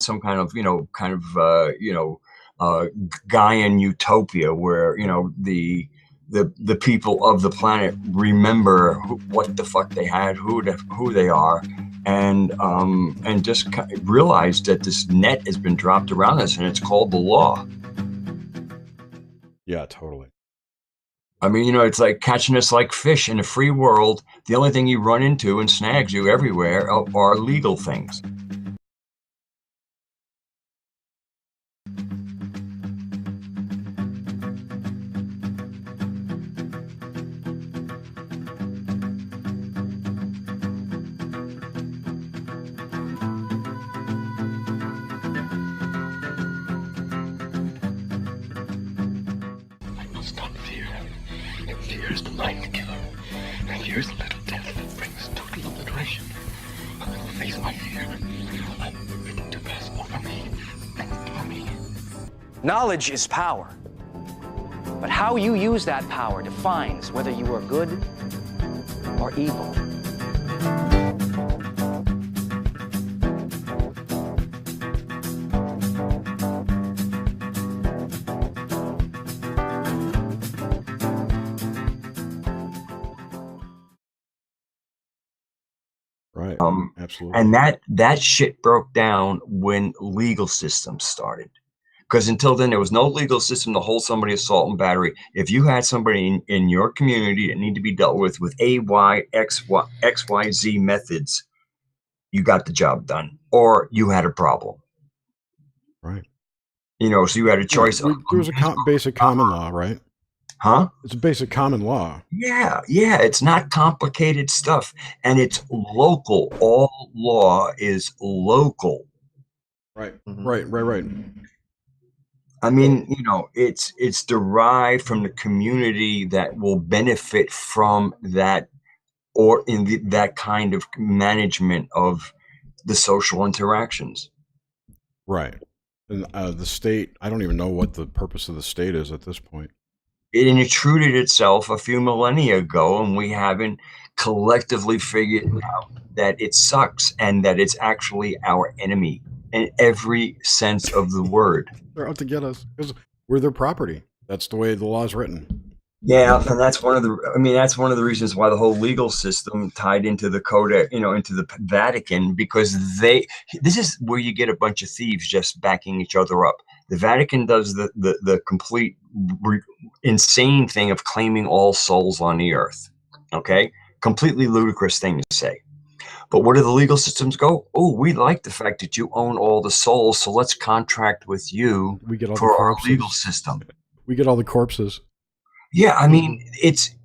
some kind of, Gaian utopia where, the people of the planet remember what the fuck they had, who they are, and just realize that this net has been dropped around us, and it's called the law. Yeah, totally. I mean, it's like catching us like fish in a free world. The only thing you run into and snags you everywhere are legal things. Fear is the mind killer, and fear is a little death that brings total obliteration. I will face my fear. I will permit it to pass over me and through me. Knowledge is power, but how you use that power defines whether you are good or evil. Right. Absolutely. And that shit broke down when legal systems started. Because until then, there was no legal system to hold somebody assault and battery. If you had somebody in your community that needed to be dealt with A, Y, X, Y, X, Y, Z methods, you got the job done, or you had a problem. Right. So you had a choice. There was a basic common law, right? Huh? It's a basic common law. Yeah. It's not complicated stuff, and it's local. All law is local. Right. Right. I mean, it's derived from the community that will benefit from that, or in that kind of management of the social interactions. Right. And the state, I don't even know what the purpose of the state is at this point. It intruded itself a few millennia ago, and we haven't collectively figured out that it sucks and that it's actually our enemy in every sense of the word. They're out to get us because we're their property. That's the way the law is written. Yeah, and that's one of the reasons why the whole legal system tied into the Codex, into the Vatican, because this is where you get a bunch of thieves just backing each other up. The Vatican does the complete insane thing of claiming all souls on the earth. Okay, completely ludicrous thing to say. But where do the legal systems go? Oh, we like the fact that you own all the souls, so let's contract with you for our legal system. We get all the corpses. Yeah, I mean, it's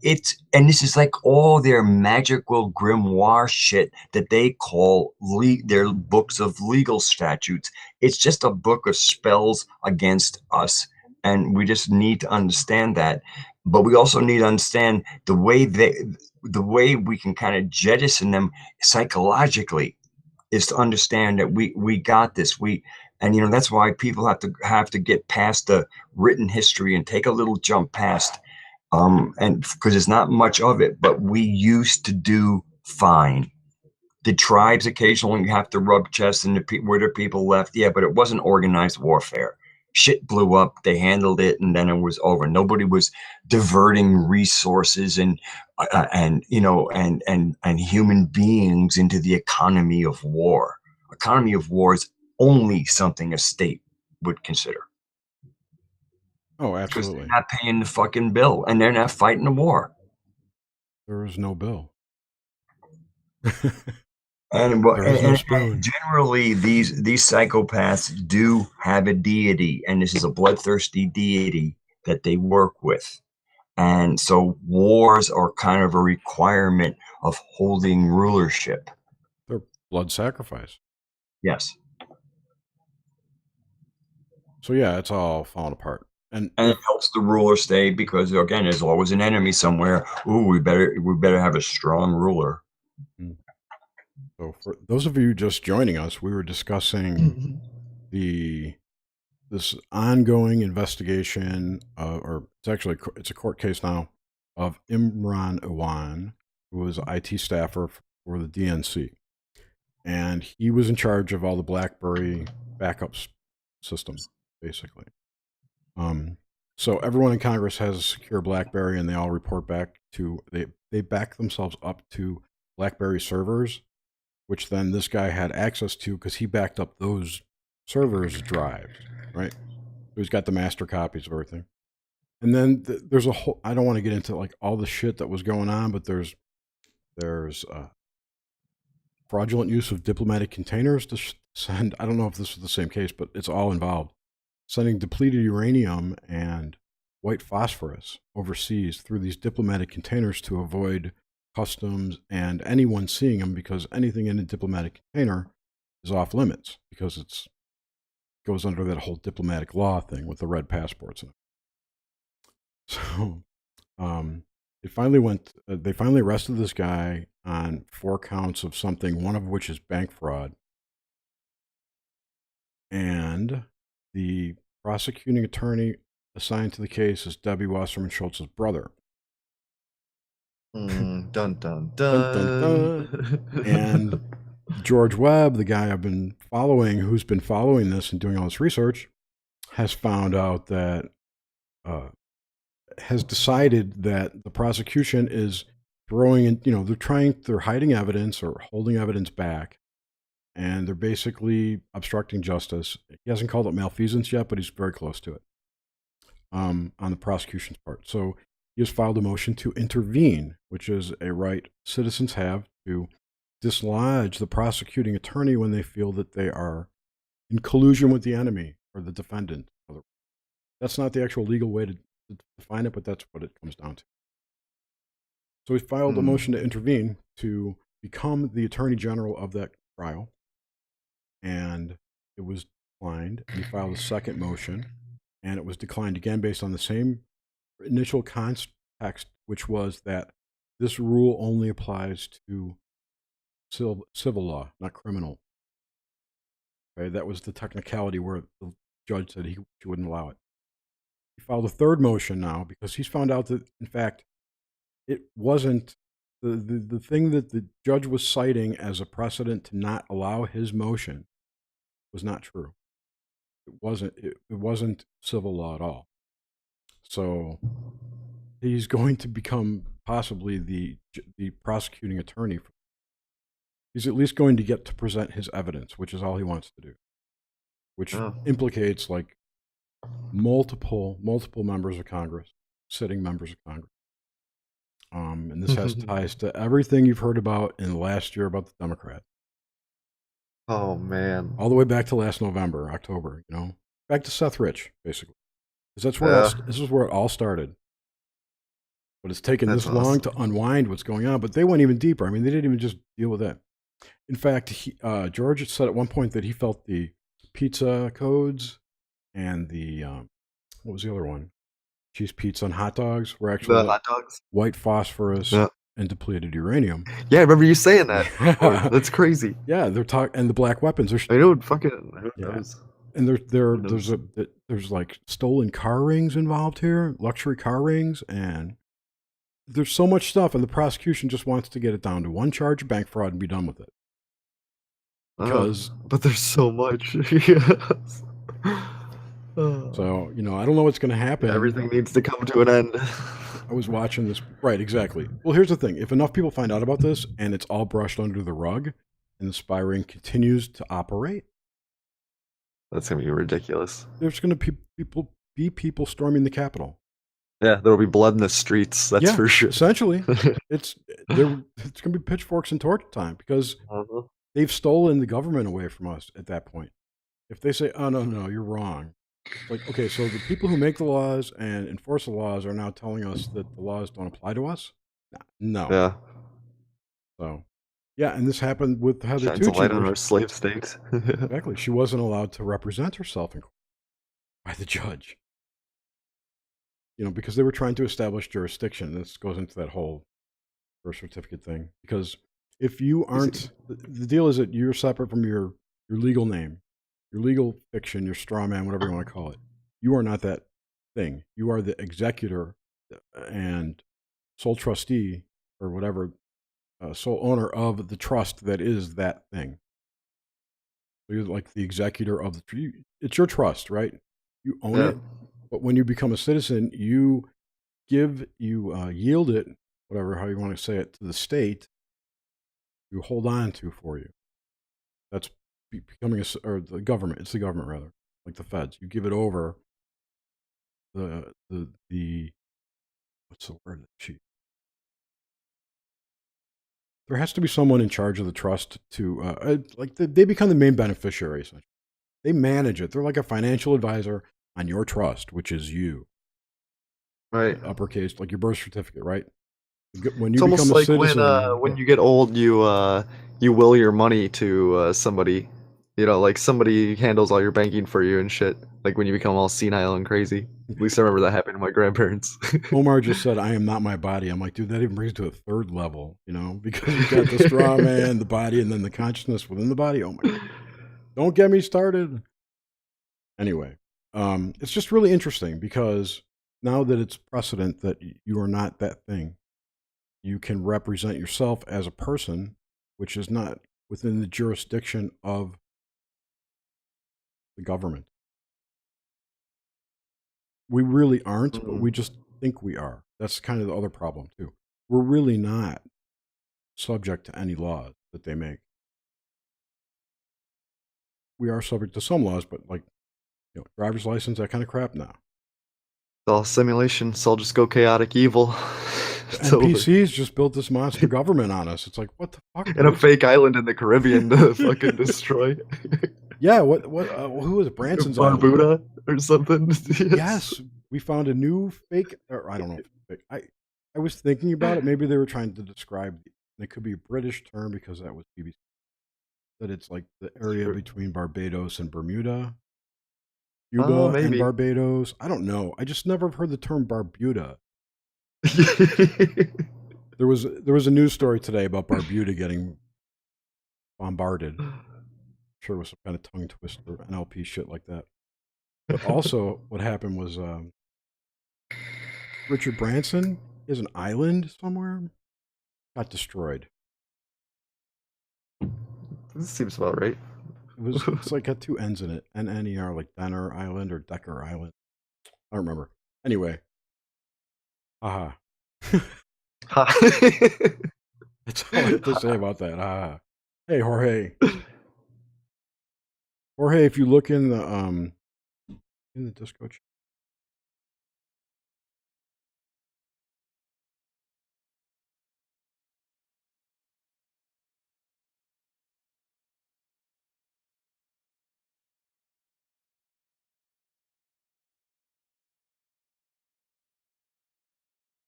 and this is like all their magical grimoire shit that they call their books of legal statutes. It's just a book of spells against us, and we just need to understand that. But we also need to understand the way we can kind of jettison them psychologically is to understand that we got this. And that's why people have to get past the written history and take a little jump past. And because there's not much of it, but we used to do fine. The tribes occasionally have to rub chests, and where the people left, yeah, but it wasn't organized warfare. Shit blew up, they handled it, and then it was over. Nobody was diverting resources and human beings into the economy of war. Economy of war is only something a state would consider. Oh, absolutely. Because they're not paying the fucking bill, and they're not fighting the war. There is no bill. And generally, these psychopaths do have a deity, and this is a bloodthirsty deity that they work with. And so wars are kind of a requirement of holding rulership. They're blood sacrifice. Yes. So yeah, it's all falling apart. And it helps the ruler stay, because again, there's always an enemy somewhere. Ooh, we better have a strong ruler. So for those of you just joining us, we were discussing this ongoing investigation, or it's a court case now, of Imran Awan, who was an IT staffer for the DNC. and he was in charge of all the BlackBerry backup system, basically. So everyone in Congress has a secure BlackBerry, and they all report back to they back themselves up to BlackBerry servers, which then this guy had access to because he backed up those servers' drives, right? So he's got the master copies of everything. And then there's a whole. I don't want to get into like all the shit that was going on, but there's fraudulent use of diplomatic containers to send. I don't know if this was the same case, but it's all involved. Sending depleted uranium and white phosphorus overseas through these diplomatic containers to avoid customs and anyone seeing them, because anything in a diplomatic container is off limits because it goes under that whole diplomatic law thing with the red passports. So they finally arrested this guy on 4 counts of something, one of which is bank fraud. And the prosecuting attorney assigned to the case is Debbie Wasserman Schultz's brother. Dun dun dun. Dun, dun, dun. And George Webb, the guy I've been following, who's been following this and doing all this research, has found out that, has decided that the prosecution is throwing in, they're hiding evidence or holding evidence back, and they're basically obstructing justice. He hasn't called it malfeasance yet, but he's very close to it on the prosecution's part. So he has filed a motion to intervene, which is a right citizens have to dislodge the prosecuting attorney when they feel that they are in collusion with the enemy or the defendant. That's not the actual legal way to define it, but that's what it comes down to. So he filed a motion to intervene to become the attorney general of that trial, and it was declined. And he filed a second motion, and it was declined again based on the same initial context, which was that this rule only applies to civil law, not criminal. Okay, that was the technicality where the judge said he wouldn't allow it. He filed a third motion now because he's found out that, in fact, it wasn't the thing that the judge was citing as a precedent to not allow his motion was not true. It wasn't civil law at all. So he's going to become possibly the prosecuting attorney. He's at least going to get to present his evidence, which is all he wants to do, which implicates like multiple members of Congress, sitting members of Congress. And this has ties to everything you've heard about in the last year about the Democrats. Oh man! All the way back to last November, October. Back to Seth Rich, basically, because that's where this is where it all started. But it's taken this long to unwind what's going on. But they went even deeper. I mean, they didn't even just deal with that. In fact, George said at one point that he felt the pizza codes and the what was the other one? Cheese pizza and hot dogs were actually hot dogs, white phosphorus and depleted uranium. Yeah, I remember you saying that. That's crazy. Yeah, they're talking, and the black weapons. I know, fucking. And there's like stolen car rings involved here, luxury car rings, and there's so much stuff, and the prosecution just wants to get it down to one charge of bank fraud and be done with it. But there's so much. Yes. So, I don't know what's going to happen. Everything needs to come to an end. I was watching this. Right, exactly. Well, here's the thing. If enough people find out about this and it's all brushed under the rug and the spy ring continues to operate, that's going to be ridiculous. There's going to be people storming the Capitol. Yeah, there will be blood in the streets. That's for sure. Essentially, it's going to be pitchforks and torch time because they've stolen the government away from us at that point. If they say, "Oh no, you're wrong," it's like, okay, so the people who make the laws and enforce the laws are now telling us that the laws don't apply to us. No. Yeah. So, yeah, and this happened with Heather Shines a Tucci. light on our slave state. Exactly, she wasn't allowed to represent herself in court by the judge. Because they were trying to establish jurisdiction. This goes into that whole birth certificate thing. Because if you aren't, the deal is that you're separate from your legal name, your legal fiction, your straw man, whatever you want to call it. You are not that thing. You are the executor and sole trustee or whatever, sole owner of the trust that is that thing. So you're like the executor of the tree. It's your trust, right? You own Yeah. it. But when you become a citizen, you yield it, whatever, how you want to say it, to the state you hold on to for you. That's becoming or the government. It's the government, rather, like the feds. You give it over. The what's the word? There has to be someone in charge of the trust to they become the main beneficiary. Essentially, they manage it. They're like a financial advisor on your trust, which is you. Right. Uppercase, like your birth certificate, right? When It's you almost become a like citizen, when you get old, you will your money to somebody. You know, like somebody handles all your banking for you and shit. Like when you become all senile and crazy. At least I remember that happened to my grandparents. Omar just said, "I am not my body." I'm like, dude, that even brings it to a third level, because you got the straw man, the body, and then the consciousness within the body. Oh my God. Don't get me started. Anyway, it's just really interesting because now that it's precedent that you are not that thing, you can represent yourself as a person, which is not within the jurisdiction of the government. We really aren't, but we just think we are. That's kind of the other problem, too. We're really not subject to any laws that they make. We are subject to some laws, but like, driver's license, that kind of crap, no. It's all simulation. It's all just go chaotic evil. It's NPCs over. just built this monster government on us. It's like, what the fuck? And a fake island in the Caribbean to fucking destroy. Yeah, who was it? Branson's Island. Barbuda or something? Yes, we found a new fake, or I don't know if it's fake. I was thinking about it. Maybe they were trying to describe, it could be a British term because that was BBC, that it's like the area between Barbados and Bermuda. Cuba and Barbados. I don't know. I just never heard the term Barbuda. There was a news story today about Barbuda getting bombarded. I'm sure it was some kind of tongue twister, NLP shit like that. But also, what happened was Richard Branson is an island somewhere, got destroyed. This seems about right. It's like got two N's in it. NNER, like Denner Island or Decker Island. I don't remember. Anyway. Haha. That's all I have to say about that. Haha. Hey, Jorge. Jorge, if you look in the disco chat.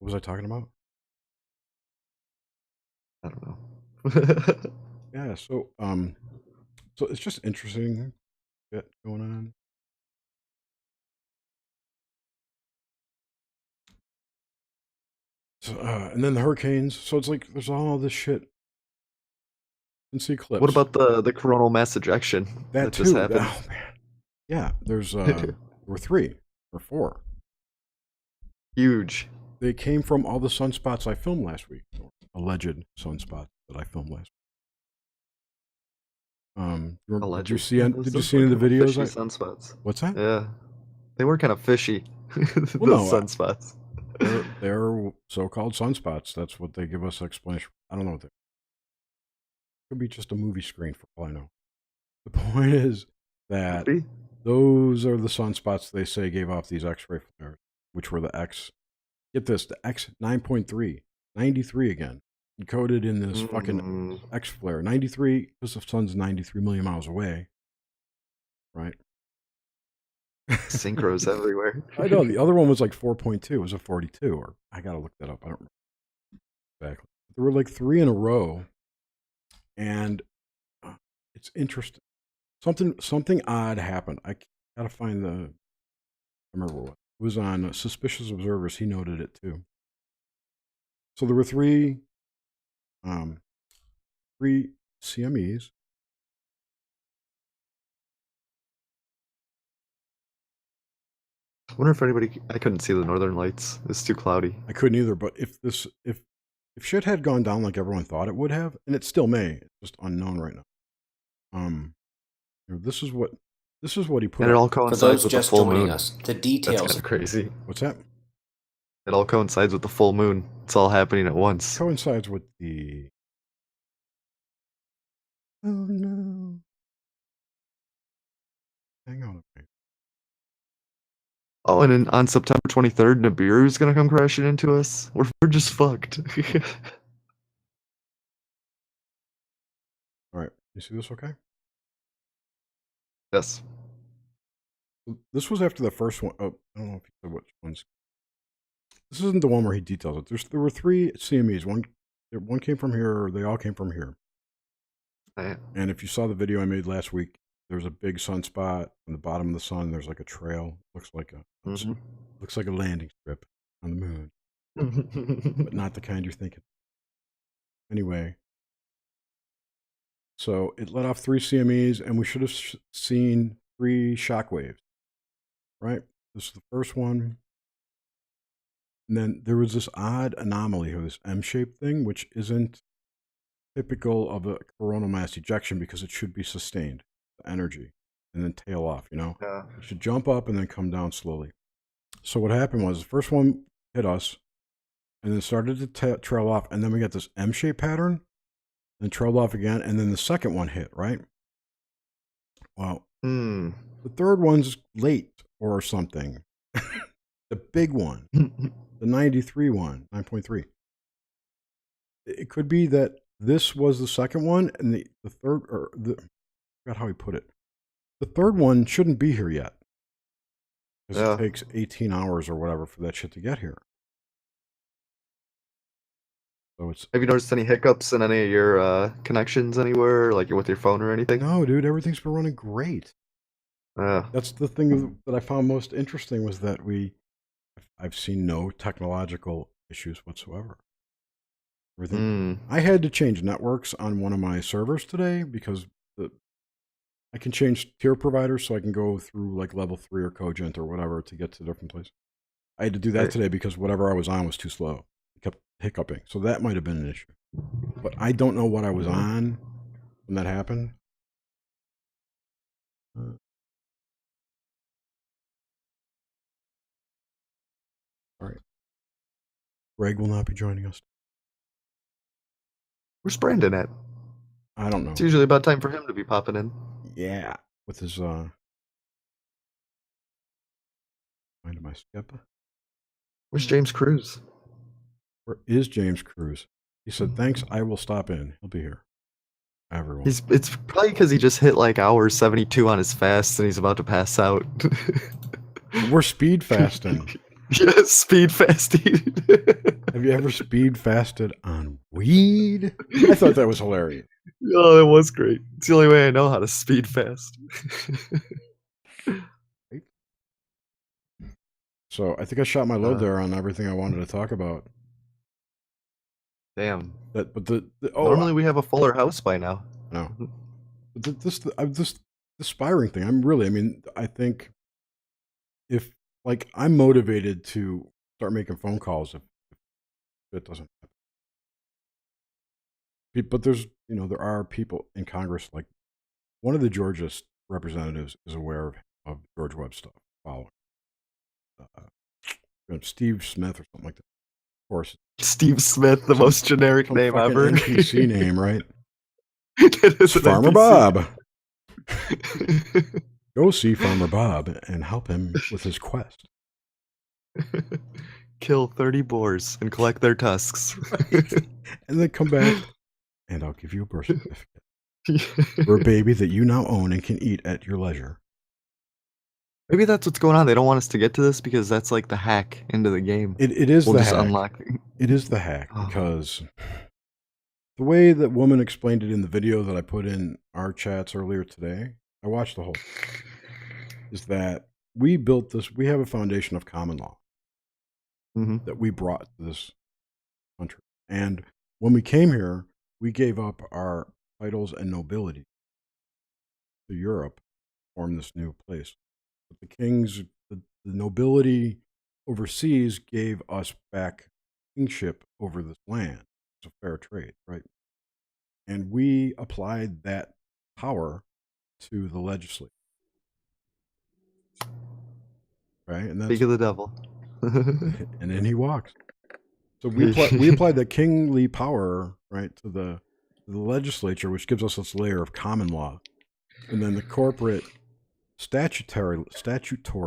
What was I talking about? I don't know. Yeah, so it's just interesting shit going on. So, and then the hurricanes. So it's like there's all this shit. Since the eclipse. What about the coronal mass ejection that just too? happened? Oh man. Yeah, there's there were 3 or 4. Huge. They came from all the sunspots I filmed last week. Alleged sunspots that I filmed last week. Did you see any of the videos? Sunspots. What's that? Yeah, they were kind of fishy. Well, Those sunspots. They're so-called sunspots. That's what they give us explanation. I don't know what they could be. Just a movie screen for all I know. The point is that those are the sunspots they say gave off these X-ray flares, which were the X. Get this, the X 9.3, 93 again, encoded in this fucking X flare. 93 because the sun's 93 million miles away, right? Synchros everywhere. I know. The other one was like 4.2. It was a 42, or I gotta look that up. I don't remember exactly. There were like 3 in a row, and it's interesting. Something odd happened. I gotta find I remember what. It was on Suspicious Observers. He noted it too. So there were 3 CMEs. I wonder if I couldn't see the northern lights. It's too cloudy. I couldn't either, but if shit had gone down like everyone thought it would have, and it still may, it's just unknown right now. This is what he put And it up. all For coincides those with the just full joining moon. us, the That's details. kind of crazy. What's that? It all coincides with the full moon. It's all happening at once. Coincides with the. Oh no! Hang on a minute. Oh, and then on September 23rd, Nibiru's gonna come crashing into us. We're just fucked. All right, you see this? Okay. Yes. This was after the first one. Oh, I don't know if you said which ones. This isn't the one where he details it. There were 3 CMEs. One came from here. Or they all came from here. Yeah. And if you saw the video I made last week, there's a big sunspot on the bottom of the sun. There's like a trail. Looks like a landing strip on the moon, but not the kind you're thinking. Anyway, so it let off 3 CMEs, and we should have seen 3 shock waves. Right? This is the first one. And then there was this odd anomaly here, this M-shaped thing, which isn't typical of a coronal mass ejection because it should be sustained, the energy, and then tail off, Yeah. It should jump up and then come down slowly. So what happened was the first one hit us and then started to trail off, and then we got this M-shaped pattern, then trailed off again, and then the second one hit, right? Well, the third one's late or something. The big one. The 93 one, 9.3. It could be that this was the second one, and the third, or I forgot how he put it. The third one shouldn't be here yet. Because it takes 18 hours or whatever for that shit to get here. So it's. Have you noticed any hiccups in any of your connections anywhere, like with your phone or anything? No, dude, everything's been running great. That's the thing that I found most interesting was that I've seen no technological issues whatsoever. Everything. I had to change networks on one of my servers today because I can change tier providers, so I can go through like level 3 or Cogent or whatever to get to different places. I had to do that today because whatever I was on was too slow. It kept hiccuping, so that might have been an issue. But I don't know what I was on when that happened. All right. Greg will not be joining us. Where's Brandon at? I don't know. It's usually about time for him to be popping in. Yeah, with his mind of my skip. Where's James Cruz? Where is James Cruz? He said, "Thanks, I will stop in. He'll be here." Everyone. It's probably because he just hit like hour 72 on his fast and he's about to pass out. We're speed fasting. Yes, speed fasting. Have you ever speed fasted on weed? I thought that was hilarious. Oh, it was great. It's the only way I know how to speed fast. So I think I shot my load there on everything I wanted to talk about. Damn. Normally we have a fuller house by now. No. But this aspiring thing, I think if like I'm motivated to start making phone calls if it doesn't happen. But there's there are people in Congress, like one of the Georgia representatives is aware of George Webb stuff, following Steve Smith or something like that. Of course, Steve Smith, the most generic name ever. NPC name, right? It's Farmer Bob. Go see Farmer Bob and help him with his quest. Kill 30 boars and collect their tusks. Right. And then come back and I'll give you a birth certificate for a baby that you now own and can eat at your leisure. Maybe that's what's going on. They don't want us to get to this because that's like the hack into the game. It is we'll the just hack. Unlock. It is the hack because the way that woman explained it in the video that I put in our chats earlier today, I watched the whole thing, is that we built this, we have a foundation of common law that we brought to this country. And when we came here, we gave up our titles and nobility to Europe to form this new place. But the kings, the nobility overseas gave us back kingship over this land. It's a fair trade, right? And we applied that power to the legislature. Right, and Speak that's of the devil. and then he walks. So we applied that kingly power, right, to the legislature, which gives us this layer of common law, and then the corporate statutory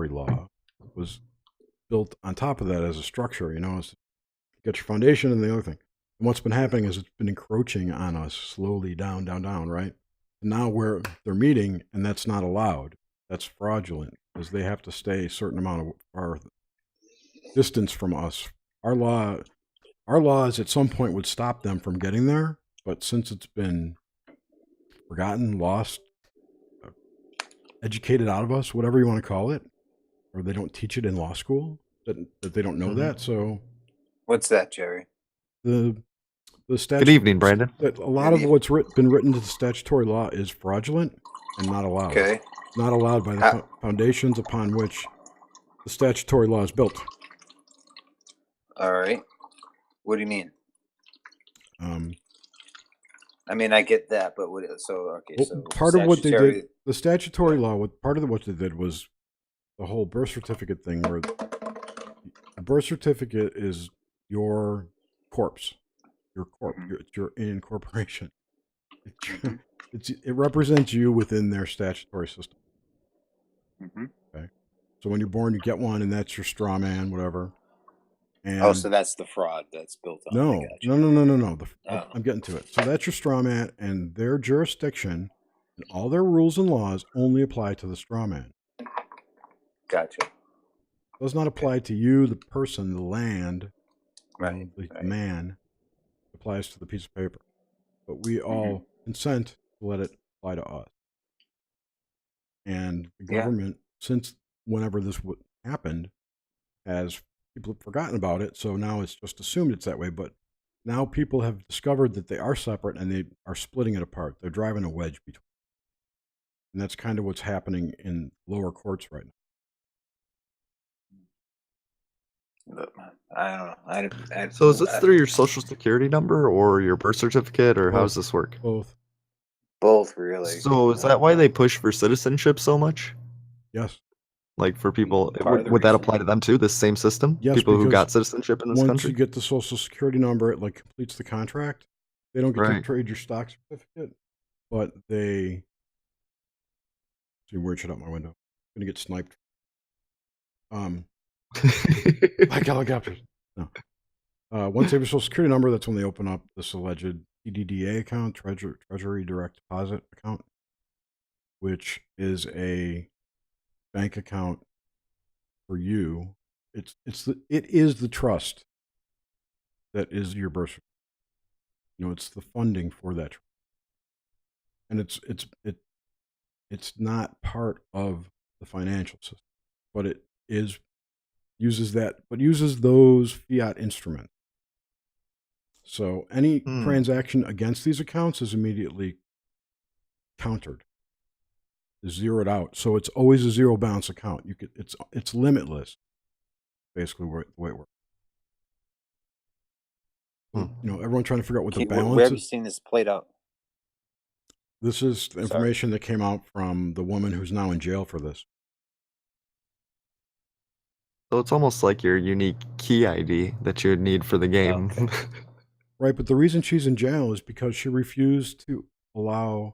law was built on top of that as a structure. You know, it's, you got your foundation and the other thing. And what's been happening is it's been encroaching on us slowly down, right? And now they're meeting, and that's not allowed. That's fraudulent because they have to stay a certain amount of our distance from us. Our laws at some point would stop them from getting there, but since it's been forgotten, lost, educated out of us, whatever you want to call it, or they don't teach it in law school, that they don't know that. So What's that, Jerry? the statute. Good evening, Brandon. That a lot of what's been written to the statutory law is fraudulent and not allowed. Okay. Not allowed by the foundations upon which the statutory law is built. All right. What do you mean? Um, I mean, I get that, but what? So okay. well, So part of what they statutory- did, the statutory law, part of what they did was the whole birth certificate thing, where the birth certificate is your corpse, your corp, it's your incorporation. It represents you within their statutory system. Mhm. Okay, so when you're born, you get one, and that's your straw man, whatever. And Oh, so that's the fraud that's built on. no. Oh. I'm getting to it. So that's your straw man, and their jurisdiction and all their rules and laws only apply to the straw man. Gotcha. Does not apply to you, the person, the land, Right. the right. man. It applies to the piece of paper. But we all consent to let it apply to us. And the Yeah. government, since whenever this happened, people have forgotten about it. So now it's just assumed it's that way. But now people have discovered that they are separate, and they are splitting it apart. They're driving a wedge between. And that's kind of what's happening in lower courts right now. But, I don't know. So is this through your social security number or your birth certificate, or how does this work? Both. Both, really. So is that why they push for citizenship so much? Yes. Like for people, Part of the would that reason. apply to them too? The same system? Yes, People who because got citizenship in this Once country? you get the social security number, it like completes the contract. They don't get to Right. trade your stock certificate, but they. See, weird shit out my window. I'm gonna get sniped. Like helicopters. No. Once they have a social security number, that's when they open up this alleged TDDA account, Treasury Direct Deposit account, which is a bank account for you. It is the trust that is your birth certificate. You know, it's the funding for that trust. And it's not part of the financial system, but it uses those fiat instruments. So any transaction against these accounts is immediately countered, is zeroed out. So it's always a zero balance account. It's limitless, basically the way it works. You know, everyone trying to figure out what the balance Where have you is. seen this played out? This is the information that came out from the woman who's now in jail for this. So it's almost like your unique key ID that you would need for the game. Okay. Right, but the reason she's in jail is because she refused to allow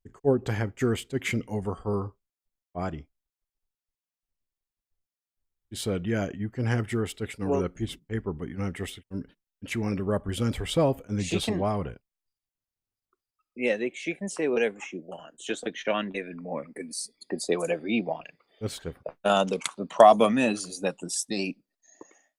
the court to have jurisdiction over her body. She said, yeah, you can have jurisdiction over that piece of paper, but you don't have jurisdiction. And she wanted to represent herself, and they disallowed it. Yeah, she can say whatever she wants, just like Sean David Moore could say whatever he wanted. That's different. The problem is that the state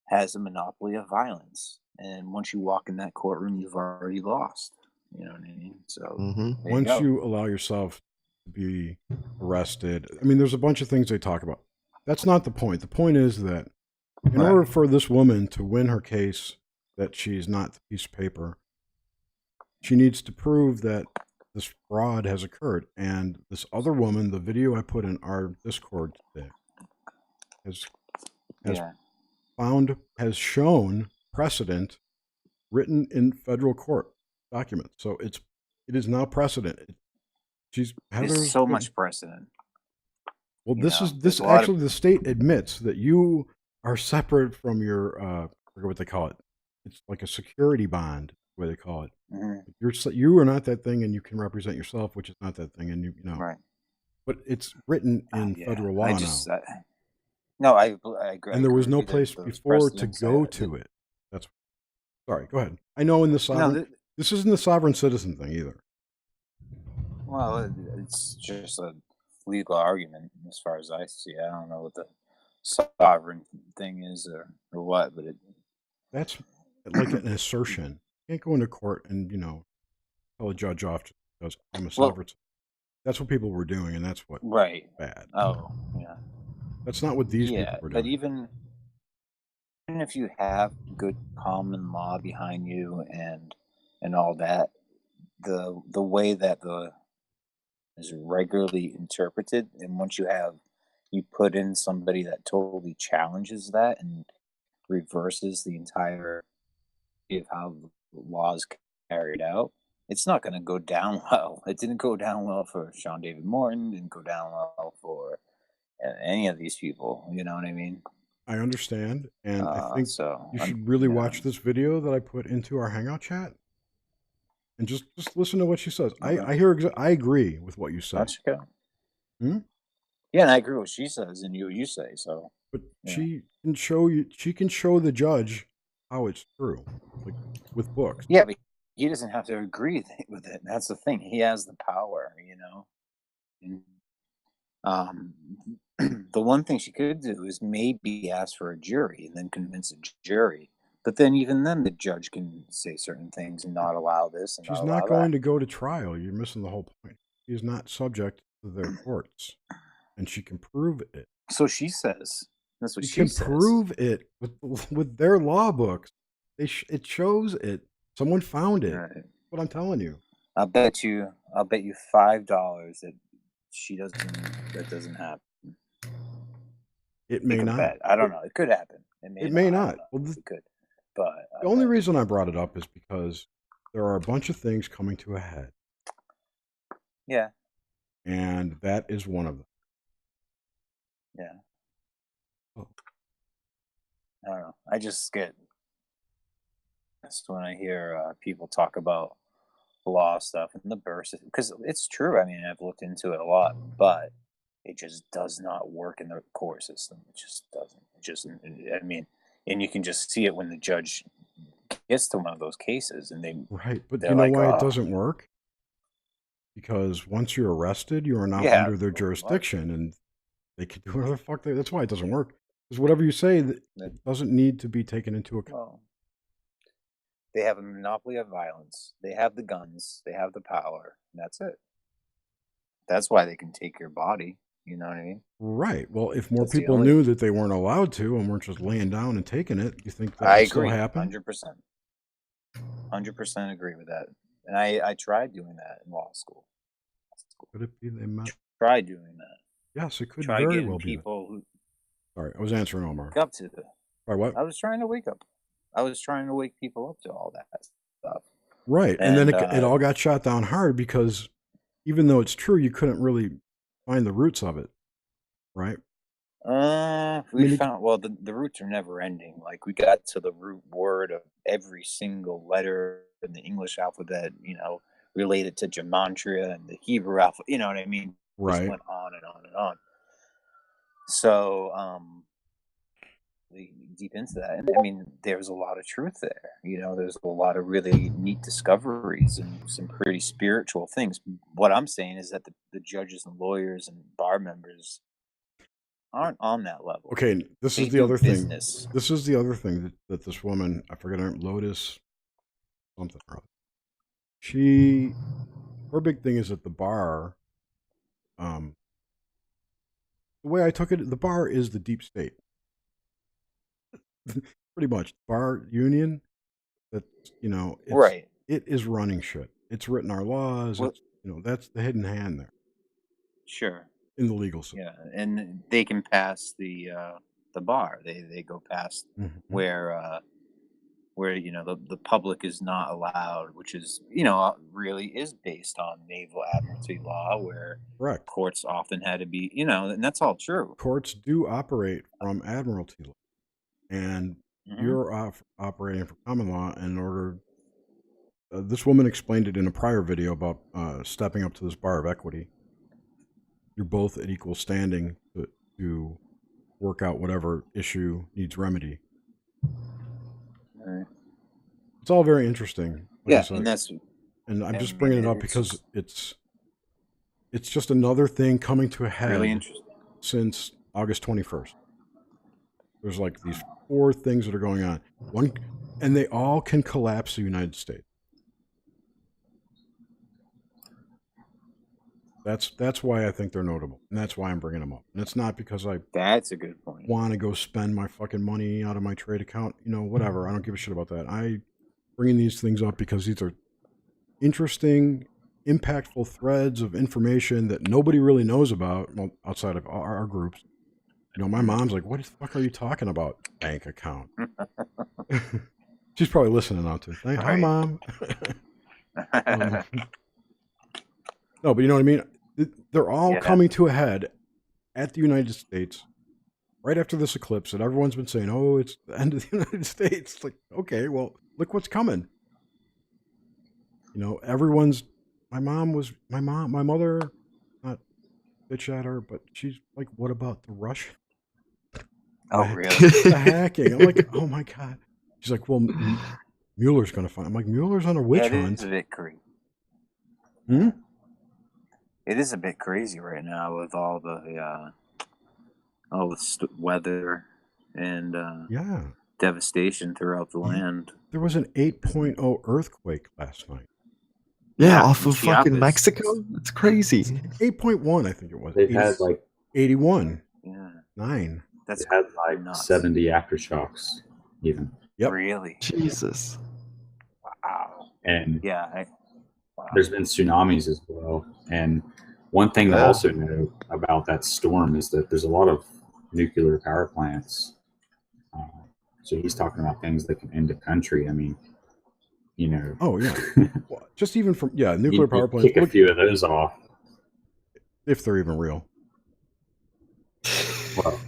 has a monopoly of violence, and once you walk in that courtroom, you've already lost. You know what I mean? So once you allow yourself to be arrested, I mean, there's a bunch of things they talk about. That's not the point. The point is that in order for this woman to win her case that she's not the piece of paper, she needs to prove that this fraud has occurred. And this other woman, the video I put in our Discord today, has shown precedent written in federal court documents. So it is now precedent. She's There's Heather's so good. much precedent. Well, You this know, is there's this a lot of actually the state admits that you are separate from your I forget what they call it. It's like a security bond, the way they call it. Mhm. You are not that thing, and you can represent yourself, which is not that thing, and right. But it's written in Yeah, federal I law just now, no, I agree. I and there was no agree that place those before to precedents. go to it. That's Sorry. Go ahead. I know in the No, sovereign. This isn't the sovereign citizen thing either. well, it's just a legal argument as far as I see. I don't know what the sovereign thing is or what, but it. That's like an assertion. You can't go into court and tell a judge off just because I'm a Well, sovereign. That's what people were doing, and that's what right. bad. Oh, yeah. That's not what these people Yeah, were but doing. even if you have good common law behind you and all that, the way that the is regularly interpreted, and once you put in somebody that totally challenges that and reverses the entire of how the law is carried out, it's not going to go down well. It didn't go down well for Sean David Morton. Didn't go down well for any of these people. You know what I mean? I understand, and I think So you I'm should really yeah. watch this video that I put into our Hangout chat, and just listen to what she says. Okay. I agree with what you say. I'll check it out. Hmm? Yeah, and I agree with what she says and you say. So But yeah. she can show you. She can show the judge how it's true, like with books. Yeah, but he doesn't have to agree with it. That's the thing. He has the power, you know. And, um, the one thing she could do is maybe ask for a jury and then convince a jury. But then, even then, the judge can say certain things and not allow this and She's not not allow going that. to go to trial. You're missing the whole point. She's not subject to their courts, and she can prove it. So she says. That's what You she can says. prove it with their law books. It shows it. Someone found it. Right. That's what I'm telling you. I'll bet you $5 that that doesn't happen. It may Take a not. bet. I don't know. It could happen. It may It not. may I don't not. know. Well, It could. But the only reason I brought it up is because there are a bunch of things coming to a head, yeah. and that is one of them. Yeah. Oh. I don't know. I just get when I hear people talk about law stuff and the birth because it's true. I mean, I've looked into it a lot, but it just does not work in the court system. It just doesn't. It just, I mean, and you can just see it when the judge gets to one of those cases, and Right, but they're you know like, why it oh, doesn't work? Because once you're arrested, you are now yeah, under their pretty much. jurisdiction, and they can do whatever the fuck they. That's why it doesn't work. Because whatever you say, it doesn't need to be taken into account. Well, they have a monopoly of violence. They have the guns. They have the power. And that's it. That's why they can take your body. You know what I mean? Right. Well, if more That's the people only. knew that they weren't allowed to and weren't just laying down and taking it, you think that I would still agree, happen? 100%. 100% agree with that. And I tried doing that in law school. Could it be they met? Tried doing that. Yes, it could Try very getting well be that. people who Sorry, I was answering Omar. up to the. By what? I was trying to wake up. I was trying to wake people up to all that stuff. Right, and then it all got shot down hard because even though it's true, you couldn't really find the roots of it, right? We found the roots are never ending. Like we got to the root word of every single letter in the English alphabet, related to gematria and the Hebrew alphabet. You know what I mean? Right. Just went on and on and on. So, deep into that, and I mean, there's a lot of truth there. There's a lot of really neat discoveries and some pretty spiritual things. What I'm saying is that the judges and lawyers and bar members aren't on that level. Okay, this They is the do other business. thing. This is the other thing that this woman, I forget her name, Lotus something or other. Her big thing is at the bar. The way I took it, the bar is the deep state. Pretty much, bar union. That Right. It is running shit. It's written our laws. Well, that's the hidden hand there. Sure. In the legal system. Yeah, and they can pass the bar. They go past where where the public is not allowed, which is really is based on naval admiralty law, where Correct. courts often had to be, and that's all true. Courts do operate from admiralty law, and you're operating from common law in order. This woman explained it in a prior video about stepping up to this bar of equity. You're both at equal standing to work out whatever issue needs remedy. Right. It's all very interesting. Yeah, and I'm just bringing it up because it's just another thing coming to a head really interesting since August 21st. There's like these 4 things that are going on. One, and they all can collapse the United States. That's why I think they're notable, and that's why I'm bringing them up. And it's not because that's a good point. Want to go spend my fucking money out of my trade account, whatever. I don't give a shit about that. I bringing these things up because these are interesting, impactful threads of information that nobody really knows about, well, outside of our groups. My mom's like, "What the fuck are you talking about? Bank account?" She's probably listening now too. Hi, Mom. No, but you know what I mean? They're all coming to a head at the United States right after this eclipse, and everyone's been saying, "Oh, it's the end of the United States." It's like, okay, well, look what's coming. My mother, not bitch at her, but she's like, "What about the Russian?" Oh, really? The hacking. I'm like, oh my God. She's like, well, Mueller's going to find. I'm like, Mueller's on a witch hunt. It's a bit crazy. It is a bit crazy right now with all the weather and devastation throughout the land. There was an 8.0 earthquake last night. Yeah, off of fucking Mexico. It's crazy. 8.1, I think it was. They've had like 81. Yeah. 9. They had like nuts. 70 aftershocks, even. Yep. Really? Jesus. Wow. And wow. There's been tsunamis as well. And one thing to also know about that storm is that there's a lot of nuclear power plants. So he's talking about things that can end a country. I mean, Oh, yeah. Well, just even from, nuclear power plants. Kick a few of those off. If they're even real. Well,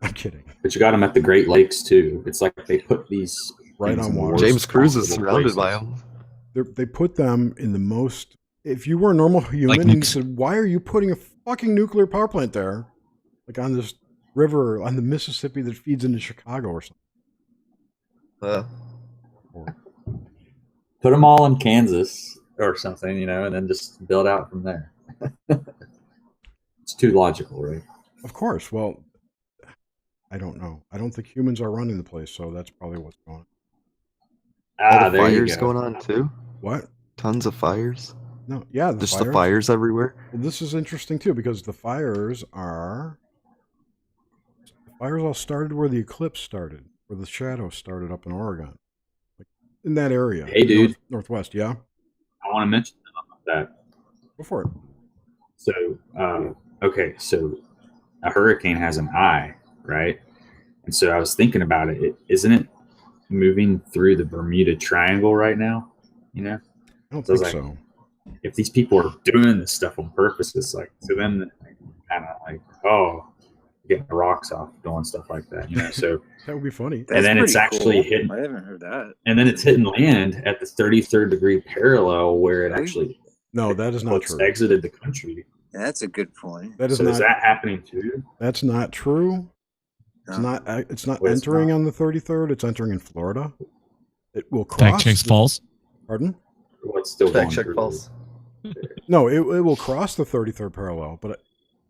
I'm kidding. But you got them at the Great Lakes, too. It's like they put these right on water. James Cruz is surrounded by them. They put them in the most... If you were a normal human and you said, why are you putting a fucking nuclear power plant there? Like on this river, on the Mississippi that feeds into Chicago or something. Put them all in Kansas or something, and then just build out from there. It's too logical, right? Of course. Well, I don't know. I don't think humans are running the place, so that's probably what's going on. All the fires going on too? What? Tons of fires? No, yeah. The fires everywhere? Well, this is interesting too, because the fires all started where the eclipse started, where the shadow started up in Oregon. Like in that area. Hey, dude. Northwest, yeah? I want to mention that. Go for it. So, so a hurricane has an eye, right? And so I was thinking about it. Isn't it moving through the Bermuda Triangle right now? I don't think so. If these people are doing this stuff on purpose, it's like, to them, kind of like, getting the rocks off, doing stuff like that, so. That would be funny. And then it's actually hitting. I haven't heard that. And then it's hitting land at the 33rd degree parallel where it actually. No, that is not true. Exited the country. That's a good point. Is that happening too? That's not true. No. It's not entering on the 33rd. It's entering in Florida. It will cross. Fact check false. Pardon? What's still fact check false? No, it will cross the 33rd parallel, but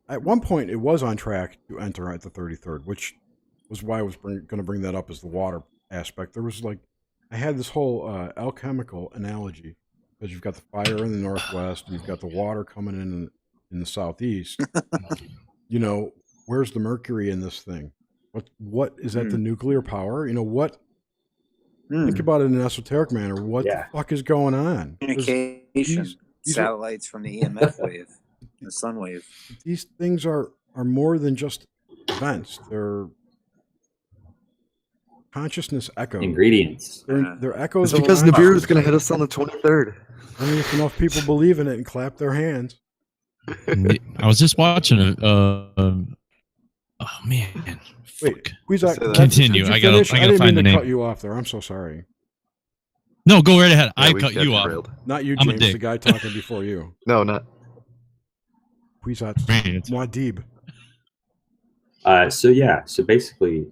at one point it was on track to enter at the 33rd, which was why I was going to bring that up as the water aspect. There was I had this whole alchemical analogy, because you've got the fire in the northwest, and you've got the water coming in the southeast. Where's the mercury in this thing? What is that? The nuclear power? What? Think about it in an esoteric manner. What the fuck is going on? Communication, satellites from the EMF wave, the sun wave. These things are more than just events. They're consciousness echoes. Ingredients. They're echoes. It's of because Nibiru is consciousness. going to hit us on the 23rd. Only if enough people believe in it and clap their hands. I was just watching it. Oh man. Wait, who's that? Continue. I gotta didn't find the mean to name. cut you off there. I'm so sorry. No, go right ahead. Yeah, I we cut got you derailed. off. Not you, I'm a James, dick. the guy talking before you. No, not. Who's that? Right. Muad'Dib. So basically,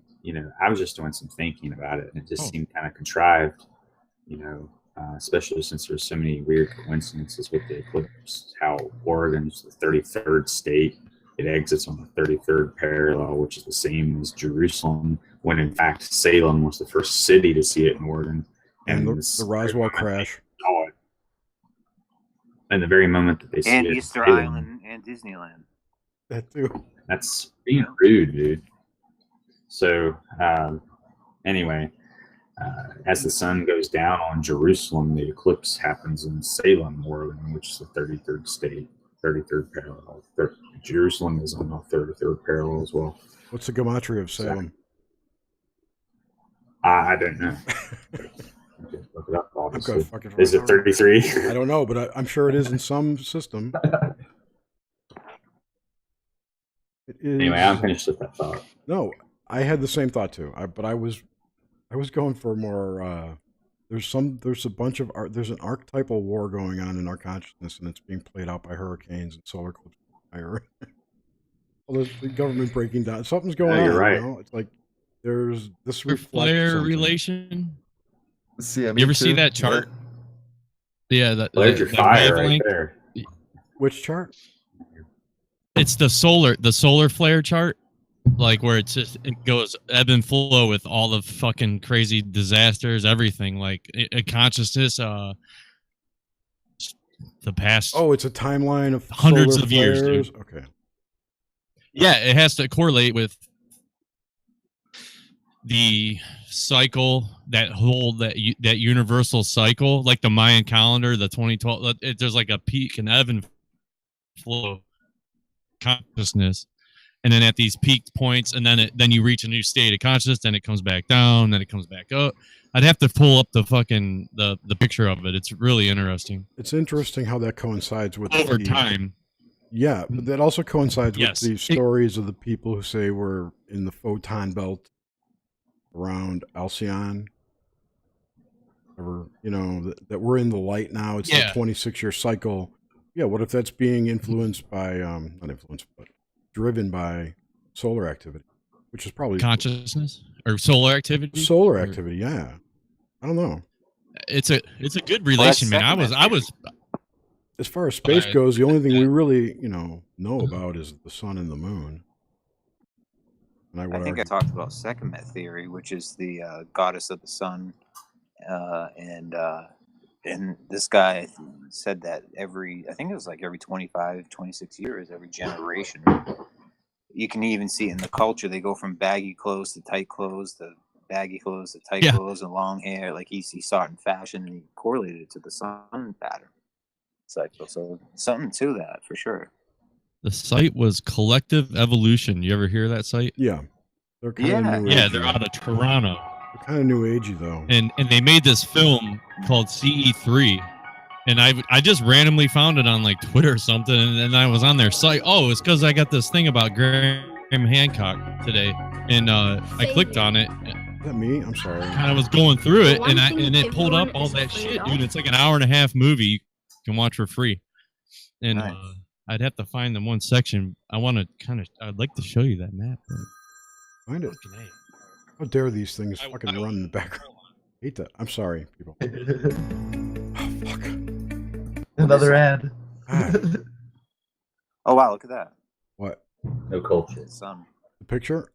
I was just doing some thinking about it, and it just seemed kind of contrived, especially since there's so many weird coincidences with the eclipse. How Oregon's the 33rd state, it exits on the 33rd parallel, which is the same as Jerusalem, when in fact Salem was the first city to see it in Oregon. And the Roswell crash. Saw it. And the very moment that they see And it, Easter Salem, Island and Disneyland. That too. that's being rude, dude. So, anyway, as the sun goes down on Jerusalem, the eclipse happens in Salem, Oregon, which is the 33rd state, 33rd parallel. Jerusalem is on the 33rd parallel as well. What's the gematria of Salem? I don't know. Look it up, obviously. Fucking Is it 33? I don't know, but I'm sure it is in some system. Anyway, I'm finished with that thought. No, I had the same thought too. But I was going for more. There's a bunch of art. There's an archetypal war going on in our consciousness, and it's being played out by hurricanes and solar eclipses. Well, there's the government breaking down. Something's going on. You're right. It's like there's this Flare relation. See, You ever see that chart? Yeah, Well, there's your fire right there. Which chart? It's the solar flare chart, like where it goes ebb and flow with all the fucking crazy disasters, everything. Like a consciousness, the past. Oh, it's a timeline of hundreds solar of years. flares? Dude. Okay. Yeah, it has to correlate with the cycle, that universal cycle, like the Mayan calendar, the 2012. There's like a peak and ebb and flow consciousness, and then at these peak points, and then you reach a new state of consciousness, then it comes back down, then it comes back up. I'd have to pull up the fucking the picture of it. It's really interesting. It's interesting how that coincides with over time. Yeah, but that also coincides with the stories of the people who say we're in the photon belt around Alcyon, or that we're in the light now. It's the 26-year cycle. Yeah, what if that's being influenced by not influenced, but driven by solar activity, which is probably consciousness or solar activity? Solar activity, yeah. I don't know. It's a good relation, man. I was as far as space goes, the only thing we really, know about is the sun and the moon. And I think I talked about Sekhmet theory, which is the goddess of the sun, and this guy said that I think it was like every 25, 26 years, every generation. You can even see it in the culture. They go from baggy clothes to tight clothes to baggy clothes to tight clothes and long hair. Like he saw it in fashion and he correlated it to the sun pattern cycle. So something to that for sure. The site was Collective Evolution. You ever hear that site? Yeah. They're kind of new agey. They're out of Toronto. They're kind of new agey though. And they made this film called CE3. And I just randomly found it on like Twitter or something, and then I was on their site. Oh, it's because I got this thing about Graham Hancock today, and I clicked on it. Is that me? I'm sorry. Kind of was going through it, and it pulled up all that shit, dude. It's like an hour and a half movie you can watch for free. And nice. I'd have to find the one section. I'd like to show you that map. Find it. How dare these things fucking run in the background? I hate that. I'm sorry, people. Oh, fuck. Another ad. Oh, wow, look at that. What? No culture. Sun. The picture?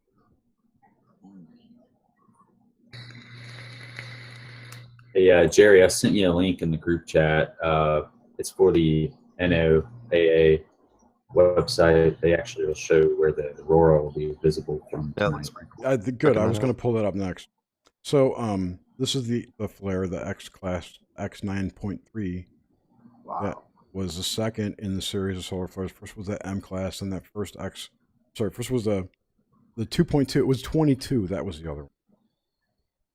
Hey, Jerry, I sent you a link in the group chat. It's for the NOAA website. They actually will show where the aurora will be visible from tonight. Good. I was going to pull that up next. So, this is the flare, the X class X9.3. Wow. That was the second in the series of solar flares. First was the M class, and that first X. Sorry, first was the 2.2. It was 22. That was the other one.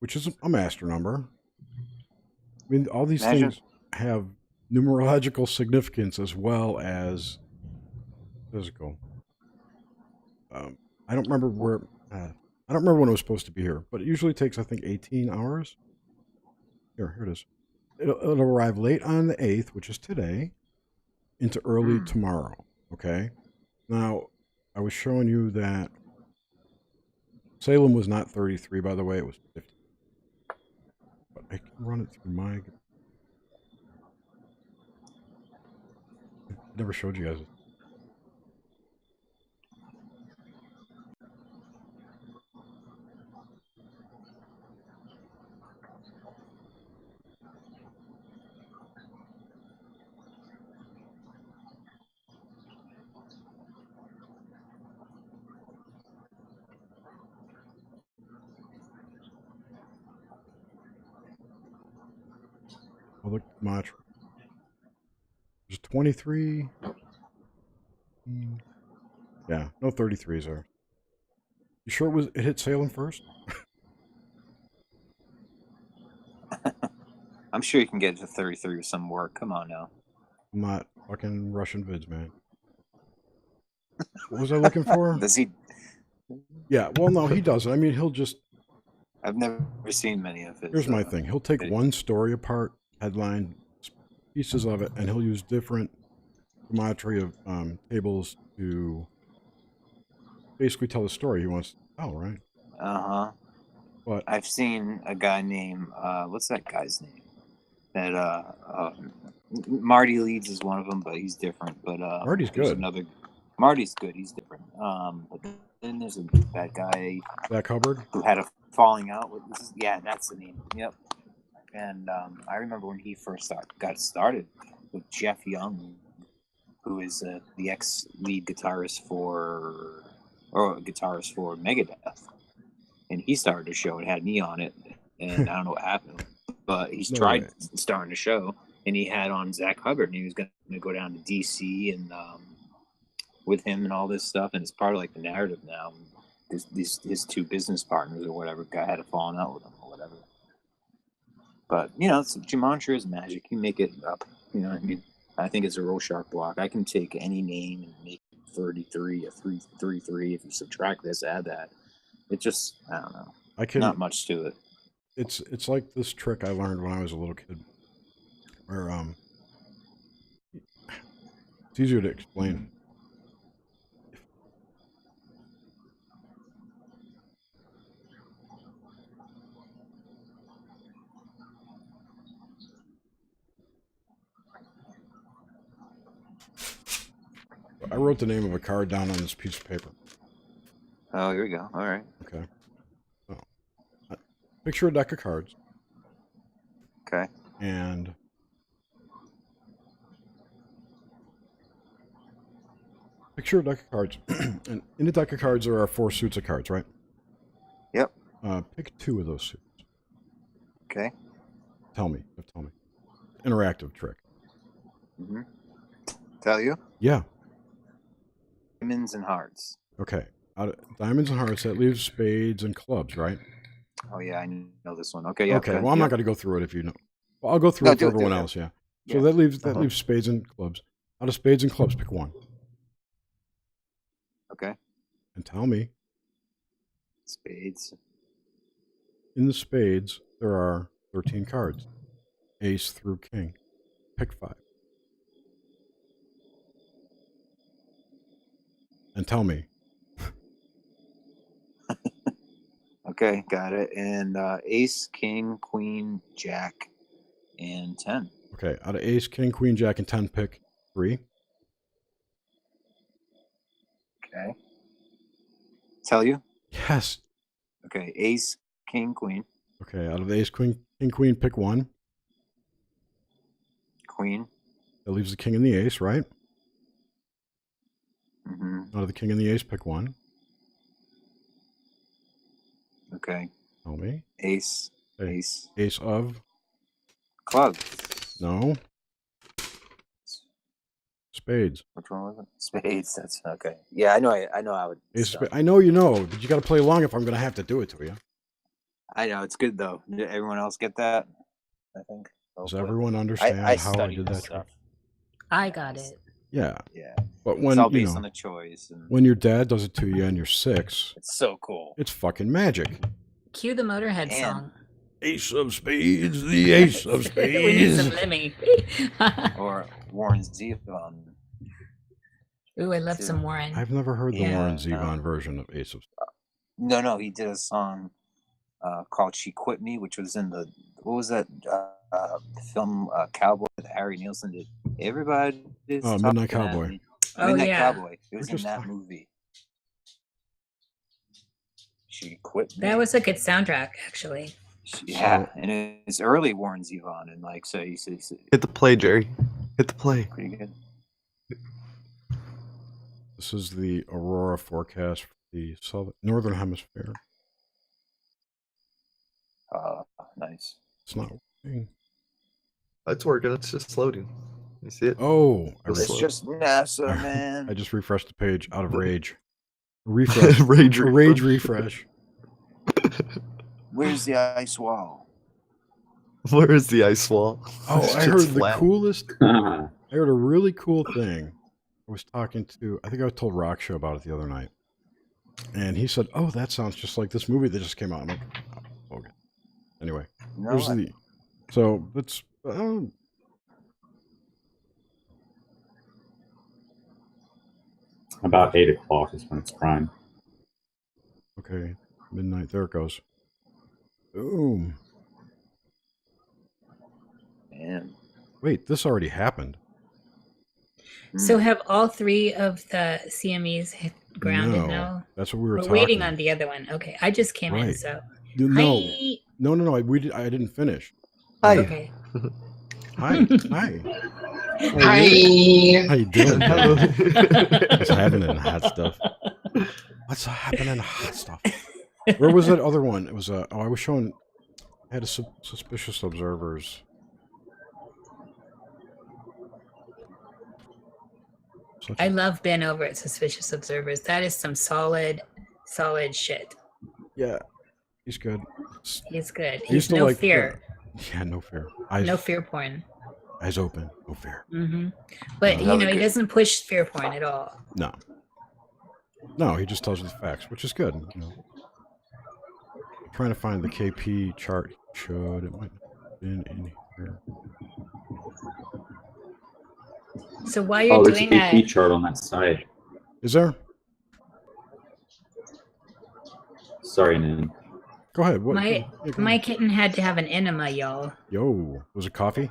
which is a master number. I mean, all these Imagine- things have numerological significance as well as physical. I don't remember where. I don't remember when it was supposed to be here, but it usually takes, I think, 18 hours. Here it is. It'll arrive late on the 8th, which is today, into early tomorrow. Okay. Now, I was showing you that Salem was not 33, by the way. It was 50. But I can run it through my. I never showed you guys this. Oh, look, mantra. There's 23. Yeah, no 33s there. You sure it hit Salem first? I'm sure you can get to 33 with some work. Come on now. I'm not fucking Russian vids, man. What was I looking for? Does he? Yeah, well, no, he doesn't. I mean, he'll just. I've never seen many of it. Here's my thing. He'll take one story apart, headline, pieces of it, and he'll use different gematria of tables to basically tell the story he wants to tell, right? Uh-huh. But I've seen a guy named what's that guy's name? That Marty Leeds is one of them, but he's different. But Marty's there's good. Another Marty's good. He's different. But then there's that guy Zach Hubbard. who had a falling out with. That's the name. Yep. And I remember when he first got started with Jeff Young, who is the ex-lead guitarist for Megadeth, and he started a show. It had me on it, and I don't know what happened, but he's tried starting a show, and he had on Zach Hubbard, and he was going to go down to DC and with him and all this stuff, and it's part of like the narrative now. His two business partners or whatever had a falling out with him or whatever. But gematria is magic. You make it up. You know what I mean? I think it's a Rorschach block. I can take any name and make 33 or 333. If you subtract this, add that. It just, I don't know. Not much to it. It's like this trick I learned when I was a little kid, where it's easier to explain. I wrote the name of a card down on this piece of paper. Oh, here we go. All right. Okay. So, picture a deck of cards. Okay. And picture a deck of cards. And in the deck of cards, there are 4 suits of cards, right? Yep. Pick 2 of those suits. Okay. Tell me. Interactive trick. Mm-hmm. Tell you? Yeah. Diamonds and hearts. Okay. Out of diamonds and hearts, that leaves spades and clubs, right? Oh, yeah, I know this one. Okay, yeah. Okay, well, I'm not going to go through it if you know. Well, I'll go through it for everyone else, yeah. So that leaves spades and clubs. Out of spades and clubs, pick 1. Okay. And tell me. Spades. In the spades, there are 13 cards. Ace through king. Pick 5. And tell me. Okay, got it. And ace, king, queen, jack, and 10. Okay, out of ace, king, queen, jack, and 10, pick 3. Okay. Tell you? Yes. Okay, ace, king, queen. Okay, out of the ace, king, queen, pick 1. Queen. That leaves the king and the ace, right? Mm-hmm. Out of the king and the ace, pick 1. Okay. Tell me. Ace. Okay. Ace. Ace of? Club. No. Spades. Which one was it? Spades. That's okay. Yeah, I know. I know. I would. I know you know, but you got to play along if I'm going to have to do it to you. I know it's good though. Did everyone else get that? I think. Does Hopefully. everyone understand I how I studied did this that trick? stuff. I got it. Yeah. Yeah. But It's when all you based know, on the choice. And when your dad does it to you and you're 6, it's so cool. it's fucking magic. Cue the Motorhead And- song. Ace of spades, the ace of We need some spades. Lemmy. Or Warren Zevon. Ooh, I love Too. some Warren. I've never heard the Yeah, Warren no. Zevon version of Ace of Spades. No, he did a song called "She Quit Me," which was in the film Cowboy that Harry Nilsson did. Everybody is Oh, talking Midnight at Cowboy. me. Oh, Midnight yeah. Cowboy. It was We're in just that talking- movie. She quit me. That was a good soundtrack, actually. Yeah, and it's early Warren Zevon, and like so, he's Hit the play, Jerry. Hit the play. pretty good. This is the aurora forecast for the northern hemisphere. Nice. It's not working. It's working. It's just loading. You see it? Oh, It's It's just NASA, man. I just refreshed the page out of rage. Refresh. Rage A rage refresh. Where's the ice wall? Where is the ice wall? Oh, This I shit's heard the flat. coolest. I heard a really cool thing. I was talking to, I think I told Rock Show about it the other night. And he said, "Oh, that sounds just like this movie that just came out." I'm like, oh, okay. Anyway, No, here's so let's, About 8 o'clock is when it's prime. okay, midnight, there it goes. Boom. man. Wait, this already happened. So have all 3 of the CMEs hit grounded No, now? that's what we were We're talking. waiting on the other one. Okay, I just came in, Right. so No, Hi. no, I didn't finish. Hi. Okay. Hi. Hi. How you doing? What's happening, hot stuff? What's happening, hot stuff? Where was that other one? It was I was showing. I had a suspicious observers. I love Ben over at Suspicious Observers. That is some solid shit. Yeah, he's good. He's good. I used He's to no like, fear. Yeah, no fear. No fear porn. Eyes open, no fear. Hmm But Another he good- doesn't push fear porn at all. No, he just tells you the facts, which is good. You know. I'm trying to find the KP chart. Should it might have been in here. So while you're There's a doing KP that, chart on that side. Is there? Sorry, Nan. Go ahead. What? my yeah, go my ahead. kitten had to have an enema, y'all. Yo, was it coffee?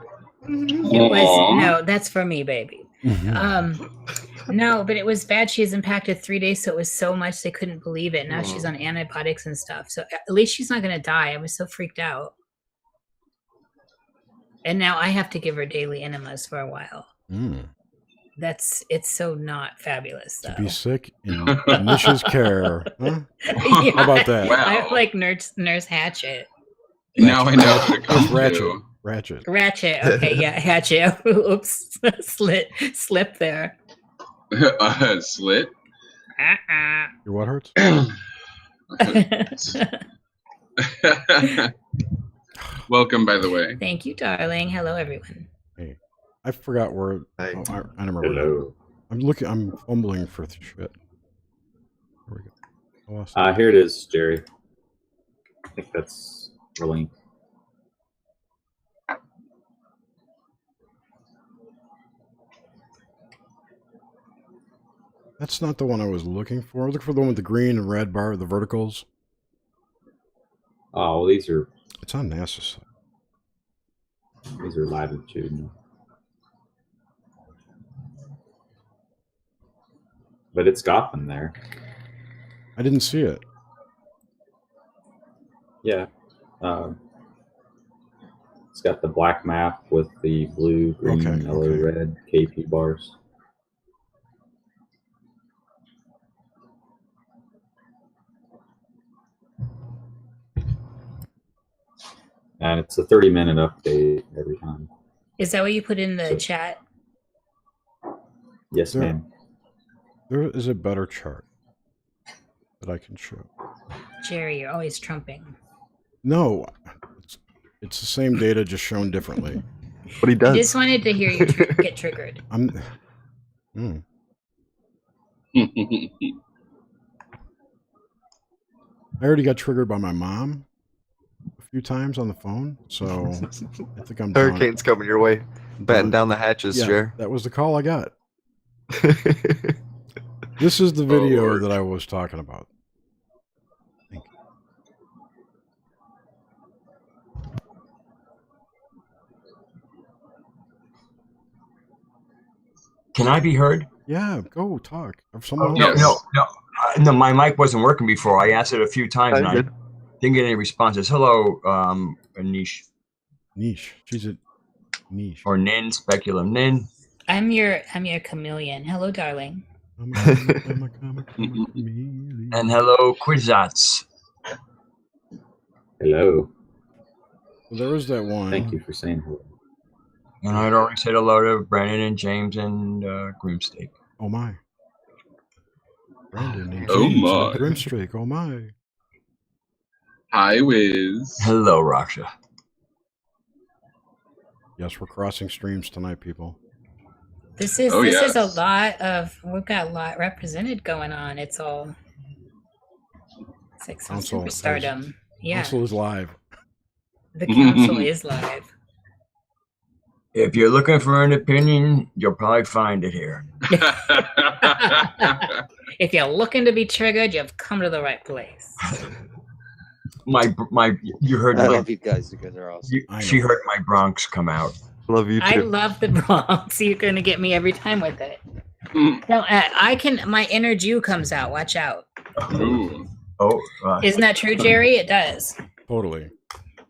It was no, that's for me, baby. Mm-hmm. No, but it was bad. She was impacted 3 days, so it was so much they couldn't believe it. Now she's on antibiotics and stuff. So at least she's not going to die. I was so freaked out. And now I have to give her daily enemas for a while. It's so not fabulous, though. To be sick in Nish's care. Huh? Yeah, How about that? Wow. I'm like Nurse Hatchet. Now I know who to come It's Ratchet. to. Ratchet. Okay, yeah, Hatchet. Oops, slip there. Slit. Your what hurts? Welcome, by the way. Thank you, darling. Hello, everyone. Hey, I forgot where. Hey. Oh, I don't remember. Hello. I'm fumbling for shit. There we go. I lost it. Here it is, Jerry. I think that's the link. That's not the one I was looking for. Look for the one with the green and red bar, the verticals. Oh, well, these are It's on NASA site. latitudinal. But it's got them there. I didn't see it. Yeah. It's got the black map with the blue, green, Okay, yellow, okay. red KP bars. And it's a 30-minute update every time. Is that what you put in the So- chat? Yes, There- ma'am. There is a better chart that I can show. Jerry, you're always trumping. No, it's the same data, just shown differently. But he I does. just wanted to hear you get triggered. I already got triggered by my mom a few times on the phone, so I think I'm done. Hurricane's coming your way. Batten down the hatches, Yeah, Jer. that was the call I got. This is the video Lord. that I was talking about. Thank you. Can I be heard? Yeah, go talk. If someone No, else- no, my mic wasn't working before. I asked it a few times and I Good. didn't get any responses. Hello, Anish. Niche. She's a niche. Or Nin, Speculum Nin. I'm your chameleon. Hello, darling. I'm a chameleon. And hello, Quizats. Hello. Well, there was that one. Thank you for saying hello. And I'd already said hello to Brandon and James and Grimsteak. Oh my. Brandon and Oh James my. and Grimstreak. Oh my. Hi, Wiz. Hello, Raksha. Yes, we're crossing streams tonight, people. This is Oh, this is a yes. lot of we've got a lot represented going on. It's like some Council superstardom. Yeah, Council is live. the council is live. If you're looking for an opinion, you'll probably find it here. If you're looking to be triggered, you've come to the right place. You heard I my, love you guys. You guys are awesome. she heard my Bronx come out. Love you too. I love the Bronx. You're gonna get me every time with it. No, I can. My inner Jew comes out. Watch out. Ooh. Oh, Isn't that true, Jerry? It does. Totally.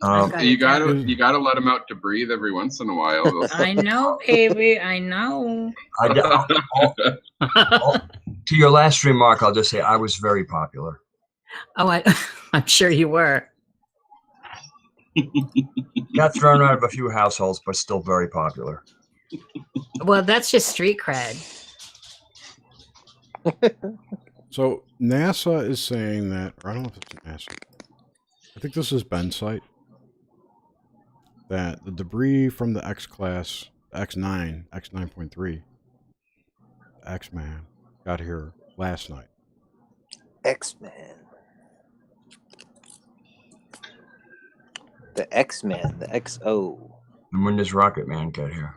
You gotta let him out to breathe every once in a while. I know, baby. I know. To your last remark, I'll just say I was very popular. Oh, I'm sure you were. Got thrown out of a few households, but still very popular. Well, that's just street cred. So NASA is saying that, or I don't know if it's NASA. I think this is Ben's site. That the debris from the X-class, X9, X9.3, X-Man, got here last night. X-Men. The X-Men. The XO. And when does Rocket Man get here?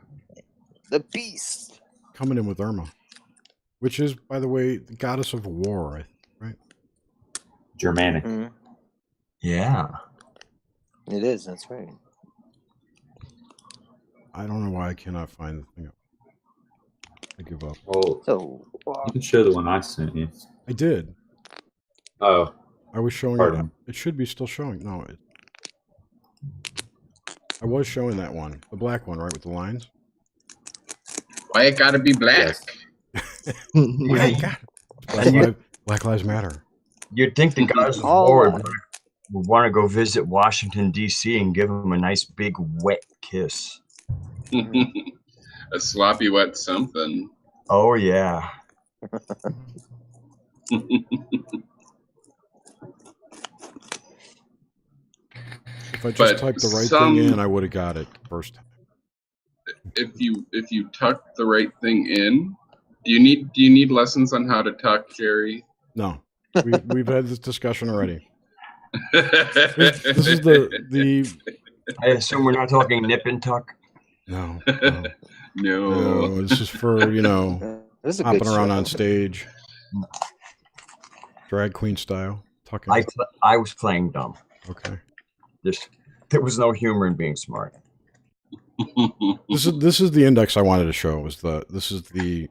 The Beast. Coming in with Irma. Which is, by the way, the goddess of war, right? Germanic. Mhm. Yeah. It is. That's right. I don't know why I cannot find the thing up. I give up. Oh, So, you can show the one I sent you. I did. Oh, I was showing it. pardon. It should be still showing. No, I was showing that one. The black one, right, with the lines? Why it gotta be black? Yes. Yeah, Black Lives Matter. you'd think the guys of All war right. would want to go visit Washington, D.C. and give them a nice big wet kiss. A sloppy wet something. Oh, yeah. If I just But typed the right some- thing in, I would have got it first time. If you tuck the right thing in, do you need lessons on how to tuck, Jerry? No, we've had this discussion already. This is the I assume we're not talking nip and tuck. no. No. This is for This is a hopping good around show. on stage, drag queen style, tucking. I was playing dumb. Okay. There was no humor in being smart. This is the index I wanted to show. This is the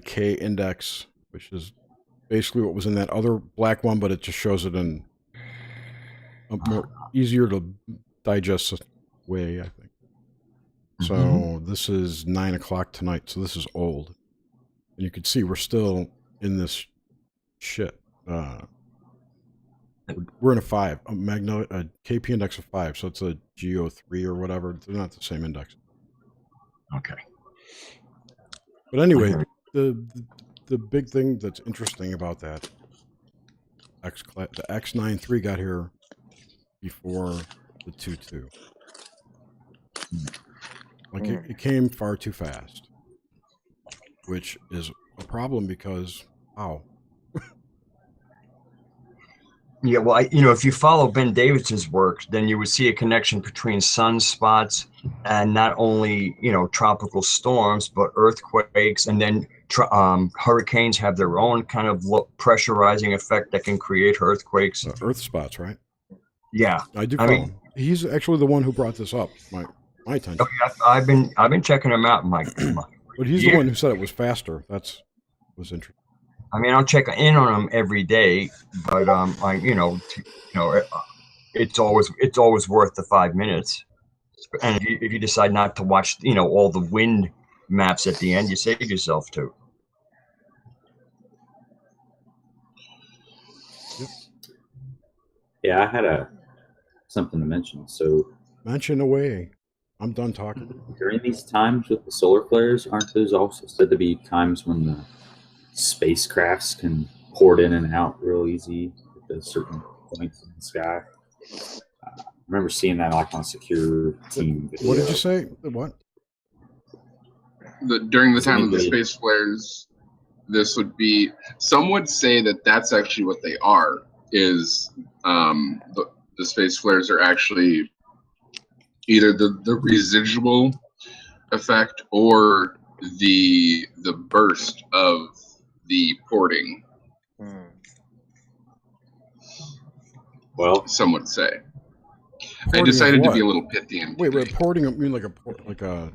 K index, which is basically what was in that other black one, but it just shows it in a more easier to digest way, I think. So this is 9 o'clock tonight. So this is old, and you can see we're still in this shit. We're in a 5, a KP index of 5, so it's a GO3 or whatever. They're not the same index. Okay. But anyway, the big thing that's interesting about that the X93 got here before the 2-2. Like it came far too fast, which is a problem because how? Yeah, well, if you follow Ben Davidson's work, then you would see a connection between sunspots and not only, tropical storms, but earthquakes. And then hurricanes have their own kind of pressurizing effect that can create earthquakes. Earth spots, right? Yeah. I do follow him. He's actually the one who brought this up, my attention. Okay, I've been checking him out, Mike. But he's the one who said it was faster. Was interesting. I mean, I'll check in on them every day, but it's always worth the 5 minutes. And if you decide not to watch, all the wind maps at the end, you save yourself too. Yeah, I had something to mention. So mention away. I'm done talking. During these times with the solar flares, aren't those also said to be times when the spacecrafts can port in and out real easy at certain points in the sky? I remember seeing that like on a secure team video. What did you say? What? During the time of the space flares, this would be. Some would say that that's actually what they are. Is the space flares are actually either the residual effect or the burst of the porting. Well, some would say. I decided to be a little pithy. Wait, porting? I mean like a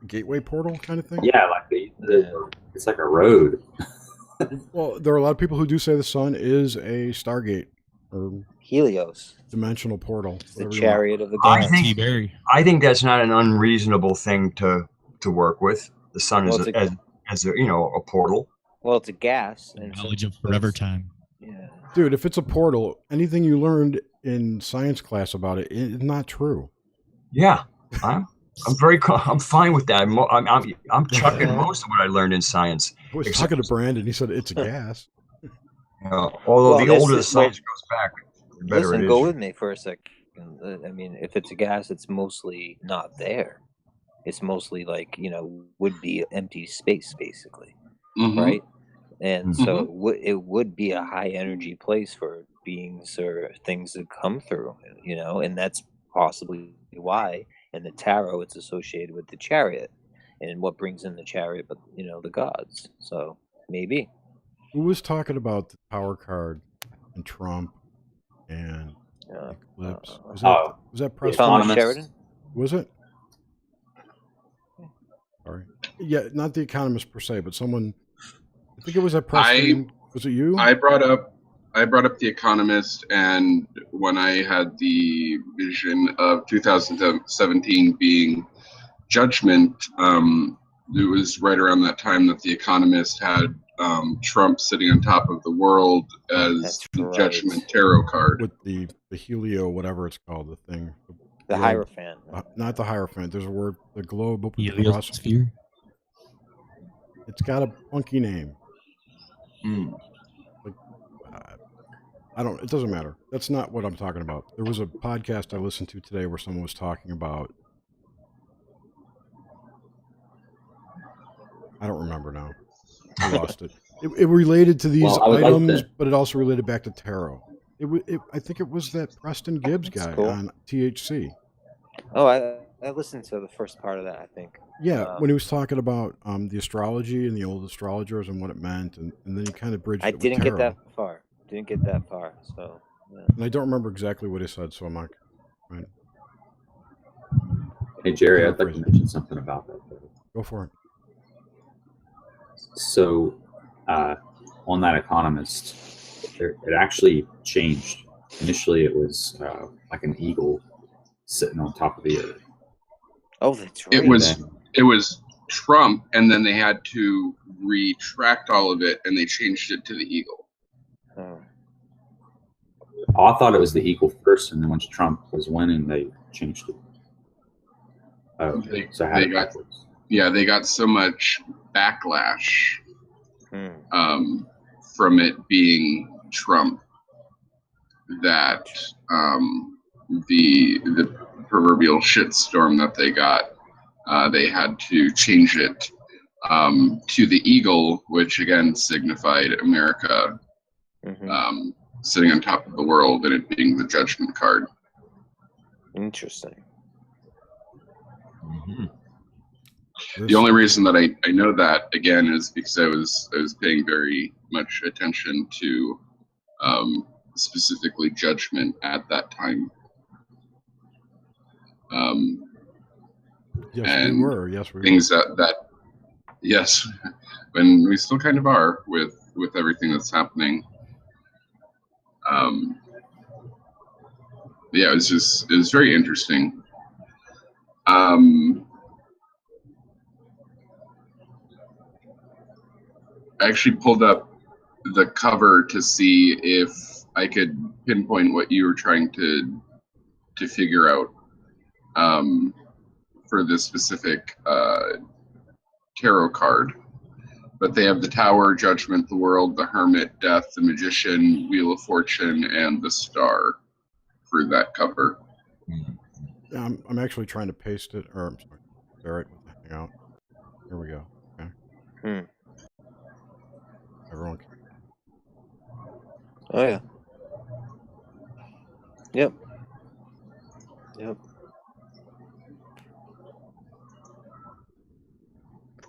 gateway portal kind of thing? Yeah, like it's like a road. Well, there are a lot of people who do say the sun is a Stargate or Helios dimensional portal. The chariot of the gods. I think that's not an unreasonable thing to work with. The sun is as a portal. Well, it's a gas. And knowledge of forever time. Yeah. Dude, if it's a portal, anything you learned in science class about it is not true. Yeah, I'm fine with that. I'm chucking most of what I learned in science. I was talking to Brandon. He said it's a gas. Although the older the science goes back, the better it is. Go with me for a second. I mean, if it's a gas, it's mostly not there. It's mostly like, would be empty space, basically, right? And so it would be a high energy place for beings or things to come through, and that's possibly why in the tarot it's associated with the chariot, and what brings in the chariot, but the gods. So maybe. Who was talking about the power card and Trump and eclipse? Was that Preston Sheridan? Was it? Sorry. Yeah, not the Economist per se, but someone. I think it was at Preston. Was it you? I brought up the Economist, and when I had the vision of 2017 being Judgment, it was right around that time that the Economist had Trump sitting on top of the world as the Judgment tarot card with the helio, whatever it's called, the thing. The Hierophant. Not the Hierophant. There's a word. The globe. Heliosphere. It's got a funky name. Like, I don't. It doesn't matter. That's not what I'm talking about. There was a podcast I listened to today where someone was talking about. I don't remember now. I lost it. It related to these items, but it also related back to tarot. I think it was that Preston Gibbs guy on THC. Oh, I listened to the first part of that, I think. Yeah, when he was talking about the astrology and the old astrologers and what it meant, and then he kind of bridged it with tarot. Didn't get that far. So. Yeah. And I don't remember exactly what he said, so I'm not. Right. Hey Jerry, I'd like to mention something about that. Go for it. So, on that Economist, it actually changed. Initially, it was like an eagle sitting on top of the earth. Oh, that's right. It was Trump, and then they had to retract all of it, and they changed it to the eagle. Oh, I thought it was the eagle first, and then once Trump was winning, they changed it. Oh, they got so much backlash from it being Trump that the proverbial shitstorm that they got, they had to change it to the eagle, which again signified America sitting on top of the world, and it being the judgment card. Interesting. The only reason that I know that again is because I was paying very much attention to specifically judgment at that time. Yes, and we were. Yes, we things were. that yes, and we still kind of are with everything that's happening. Yeah, it was very interesting. I actually pulled up the cover to see if I could pinpoint what you were trying to figure out for this specific tarot card. But they have the Tower, Judgment, the World, the Hermit, Death, the Magician, Wheel of Fortune, and the Star for that cover. Yeah, I'm actually trying to paste it, or I'm sorry, share it with the Hangout. Here we go. Okay. Everyone. Oh yeah. Yep.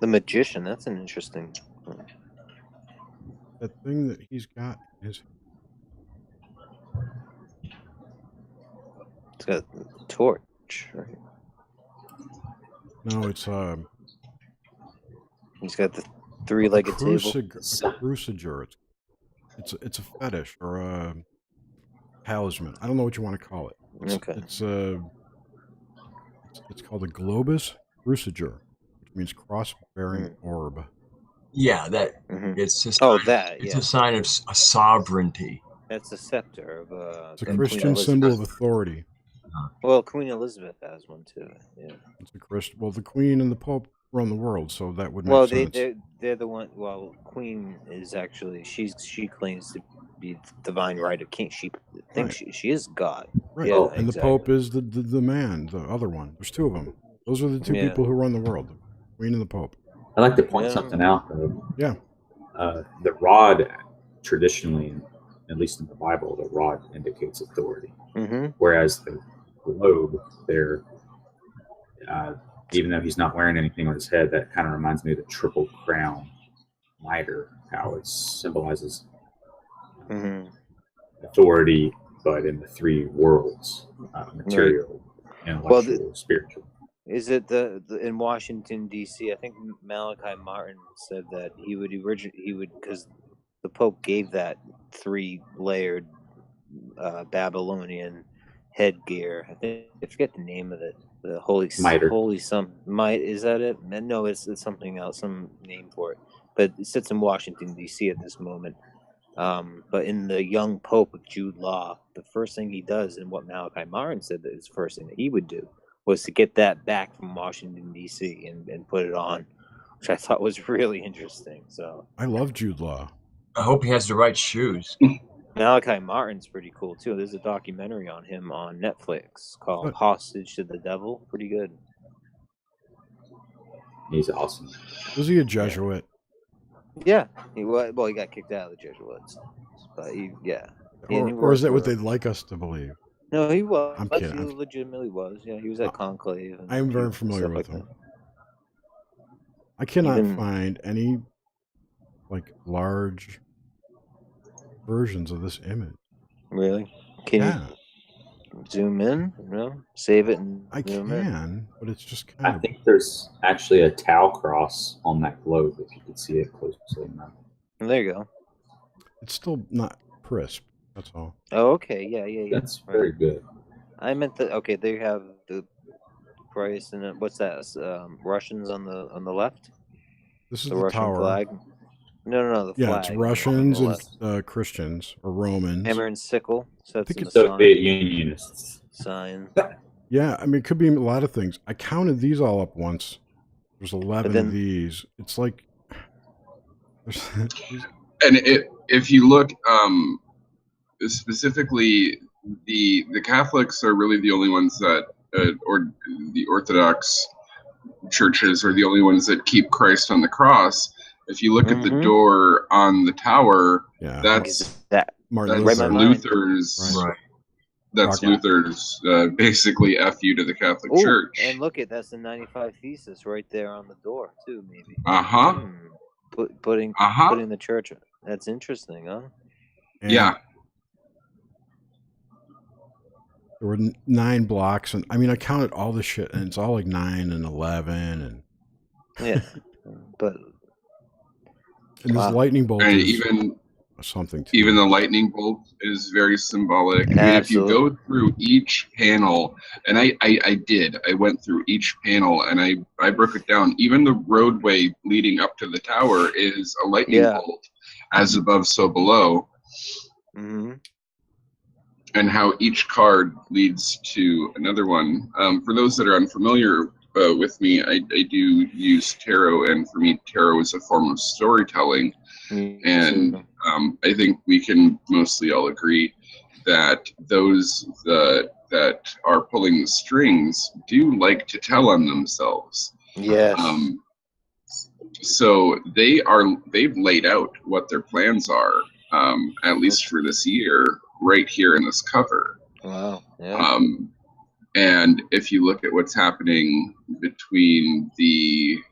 The Magician, that's an interesting. That thing that he's got is. It's got a torch, right? No, it's He's got the three-legged table. Cruciger. It's a fetish or a talisman. I don't know what you want to call it. It's called a globus cruciger, which means cross-bearing orb. Yeah, that it's just it's a sign of a sovereignty. That's a scepter of it's a Christian symbol of authority. Well, Queen Elizabeth has one too. Yeah, it's a Christian. Well, the Queen and the Pope run the world, so that would make sense. Well, they're the one. Well, Queen is actually she claims to be divine right of king. She thinks she is God. Right. Yeah, and the Pope is the man, the other one. There's two of them. Those are the two people who run the world, the Queen and the Pope. I'd like to point something out, though. Yeah. The rod, traditionally, at least in the Bible, the rod indicates authority. Whereas the globe, even though he's not wearing anything on his head, that kind of reminds me of the Triple Crown mitre, how it symbolizes authority, but in the three worlds, material, intellectual, spiritual. Is it the in Washington D.C.? I think Malachi Martin said that he would because the Pope gave that 3-layered Babylonian headgear. I forget the name of it. The is that it? No, it's something else, some name for it. But it sits in Washington D.C. at this moment. But in the young Pope of Jude Law, the first thing he does, and what Malachi Martin said that his first thing that he would do, was to get that back from Washington D.C. and put it on, which I thought was really interesting. So I love Jude Law. I hope he has the right shoes. Malachi Martin's pretty cool too. There's a documentary on him on Netflix called Hostage to the Devil. Pretty good. He's awesome. Was he a Jesuit? Yeah, he was. Well, he got kicked out of the Jesuits, but or is that what they'd like us to believe? No, he was. I'm kidding. He legitimately was. Yeah, he was at Conclave. I am very familiar with him. I cannot find any large versions of this image. Really? Can you zoom in? No, save it and I can, but it's just kind of. I think there's actually a Tau cross on that globe if you could see it closely enough. There you go. It's still not crisp. That's all. Oh, okay. Yeah. That's very good. I meant they have the Christ and what's that? Russians on the left. This is the Russian Tower flag. No, the flag. It's Russians and Christians or Romans. Hammer and sickle. So I think it's Soviet Unionists. Sign. Yeah, I mean, it could be a lot of things. I counted these all up once. There's 11 of these. It's like. And if you look, specifically, the Catholics are really the only ones that, or the Orthodox churches are the only ones that keep Christ on the cross. If you look at the door on the tower, that's Luther's. Right. That's Luther's basically F you to the Catholic Church. And look at that's the 95 Thesis right there on the door too, maybe. Putting the church. That's interesting, huh? And yeah. There were 9 blocks, and I mean, I counted all the shit, and it's all like 9 and 11, and yeah, but and this lightning bolt and is even something. Even the lightning bolt is very symbolic. I mean, if you go through each panel, and I went through each panel, and I broke it down. Even the roadway leading up to the tower is a lightning bolt, as above, so below. And how each card leads to another one. For those that are unfamiliar with me, I do use tarot, and for me, tarot is a form of storytelling. And I think we can mostly all agree that those that are pulling the strings do like to tell on themselves. Yes. So they've laid out what their plans are, at least for this year, right here in this cover. Wow. Yeah. And if you look at what's happening between the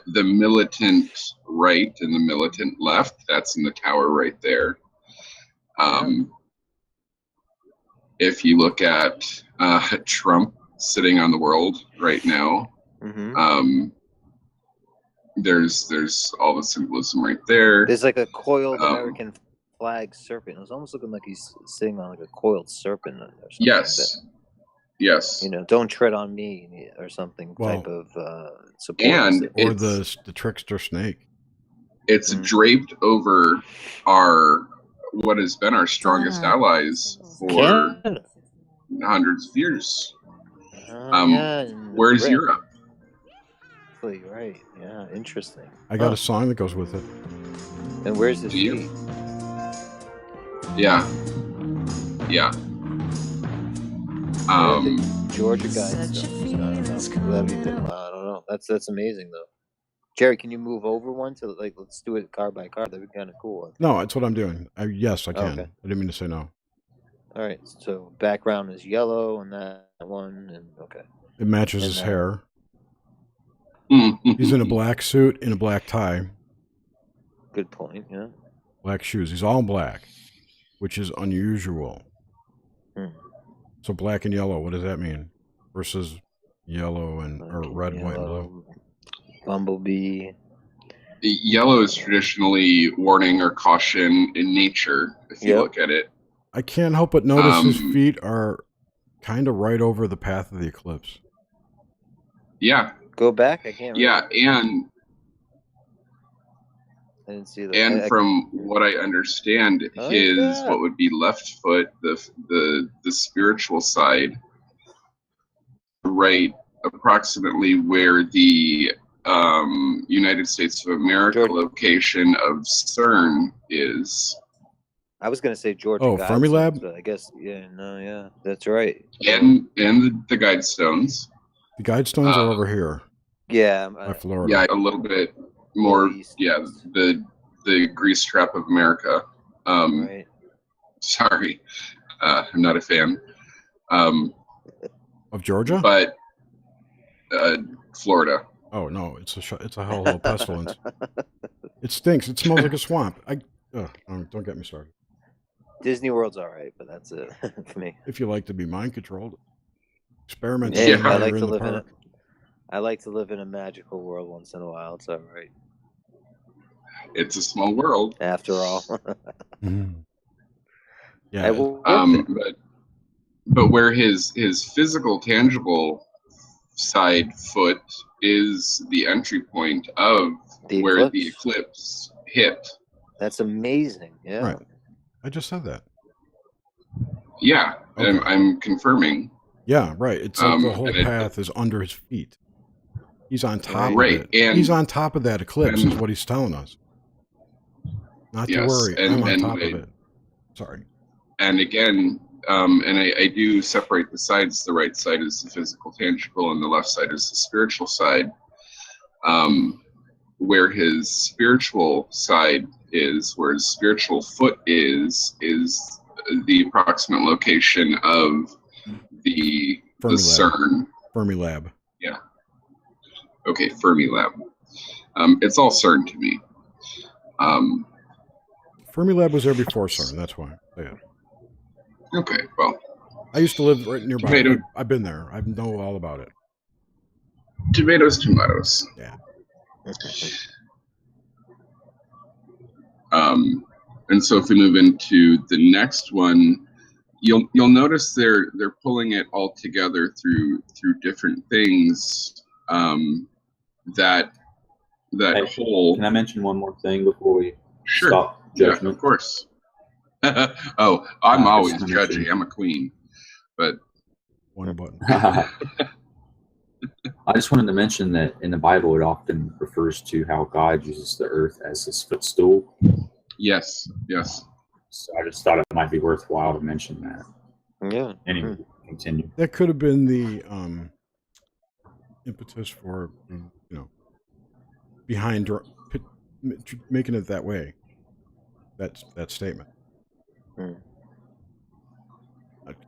militant right and the militant left, that's in the tower right there. If you look at Trump sitting on the world right now, there's all the symbolism right there. There's like a coiled American flag serpent. It was almost looking like he's sitting on like a coiled serpent or something. Yes. Like yes. You know, don't tread on me or something type of support. And or the trickster snake. It's draped over what has been our strongest allies for hundreds of years. Where's Europe? Right. Yeah. Interesting. I got a song that goes with it. And where's the feet? Yeah. Yeah. Georgia Guidestones. I don't know. That's amazing though. Jerry, can you move over one to let's do it card by card? That'd be kind of cool. No, that's what I'm doing. Yes, I can. Okay. I didn't mean to say no. All right. So background is yellow on that one, and okay. It matches his hair. He's in a black suit and a black tie. Good point. Yeah. Black shoes. He's all black, which is unusual. So black and yellow, what does that mean? Versus yellow or red, white, and blue. Bumblebee. Yellow is traditionally warning or caution in nature, if you look at it. I can't help but notice his feet are kind of right over the path of the eclipse. Yeah. Go back. I can't. Yeah, and I didn't see that. And from what I understand, what would be left foot, the spiritual side, right approximately where the United States of America location of CERN is. I was going to say Georgia. Fermilab? But I guess that's right. And the Guidestones. The Guidestones are over here. Yeah, by Florida. Yeah, a little bit more. Yeah, the grease trap of America. Right. Sorry, I'm not a fan. Of Georgia, but Florida. Oh no, it's a hell of a pestilence. It stinks. It smells like a swamp. Don't get me started. Disney World's all right, but that's it for me. If you like to be mind controlled, experiment. Yeah, I like to live in it. I like to live in a magical world once in a while. It's all right. It's a small world, after all. Yeah. But where his physical, tangible side foot is the entry point of where the eclipse hit. That's amazing. Yeah. Right. I just said that. Yeah, okay. I'm confirming. Yeah, right. It's like the whole path is under his feet. He's on top of it. And he's on top of that eclipse, is what he's telling us. Not to worry, I'm on top of it. Sorry. and again, and I do separate the sides. The right side is the physical, tangible, and the left side is the spiritual side. Where his spiritual side is, where his spiritual foot is the approximate location of the CERN. Fermi Lab. Yeah. Okay, Fermi Lab. It's all CERN to me. Fermi Lab was there before CERN, that's why. Yeah. Okay, well. I used to live right nearby. I've been there. I know all about it. Tomatoes. Yeah. And so if we move into the next one, you'll notice they're pulling it all together through different things. That whole. Can I mention one more thing before we Sure. stop judgment? Yeah, of course. Oh, I'm always judgy. I'm a queen, but one button. I just wanted to mention that in the Bible, it often refers to how God uses the earth as his footstool. Yes. So I just thought it might be worthwhile to mention that. Yeah. Anyway, continue. That could have been the impetus for, behind making it that way. That statement.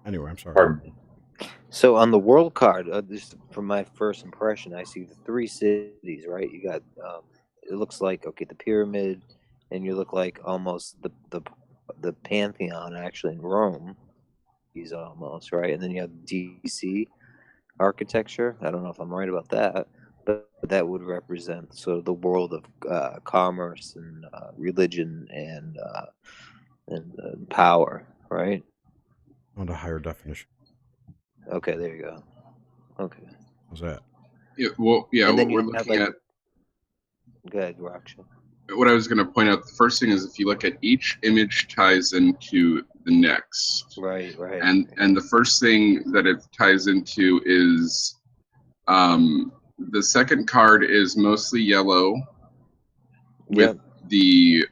Anyway, I'm sorry. Pardon me. So on the world card, just from my first impression, I see the 3 cities, right? You got, it looks like, okay, the pyramid, and you look like almost the Pantheon actually in Rome. He's almost, right? And then you have DC architecture. I don't know if I'm right about that, but that would represent sort of the world of commerce and religion and power, right? On a higher definition. Okay, there you go. Okay. How's that? Yeah, well, yeah, And then we're you have, looking like- at. Go ahead, Raksha. What I was going to point out, the first thing is if you look at each image ties into the next. Right. And the first thing that it ties into is the second card is mostly yellow with the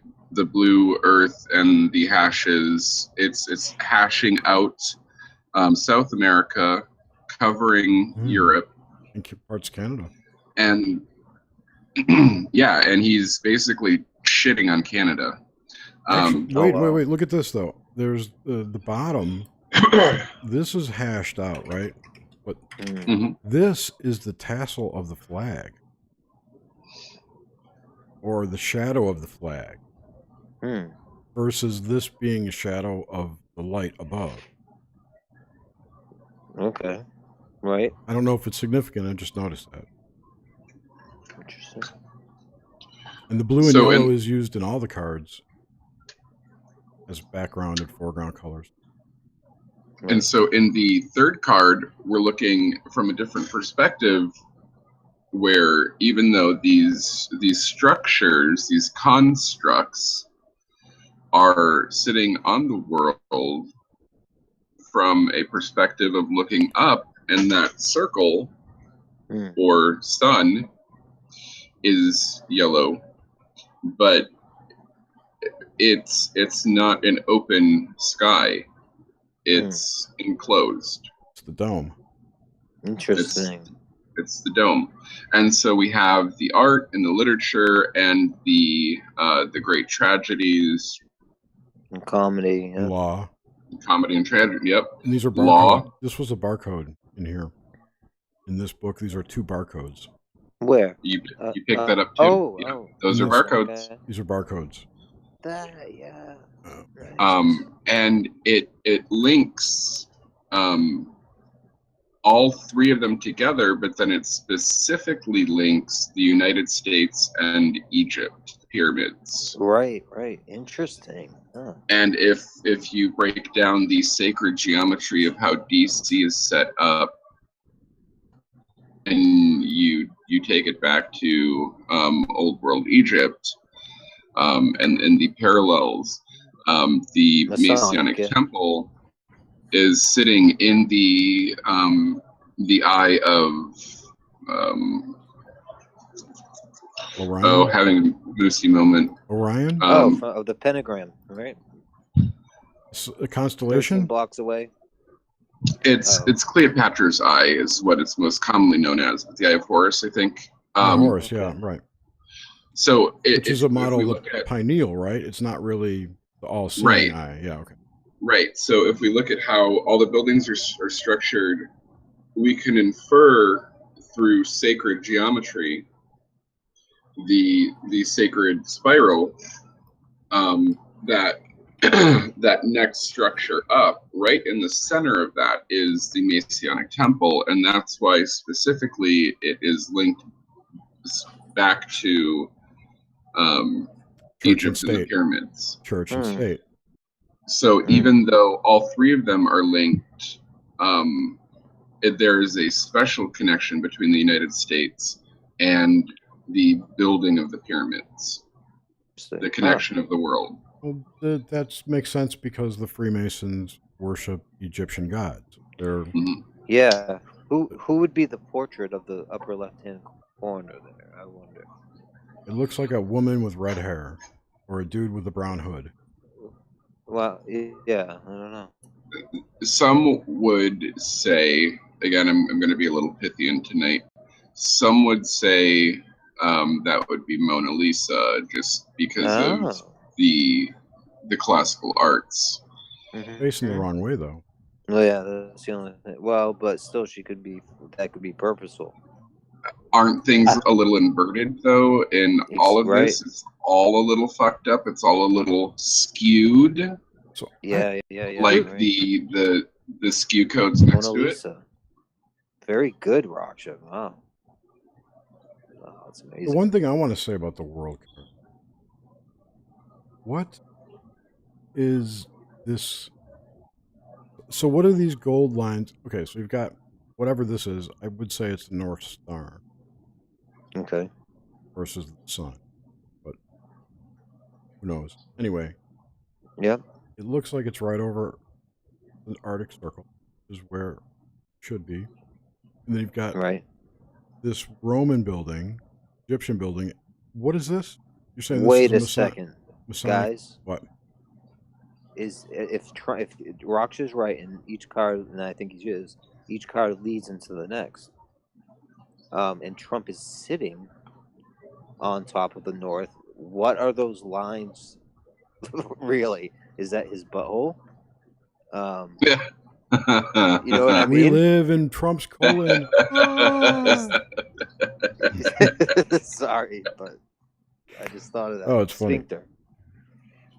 blue earth and the hashes. It's hashing out South America, covering Europe. And parts Canada. And yeah, and he's basically shitting on Canada. Actually, wait. Look at this, though. There's the bottom. This is hashed out, right? But this is the tassel of the flag. Or the shadow of the flag. Versus this being a shadow of the light above. Okay. Right. I don't know if it's significant. I just noticed that. Interesting. And the blue and yellow is used in all the cards as background and foreground colors. And so in the third card, we're looking from a different perspective where even though these structures, these constructs are sitting on the world from a perspective of looking up, and that circle or sun is yellow, but it's not an open sky. It's enclosed. It's the dome. Interesting. It's the dome. And so we have the art and the literature and the great tragedies. And comedy. And law. Comedy and tragedy, yep. And these are barcode. Law. This was a barcode in here. In this book, these are 2 barcodes. Where? You picked that up too. Those are barcodes. Okay. These are barcodes. Yeah. And it links all 3 of them together, but then it specifically links the United States and Egypt, the pyramids. Right. Interesting. Huh. And if you break down the sacred geometry of how DC is set up, and you take it back to Old World Egypt, and the parallels, the Messianic temple is sitting in the eye of Orion? Oh, having a Lucy moment. Orion? Of the pentagram, right? A constellation? 13 blocks away. It's Cleopatra's Eye is what it's most commonly known as. The Eye of Horus, I think. Horus, yeah, right. So which is a model of the pineal, right? It's not really the all-seeing eye. Yeah, okay. Right. So if we look at how all the buildings are structured, we can infer through sacred geometry the sacred spiral that that next structure up, right in the center of that is the Messianic temple, and that's why specifically it is linked back to Egypt and the pyramids. Church and state. So even though all three of them are linked, there is a special connection between the United States and the building of the pyramids, the connection of the world. Well, that makes sense because the Freemasons worship Egyptian gods. They're Yeah. Who would be the portrait of the upper left-hand corner there? I wonder. It looks like a woman with red hair, or a dude with a brown hood. Well, yeah, I don't know. Some would say, again, I'm going to be a little Pythian tonight. Some would say that would be Mona Lisa, just because of the classical arts. Facing the wrong way, though. Oh yeah, that's the only thing. Well, but still, that could be purposeful. Aren't things a little inverted though? In all of this, it's all a little fucked up. It's all a little skewed. So yeah. Like right. the skew codes next Mona to Lisa. It. Very good, Raksha. Wow, that's amazing. The one thing I want to say about the world card. What is this? So what are these gold lines? Okay, so you've got whatever this is. I would say it's the North Star. Okay. Versus the sun. But who knows? Anyway. Yep. It looks like it's right over the Arctic Circle, is where it should be. And then you've got this Roman building, Egyptian building. What is this? You're saying this Wait is a second. Guys. What? If Raksha's right, and each card, and I think he is, each card leads into the next. And Trump is sitting on top of the North. What are those lines? Really? Is that his butthole? Yeah. You know what I mean? We live in Trump's colon. Sorry, but I just thought of that. Oh, it's funny. Sphincter.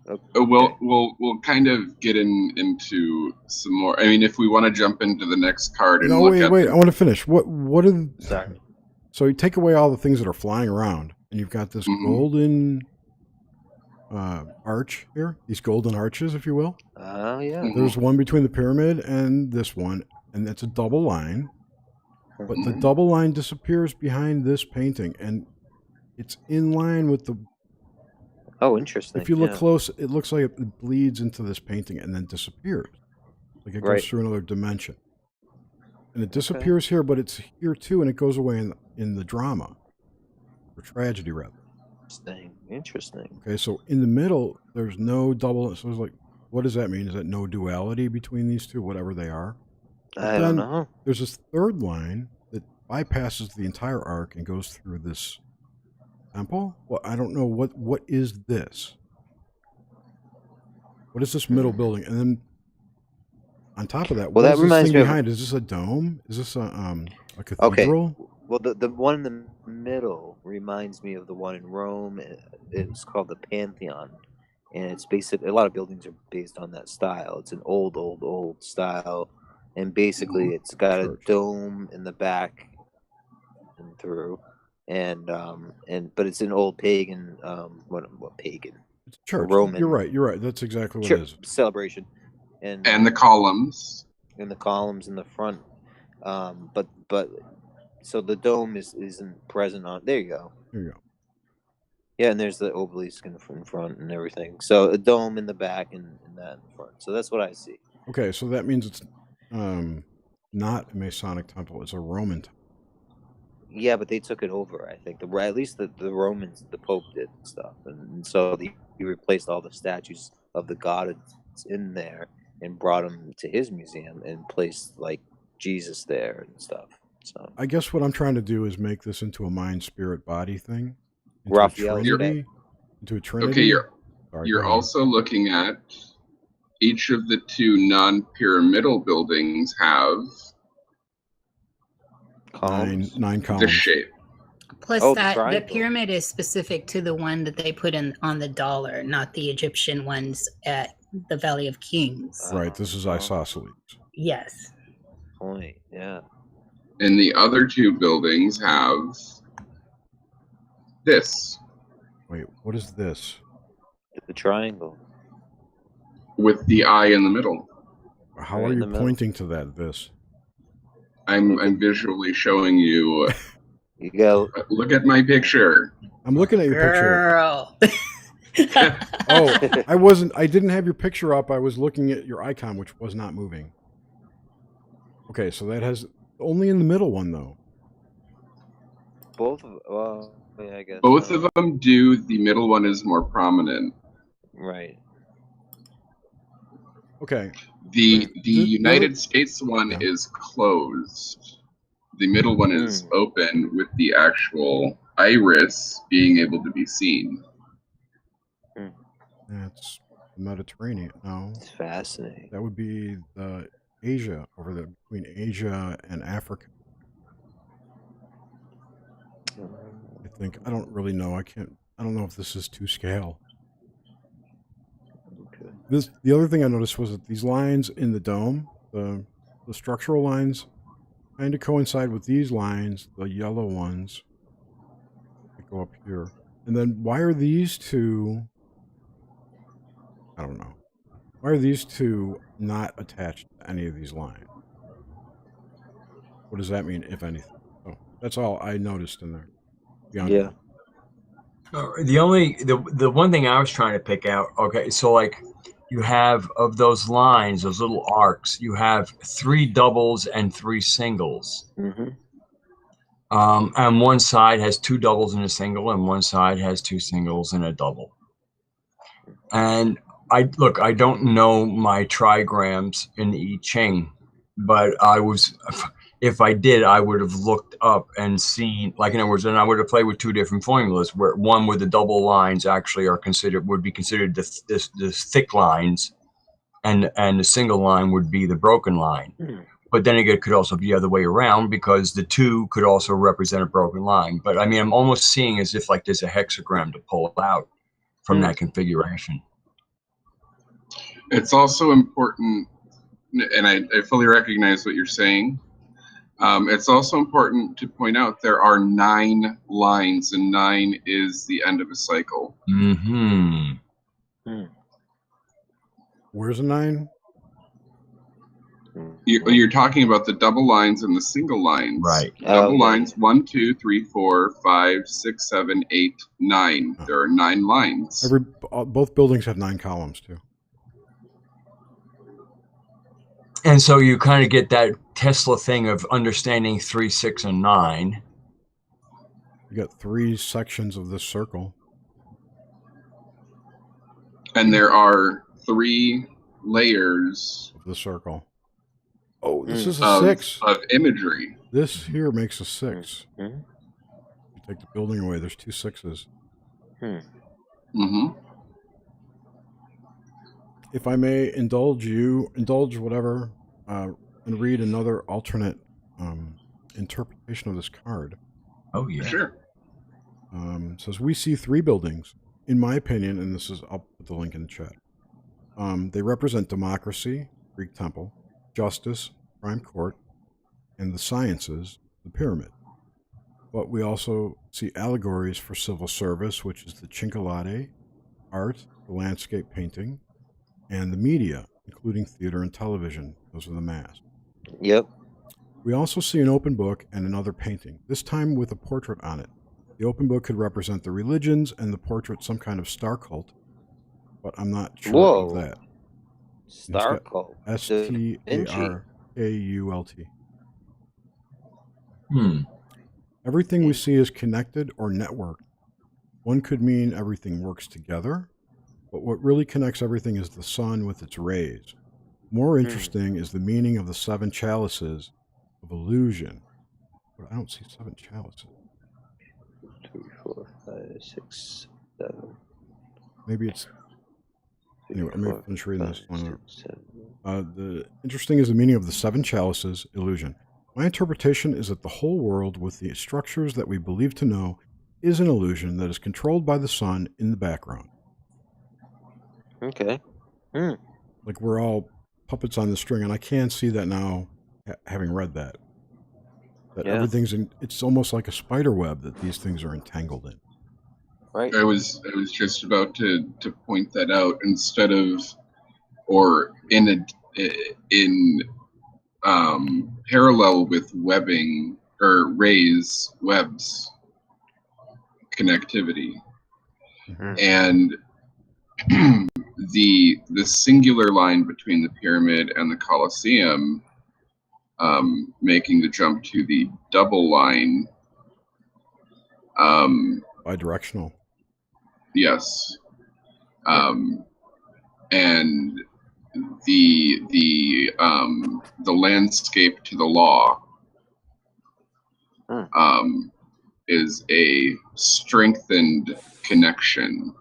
Okay. We'll kind of get into some more. I mean, if we want to jump into the next card and wait. I want to finish. What are? Sorry. So you take away all the things that are flying around, and you've got this golden arch here. These golden arches, if you will. Oh yeah. There's one between the pyramid and this one, and that's a double line. But the double line disappears behind this painting, and it's in line with the. Oh, interesting. If you look close, it looks like it bleeds into this painting and then disappears. Like it goes through another dimension. And it disappears here, but it's here too, and it goes away in the drama. Or tragedy, rather. Interesting. Okay, so in the middle, there's no double. So it's like, what does that mean? Is that no duality between these two, whatever they are? I don't know. There's this third line that bypasses the entire arc and goes through this temple? Well, I don't know what is this. What is this middle building? And then on top of that, what is this thing behind? Is this a dome? Is this a cathedral? Okay. Well, the one in the middle reminds me of the one in Rome. It's called the Pantheon, and it's basically a lot of buildings are based on that style. It's an old style, and basically it's got a dome in the back and through. But it's an old pagan what pagan? It's church. Roman. You're right. That's exactly what it is. Celebration. And the columns. And the columns in the front. But so the dome isn't present on. There you go. Yeah, and there's the obelisk in front and everything. So a dome in the back and that in the front. So that's what I see. Okay, so that means it's not a Masonic temple. It's a Roman temple. Yeah, but they took it over, I think. At least the Romans, the Pope did and stuff. And so he replaced all the statues of the god that's in there and brought them to his museum and placed like Jesus there and stuff. So I guess what I'm trying to do is make this into a mind, spirit, body thing, into Raphael, a trinity. Into a trinity. Okay, Sorry, you're also looking at each of the two non-pyramidal buildings have nine columns. this shape. Plus, Oh, the that the triangle. pyramid is specific to the one that they put in on the dollar, not the Egyptian ones at the Valley of Kings. Right. This is isosceles. Yes. Point. Yeah. And the other two buildings have this Wait, what is this? The triangle. with the eye in the middle. How Right are in you the middle. pointing to that? This. I'm visually showing you. You go. Look at my picture. I'm looking at your picture. Girl. Oh, I didn't have your picture up. I was looking at your icon, which was not moving. Okay, so that has only in the middle one though. Both of well, yeah, I guess. Both of them do. The middle one is more prominent. Right. Okay. The United States one Yeah. is closed. The middle one is open with the actual iris being able to be seen. That's the Mediterranean. No. It's fascinating. That would be the Asia over there, between Asia and Africa. I think. I don't really know. I don't know if this is to scale. Okay. The other thing I noticed was that these lines in the dome, the structural lines, kind of coincide with these lines, the yellow ones that go up here. And then why are these two? I don't know. Why are these two not attached to any of these lines? What does that mean, if anything? Oh, that's all I noticed in there. Beyond Yeah. The one thing I was trying to pick out, okay, so like you have of those lines, those little arcs, you have 3 doubles and 3 singles. Mm-hmm. And one side has 2 doubles and a single, and one side has 2 singles and a double. And I don't know my trigrams in I Ching, but if I did, I would have looked up and seen, like, in other words, and I would have played with 2 different formulas, where one where the double lines actually would be considered the thick lines, and the single line would be the broken line. But then again, it could also be the other way around, because the 2 could also represent a broken line. But I mean, I'm almost seeing as if like there's a hexagram to pull out from that configuration. It's also important, and I fully recognize what you're saying. It's also important to point out there are 9 lines, and 9 is the end of a cycle. Mm-hmm. Where's a 9? You're talking about the double lines and the single lines. Right. Double lines, 1, 2, 3, 4, 5, 6, 7, 8, 9. There are 9 lines. Both buildings have 9 columns too. And so you kind of get that Tesla thing of understanding 3, 6, and 9. You got 3 sections of this circle. And there are 3 layers of the circle. Oh, this is a 6 of imagery. This here makes a 6. You take the building away, there's 2 6s. If I may indulge whatever, and read another alternate interpretation of this card. Oh yeah, sure. Says we see 3 buildings, in my opinion, and I'll put the link in the chat. They represent democracy, Greek temple, justice, prime court, and the sciences, the pyramid. But we also see allegories for civil service, which is the Cinquelate, art, the landscape painting, and the media, including theater and television. Those are the masks. Yep. We also see an open book and another painting, this time with a portrait on it. The open book could represent the religions, and the portrait some kind of star cult, but I'm not sure of that. Star cult. Starkault. Everything we see is connected or networked. One could mean everything works together, But what really connects everything is the sun with its rays. More interesting is the meaning of the 7 chalices of illusion. But I don't see 7 chalices. 3, 4, 5, 6, 7. Maybe it's... Anyway, I'm going to finish reading this one. 6, 7. The interesting is the meaning of the 7 chalices, illusion. My interpretation is that the whole world, with the structures that we believe to know, is an illusion that is controlled by the sun in the background. Okay. Like we're all puppets on the string, and I can see that now, having read that. That everything's in, it's almost like a spider web that these things are entangled in. Right. I was just about to point that out, instead of, or in parallel with webbing or rays, webs, connectivity, and the singular line between the pyramid and the Colosseum, making the jump to the double line. Bidirectional. Yes. And the landscape to the law is a strengthened connection,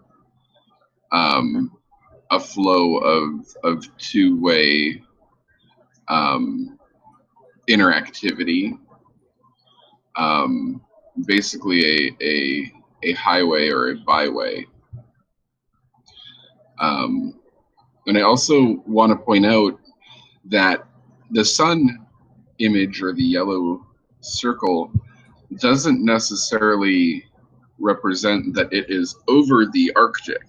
a flow of two-way interactivity, basically a highway or a byway. And I also want to point out that the sun image, or the yellow circle, doesn't necessarily represent that it is over the Arctic.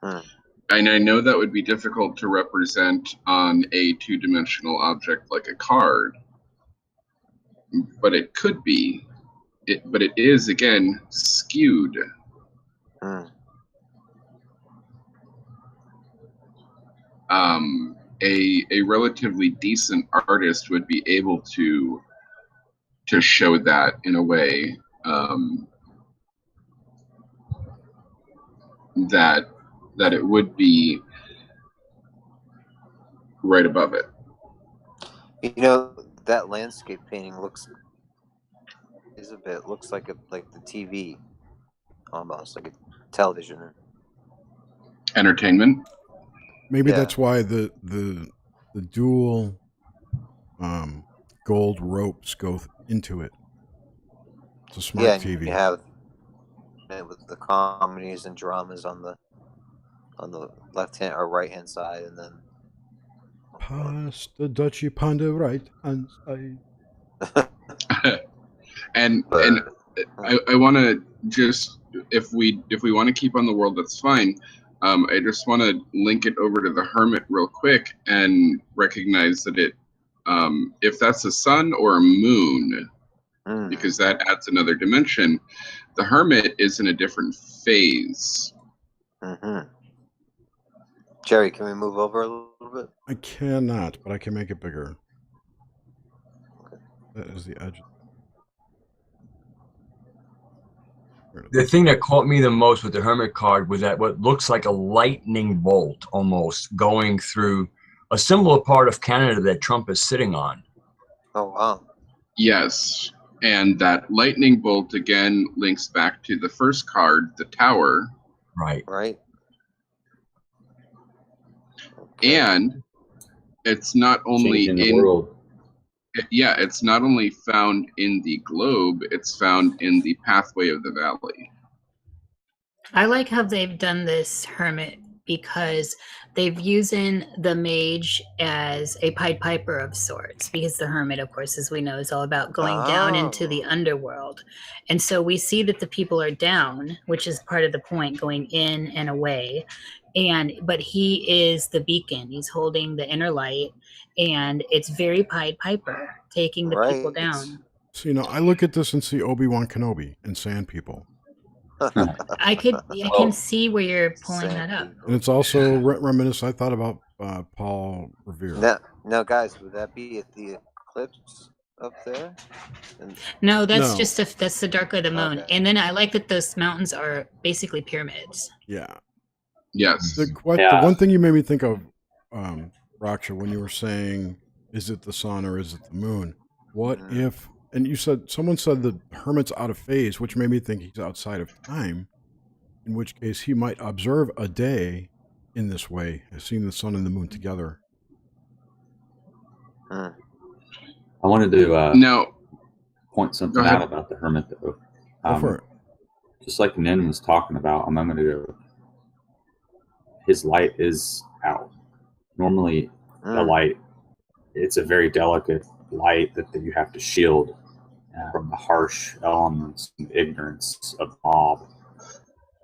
And I know that would be difficult to represent on a two-dimensional object like a card, but it could be. But it is, again, skewed. A relatively decent artist would be able to show that in a way that it would be right above it. You know, that landscape painting looks like the TV, almost like a television. Entertainment. Maybe that's why the dual gold ropes go into it. It's a smart TV. You have with the comedies and dramas on the left hand or right hand side, and then past the Dutchie upon the right hand side. and I want to just, if we want to keep on the world, that's fine. I just want to link it over to the Hermit real quick and recognize that it, if that's a sun or a moon, because that adds another dimension, the Hermit is in a different phase. Jerry, can we move over a little bit? I cannot, but I can make it bigger. That is the edge. The thing that caught me the most with the Hermit card was that what looks like a lightning bolt almost going through a similar part of Canada that Trump is sitting on. Oh, wow. Yes. And that lightning bolt again links back to the first card, the Tower. Right. Right. And it's not only in the world. Yeah, it's not only found in the globe, it's found in the pathway of the valley. I like how they've done this Hermit because they've used the mage as a Pied Piper of sorts, because the Hermit, of course, as we know, is all about going down into the underworld. And so we see that the people are down, which is part of the point, going in and away. But he is the beacon. He's holding the inner light, and it's very Pied Piper, taking the people down. So, I look at this and see Obi-Wan Kenobi and Sand People. I can see where you're pulling that up. And it's also reminiscent. I thought about Paul Revere. Now, guys, would that be at the eclipse up there? No, that's No. just that's the dark of the moon. Okay. And then I like that those mountains are basically pyramids. Yeah. Yes. The one thing you made me think of, Raksha, when you were saying, is it the sun or is it the moon? What if, and you said, someone said the hermit's out of phase, which made me think he's outside of time, in which case he might observe a day in this way, seeing the sun and the moon together. I wanted to point something out about the hermit, though. Go for it. Just like Nin was talking about a moment ago, his light is out. Normally, the light, it's a very delicate light that you have to shield from the harsh elements and ignorance of the mob.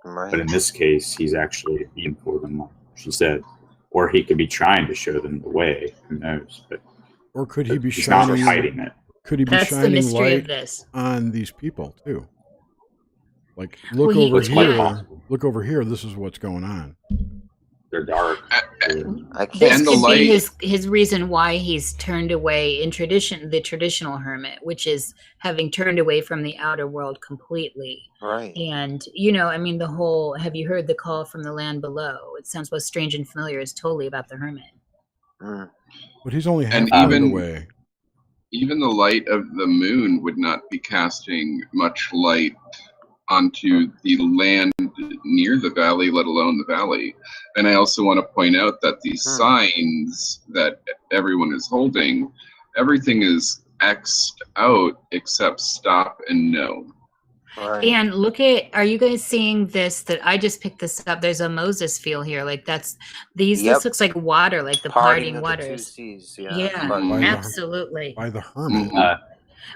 Right. But in this case, he's actually being for them, like she said. Or he could be trying to show them the way. Who knows? But or could he be he's shining, not hiding it? Could he be That's the shining mystery light of this. on these people too? Like, look Well, over It's quite here. possible. Look over here. This is what's going on. They're dark. I This can't. the could light- be his reason why he's turned away in the traditional hermit, which is having turned away from the outer world completely. Right. And, I mean, the whole, have you heard the call from the land below? It sounds both strange and familiar. It's totally about the hermit. But he's only half And turned away. even the light of the moon would not be casting much light onto the land near the valley, let alone the valley. And I also want to point out that these signs that everyone is holding, everything is X'd out except stop and no. Right. And are you guys seeing this, that I just picked this up? There's a Moses feel here. Like this looks like water, like the parting of waters. the two seas. Yeah, Parting. By the- absolutely. By the hermit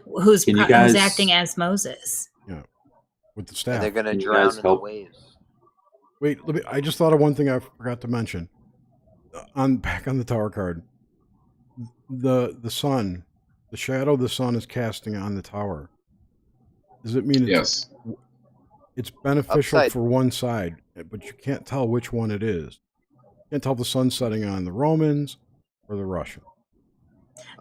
Who's Can you guys- acting as Moses. with the And staff. they're going to Can you drown guys in the help? waves. Wait, I just thought of one thing I forgot to mention. Back on the tower card, the sun, the shadow the sun is casting on the tower. Does it mean Yes. it's beneficial Upside. for one side, but you can't tell which one it is? You can't tell the sun setting on the Romans or the Russians.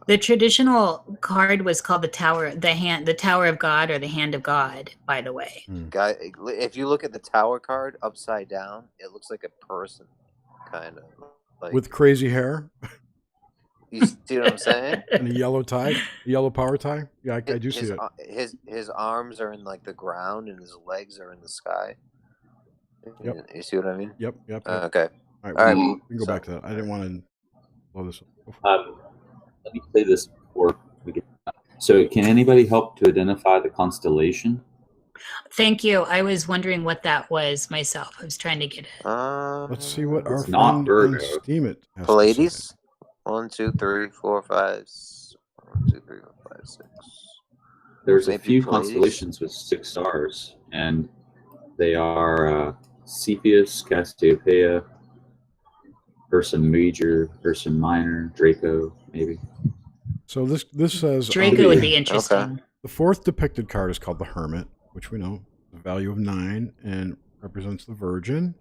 The traditional card was called the Tower of God, or the Hand of God, by the way. Guy, if you look at the tower card upside down, it looks like a person, kind of. Like, With crazy hair you see what I'm saying? and a yellow tie, a yellow power tie. Yeah, I do see it. His arms are in like the ground and his legs are in the sky. Yep. You see what I mean? Yep. Okay. All right, All right, we can go back to that. I didn't want to blow this up. Let me say this before we get. So, can anybody help to identify the constellation? Thank you. I was wondering what that was myself. I was trying to get it. Let's see what our It's not friend Virgo. on Steam it has to say. Pleiades? 1, 2, 3, 4, 5. 1, 2, 3, 4, 5, 6. There's a Maybe few Pleiades. constellations with 6 stars, and they are Cepheus, Cassiopeia, Ursa Major, Ursa Minor, Draco, maybe. So this says Draco would be interesting. the fourth depicted card is called the Hermit, which we know the value of 9 and represents the Virgin.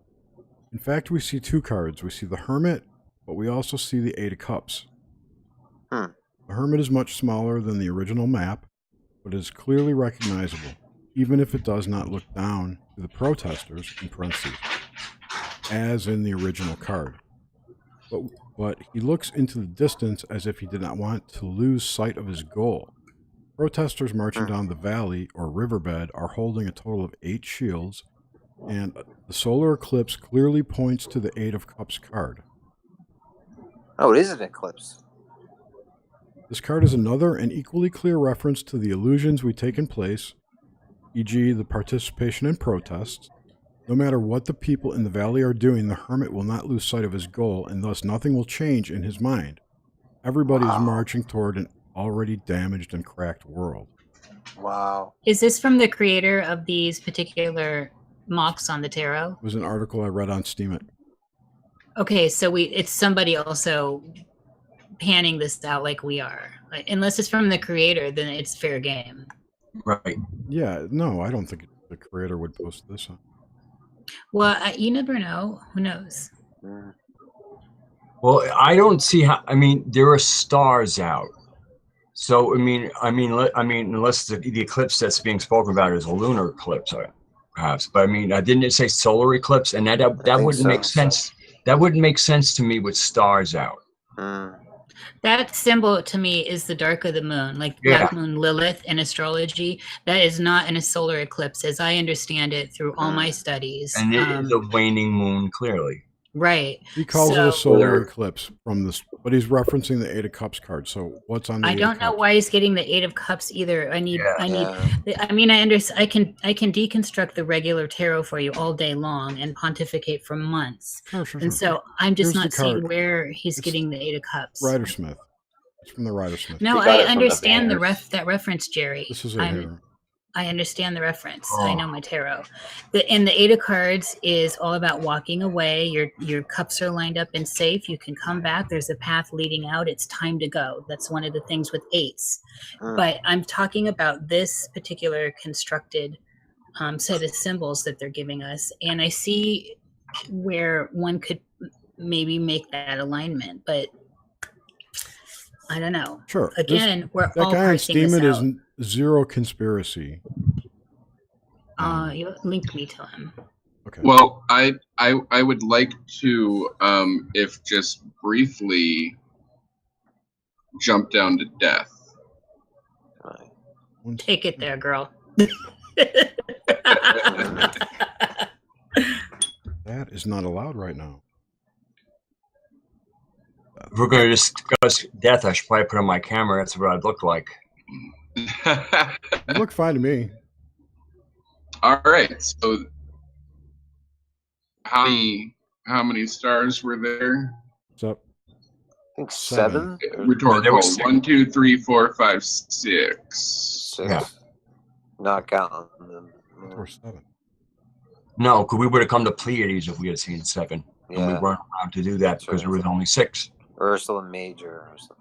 In fact, we see 2 cards. We see the Hermit, but we also see the 8 of Cups. The Hermit is much smaller than the original map, but is clearly recognizable, even if it does not look down to the protesters, in parentheses, as in the original card. But he looks into the distance as if he did not want to lose sight of his goal. Protesters marching down the valley or riverbed are holding a total of 8 shields, and the solar eclipse clearly points to the 8 of Cups card. Oh, it is an eclipse. This card is another and equally clear reference to the illusions we take in place, e.g. the participation in protests. No matter what the people in the valley are doing, the hermit will not lose sight of his goal, and thus nothing will change in his mind. Everybody is marching toward an already damaged and cracked world. Wow. Is this from the creator of these particular mocks on the tarot? It was an article I read on Steam It. Okay, so it's somebody also panning this out like we are. Like, unless it's from the creator, then it's fair game. Right. Yeah, no, I don't think the creator would post this. Well, you never know. Who knows? Well, I don't see how. I mean, there are stars out, So unless the eclipse that's being spoken about is a lunar eclipse, perhaps. But I mean, didn't it say solar eclipse? And that wouldn't make sense. That wouldn't make sense to me with stars out. That symbol to me is the dark of the moon, like Black Moon Lilith in astrology. That is not in a solar eclipse, as I understand it through all my studies. And it is a waning moon, clearly. Right. He calls it a solar eclipse from this, but he's referencing the 8 of Cups card. So what's on the I don't know why he's getting the 8 of Cups either. I mean, I understand. I can deconstruct the regular tarot for you all day long and pontificate for months. Sure. And so I'm just not seeing where he's getting the 8 of Cups. Rider-Smith. It's from the Rider-Smith. No, I understand that reference, Jerry. This is a I understand the reference. I know my tarot. The 8 of Cards is all about walking away. Your cups are lined up and safe. You can come back. There's a path leading out. It's time to go. That's one of the things with 8s. But I'm talking about this particular constructed set of symbols that they're giving us. And I see where one could maybe make that alignment. But I don't know. Sure. Again, we're all that guy on Steam it is Zero Conspiracy. You link me to him. Okay. Well, I would like to, if just briefly, jump down to death. Take it there, girl. That is not allowed right now. If we're going to discuss death, I should probably put on my camera. That's what I'd look like. You look fine to me. All right. So, how many stars were there? What's up? I think 7. Rhetorical. 1, 2, 3, 4, 5, 6. Yeah. Not counting them. Or 7. No, because we would have come to Pleiades if we had seen 7. Yeah. And we weren't allowed to do that because there was only 6. Ursula Major or something.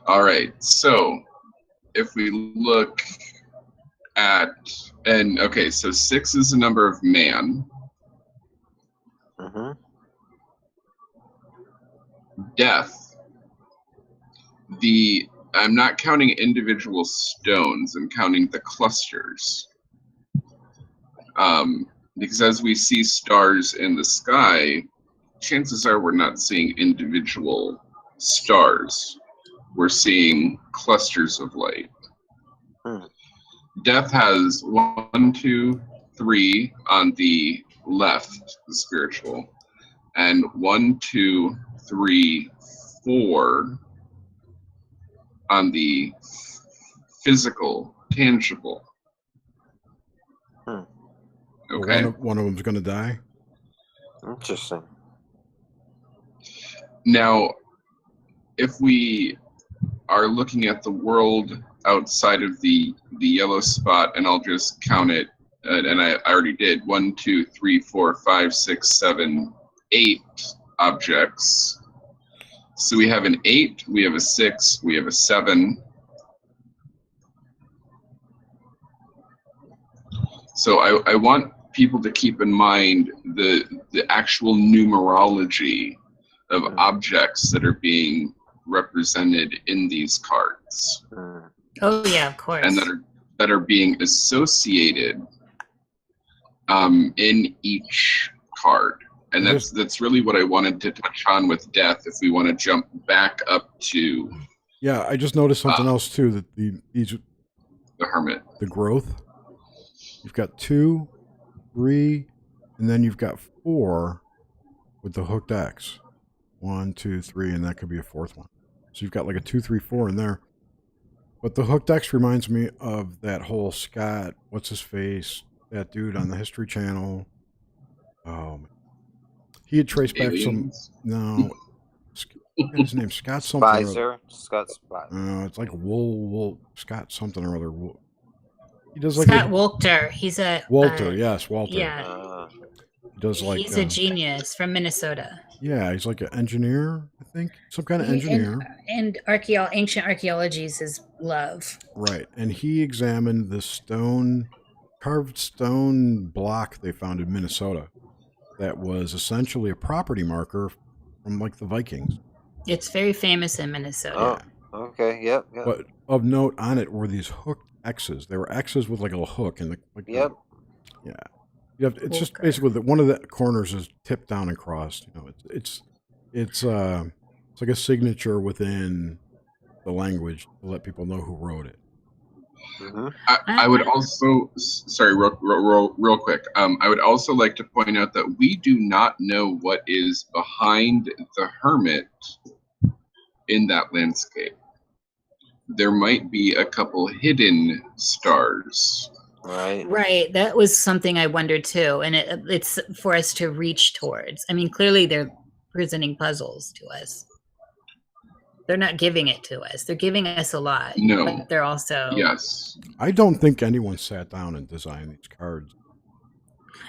All right. So, if we look at, so 6 is the number of man. Death. I'm not counting individual stones. I'm counting the clusters. Because as we see stars in the sky, chances are we're not seeing individual stars. We're seeing clusters of light. Death has 1, 2, 3 on the left, the spiritual, and 1, 2, 3, 4 on the physical, tangible. Okay. One of them's going to die. Interesting. Now, if we are looking at the world outside of the yellow spot, and I'll just count it, and I already did 1, 2, 3, 4, 5, 6, 7, 8 objects. So we have an 8, we have a 6, we have a 7. So I want people to keep in mind the actual numerology of objects that are being represented in these cards. Oh yeah, of course. And that are being associated in each card. And that's really what I wanted to touch on with death. If we want to jump back up to, I just noticed something else too. That the Hermit, the growth. You've got 2, 3, and then you've got 4 with the hooked X. 1, 2, 3, and that could be a 4th one. So you've got like a 2, 3, 4 in there. But the hooked X reminds me of that whole Scott, what's his face, that dude on the History Channel. He had traced back some. No, what's his name? Scott something. Spicer. Scott Spicer. No, it's like Wool Scott something or other. He does like Scott Walter. He's a Walter. Yes, Walter. Yeah. He does like. He's a genius from Minnesota. Yeah, he's like an engineer, I think, some kind of engineer. And ancient archaeology is his love. Right, and he examined the carved stone block they found in Minnesota that was essentially a property marker from like the Vikings. It's very famous in Minnesota. Oh, okay. Yep. But of note on it were these hooked X's. They were X's with like a little hook in the. Like Yep. Yeah. It's just basically that one of the corners is tipped down and crossed. It's like a signature within the language to let people know who wrote it. Mm-hmm. I would also, sorry, real quick. I would also like to point out that we do not know what is behind the hermit in that landscape. There might be a couple hidden stars. Right. That was something I wondered too, and it's for us to reach towards. I mean, clearly they're presenting puzzles to us. They're not giving it to us. They're giving us a lot. No. But they're also... Yes. I don't think anyone sat down and designed these cards.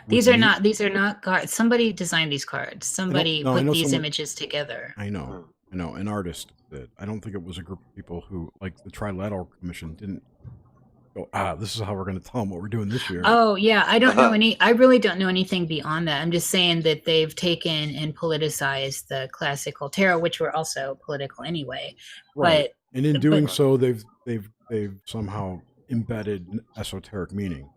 These are not cards. Somebody designed these cards. Somebody put these images together. I know. An artist did. I don't think it was a group of people who, like the Trilateral Commission, didn't go, this is how we're going to tell them what we're doing this year. Oh, yeah. I don't know I really don't know anything beyond that. I'm just saying that they've taken and politicized the classical tarot, which were also political anyway. Right. And in doing so, they've somehow embedded esoteric meaning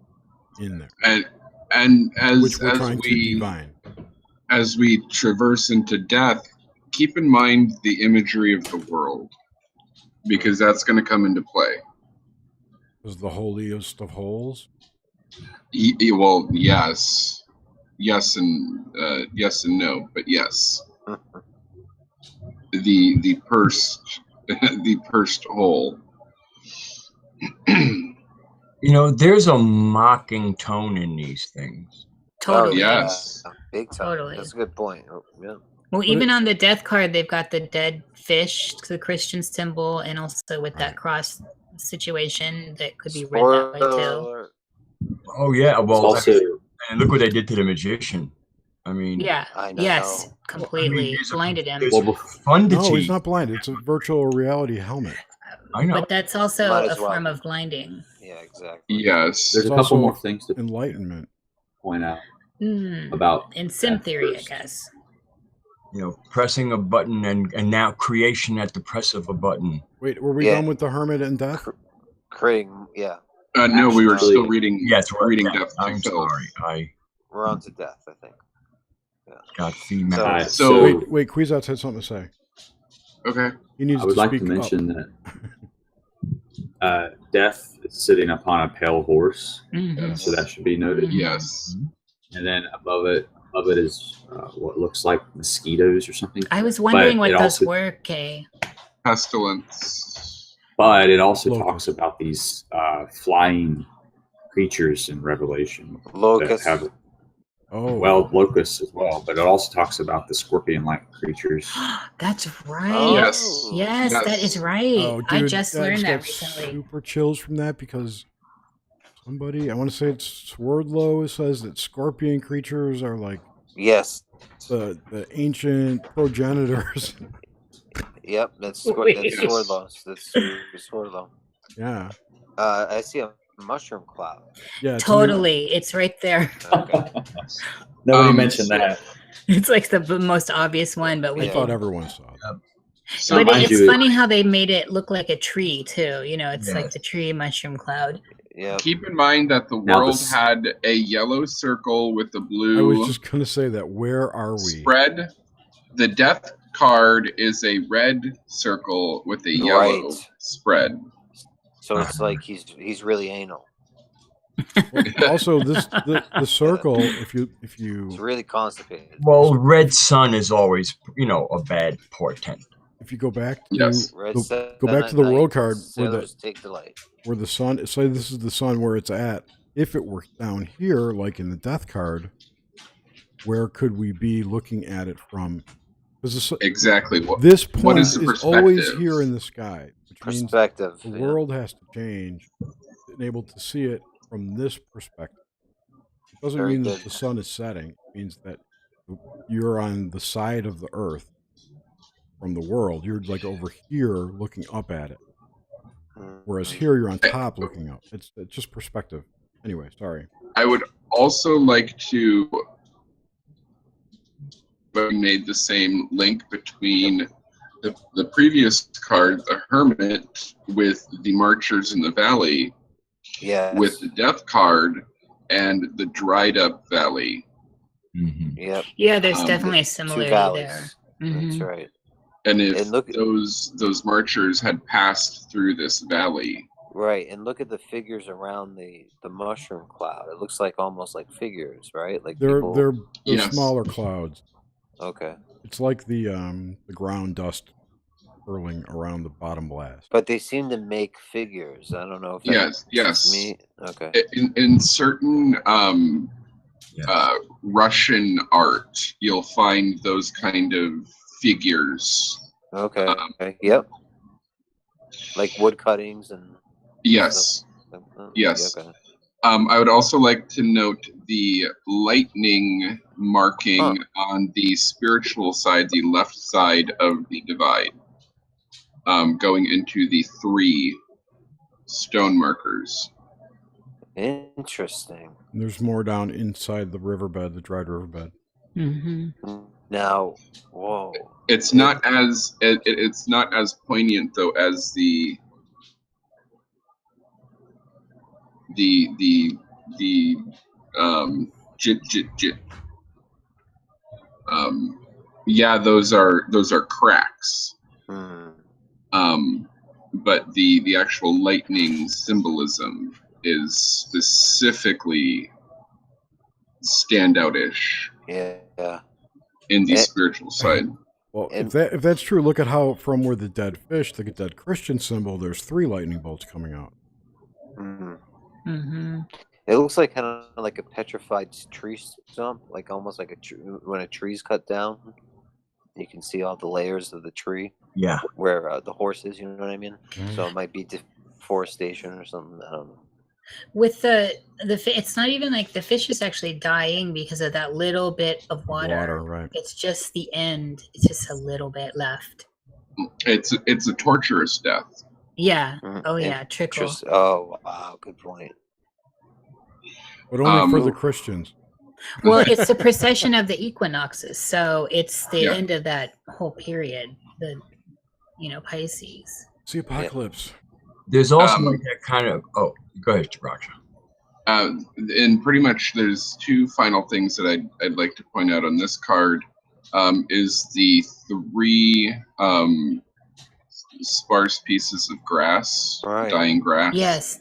in there. And which we're trying to divine. As we traverse into death, keep in mind the imagery of the world, because that's going to come into play. Is the holiest of holes? Well, yes, and no, but yes. The pursed hole. There's a mocking tone in these things. Totally. Oh, yes. Big time. Totally. That's a good point. Yeah. Well, even on the death card, they've got the dead fish, the Christian symbol, and also with that cross situation that could be read that way too. Oh yeah, well, also, and look what they did to the magician. I mean, yeah, yes, completely blinded him. Fun to no, cheat. he's not blinded. It's a virtual reality helmet. I know, but that's also a form of blinding. Yeah, exactly. Yes, there's a couple more things to enlightenment point out about in sim theory, I guess. Pressing a button and now creation at the press of a button. Wait, were we done with the hermit and death? Creating, yeah. No, we were still reading. Yes, we're reading death. I'm sorry. We're on to death, I think. Yeah. Got female. So wait, Quizats had something to say. Okay. He needs I would to like to speak mention that death is sitting upon a pale horse, so that should be noted. Yes. And then above it is what looks like mosquitoes or something. I was wondering what those were, Kay. Pestilence. But it also talks about these flying creatures in Revelation. Locusts. That have, locusts as well. But it also talks about the scorpion-like creatures. That's right. Oh. Yes, that is right. Oh, dude, I just learned that recently. Super chills from that because somebody, I want to say it's Swordlow, says that scorpion creatures are like the ancient progenitors. Yep, that's Swordlow. That's Swordlow. Yeah. I see a mushroom cloud. Yeah, totally. It's right there. Okay. Nobody mentioned that. It's like the most obvious one, but I thought everyone saw it. So but it's funny how they made it look like a tree too. It's like the tree mushroom cloud. Yeah. Keep in mind that the world had a yellow circle with the blue. I was just going to say that. Where are we? Spread. The death card is a red circle with a yellow spread. So it's like he's really anal. Also, the circle. If you it's really constipated. Well, red sun is always a bad portent. If you go back to go back to the world card where the sun, say this is the sun where it's at. If it were down here, like in the death card, where could we be looking at it from? Exactly. This point is always here in the sky, which means the world has to change. Being able to see it from this perspective. It doesn't mean that the sun is setting. It means that you're on the side of the earth from the world. You're like over here looking up at it. Whereas here you're on top looking up. It's just perspective. Anyway, sorry. I would also like to made the same link between the previous card, the Hermit, with the Marchers in the Valley, with the Death card, and the Dried Up Valley. Yep. Yeah, there's definitely a similarity there. That's right. And if those Marchers had passed through this valley. Right, and look at the figures around the mushroom cloud. It looks like almost like figures, right? Like they're smaller clouds. Okay. It's like the ground dust whirling around the bottom blast. But they seem to make figures. I don't know if yes. Me. Okay. In certain Russian art, you'll find those kind of figures. Okay. Yep. Like wood cuttings and. Yes. Yes. Okay. I would also like to note the lightning marking on the spiritual side, the left side of the divide, going into the 3 stone markers. Interesting. And there's more down inside the riverbed, the dried riverbed. Now, whoa! It's not as poignant though as the jit. Yeah, those are cracks. But the actual lightning symbolism is specifically standout-ish. Yeah. In the spiritual side. Well, if that's true, look at how from where the dead fish, the dead Christian symbol, there's 3 lightning bolts coming out. It looks like kind of like a petrified tree stump, like almost like when a tree's cut down. You can see all the layers of the tree. Yeah. Where the horse is, you know what I mean? So it might be deforestation or something. I don't know. With the it's not even like the fish is actually dying because of that little bit of water. Right. It's just the end. It's just a little bit left. It's a torturous death. Yeah. Oh yeah. Trickle. Oh wow. Good point. But only for the Christians. Well, it's the precession of the equinoxes, so it's the end of that whole period. The Pisces. It's the apocalypse. There's also like that kind of. Oh, go ahead, Raksha. And pretty much, there's 2 final things that I'd like to point out on this card. Is the 3 sparse pieces of grass, dying grass. Yes.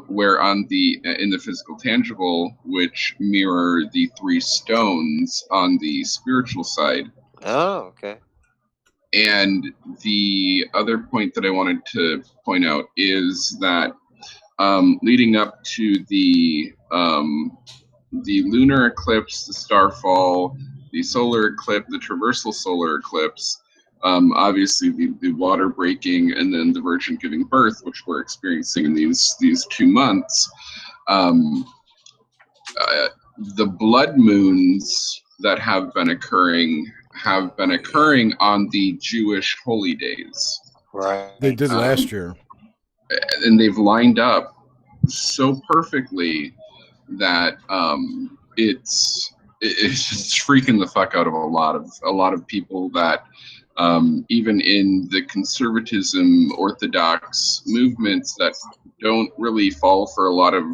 Where in the physical tangible, which mirror the 3 stones on the spiritual side. Oh, okay. And the other point that I wanted to point out is that leading up to the lunar eclipse, the starfall, the solar eclipse, the traversal solar eclipse, obviously the water breaking, and then the Virgin giving birth, which we're experiencing in these 2 months. The blood moons that have been occurring on the Jewish holy days. Right. They did last year. And they've lined up so perfectly that it's freaking the fuck out of a lot of people that even in the conservatism orthodox movements that don't really fall for a lot of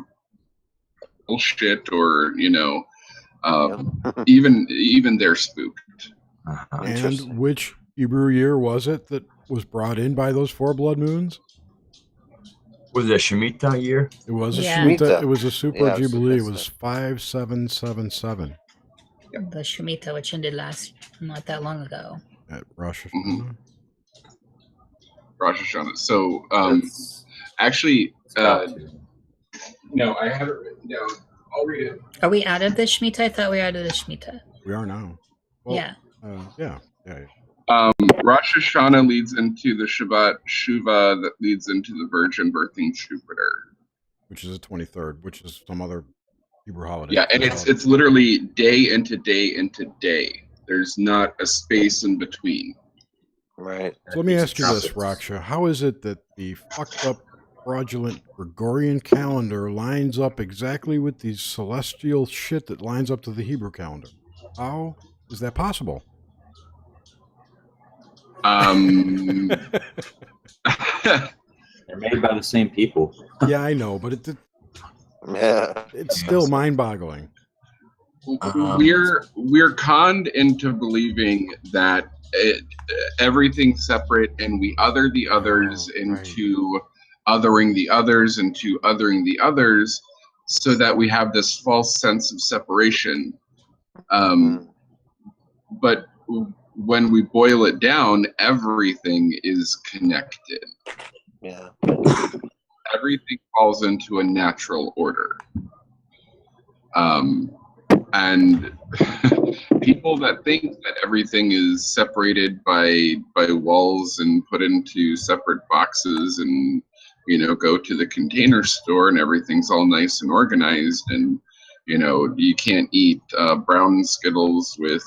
bullshit or even they're spooked. And which Hebrew year was it that was brought in by those 4 blood moons? Was it a Shemitah year? It was a Shemitah. It was a super jubilee. It was 5777. The Shemitah, which ended not that long ago. At Rosh Hashanah. Rosh Hashanah. So actually, no, I have it written down. I'll read it. Are we out of the Shemitah? I thought we were out of the Shemitah. We are now. Well, yeah. Yeah. Rosh Hashanah leads into the Shabbat Shuvah that leads into the Virgin birthing Jupiter, which is the 23rd, which is some other Hebrew holiday. Yeah, and it's literally day into day into day. There's not a space in between. Right. So let me ask you this, Raksha. How is it that the fucked up, fraudulent Gregorian calendar lines up exactly with the celestial shit that lines up to the Hebrew calendar? How is that possible? They're made by the same people. Yeah, I know, but it's Yeah. still mind-boggling. We're conned into believing that everything's separate, and we other the others into othering the others into othering the others, so that we have this false sense of separation. But when we boil it down, everything is connected. Yeah. Everything falls into a natural order. And people that think that everything is separated by walls and put into separate boxes, and go to the container store and everything's all nice and organized, and you can't eat brown Skittles with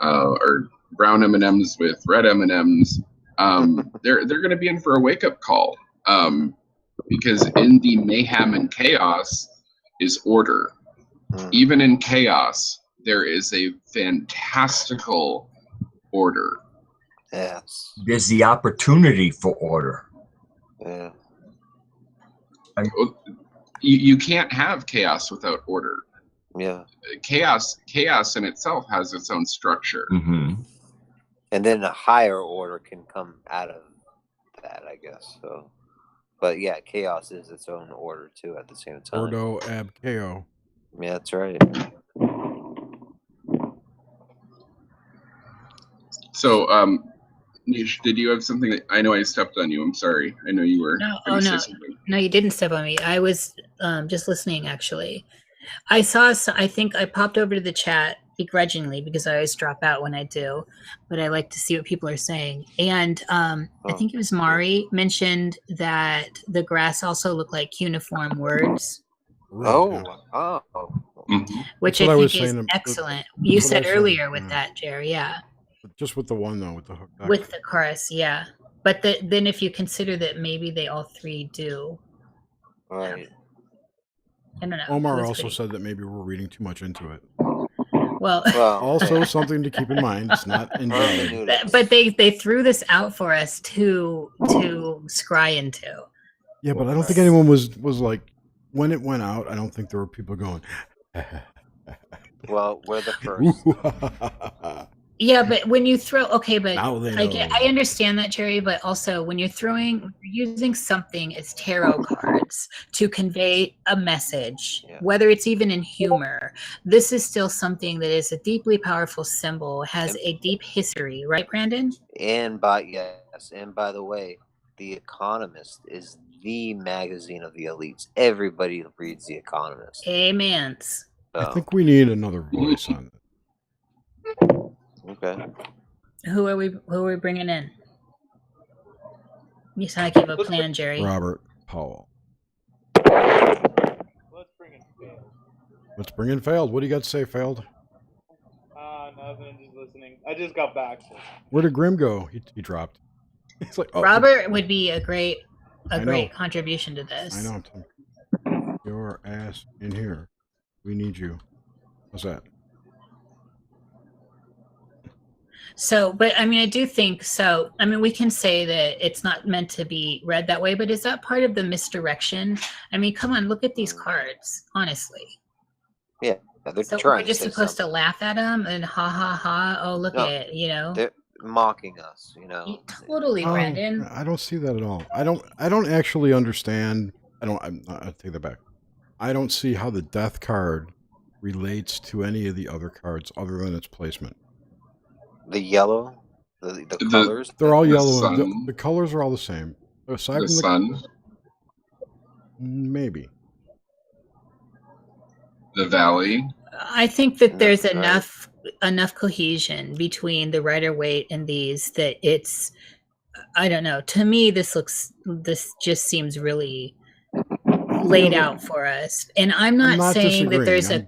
or brown M&Ms with red M&Ms. They're going to be in for a wake-up call, because in the mayhem and chaos is order. Even in chaos, there is a fantastical order. Yes. There's the opportunity for order. Yeah. You can't have chaos without order. Yeah. Chaos in itself has its own structure. Mm-hmm. And then a higher order can come out of that, I guess. So, but yeah, chaos is its own order too at the same time. Ordo ab chaos. Yeah, that's right. So, Nish, did you have something? I know I stepped on you. I'm sorry. I know you were. No, you didn't step on me. I was just listening, actually. I think I popped over to the chat begrudgingly because I always drop out when I do, but I like to see what people are saying. And I think it was Mari mentioned that the grass also looked like cuniform words. Which I think is excellent. You said earlier with that, Jerry, yeah. Just with the one, though, with the hook back. With the chorus, yeah. But then if you consider that maybe they all three do. Right. I don't know. Omar also said that maybe we're reading too much into it. Well also something to keep in mind. It's not invalid. But they threw this out for us to scry into. Yeah, but I don't think anyone was like, when it went out, I don't think there were people going. Well, we're the first. Yeah, but when you throw, but I understand that, Jerry, but also when you're using something as tarot cards to convey a message, whether it's even in humor, this is still something that is a deeply powerful symbol, has a deep history, right, Brandon? And by the way, The Economist is the magazine of the elites. Everybody reads The Economist. Amen. So. I think we need another voice on it. Okay. Who are we bringing in? You sound like you have a plan, Jerry. Robert Powell. Let's bring in Failed. Let's bring in Failed. What do you got to say, Failed? Nothing. I'm just listening. I just got back. So. Where did Grim go? He dropped. It's like Robert would be a great contribution to this. I know. Your ass in here. We need you. What's that? So, but I mean, I do think so. I mean, we can say that it's not meant to be read that way, but is that part of the misdirection? I mean, come on, look at these cards, honestly. Yeah, they're so trying. We're just supposed to laugh at them and ha ha ha. Oh, look at it, They're mocking us, Totally, Brandon. I don't see that at all. I don't actually understand. I'll take that back. I don't see how the death card relates to any of the other cards other than its placement. The yellow, the colors. They're all yellow. The colors are all the same. Aside from the sun. Maybe. The valley. I think that there's enough cohesion between the Rider-Waite and these that it's, I don't know. To me, this just seems really laid out for us, and I'm not saying that there's a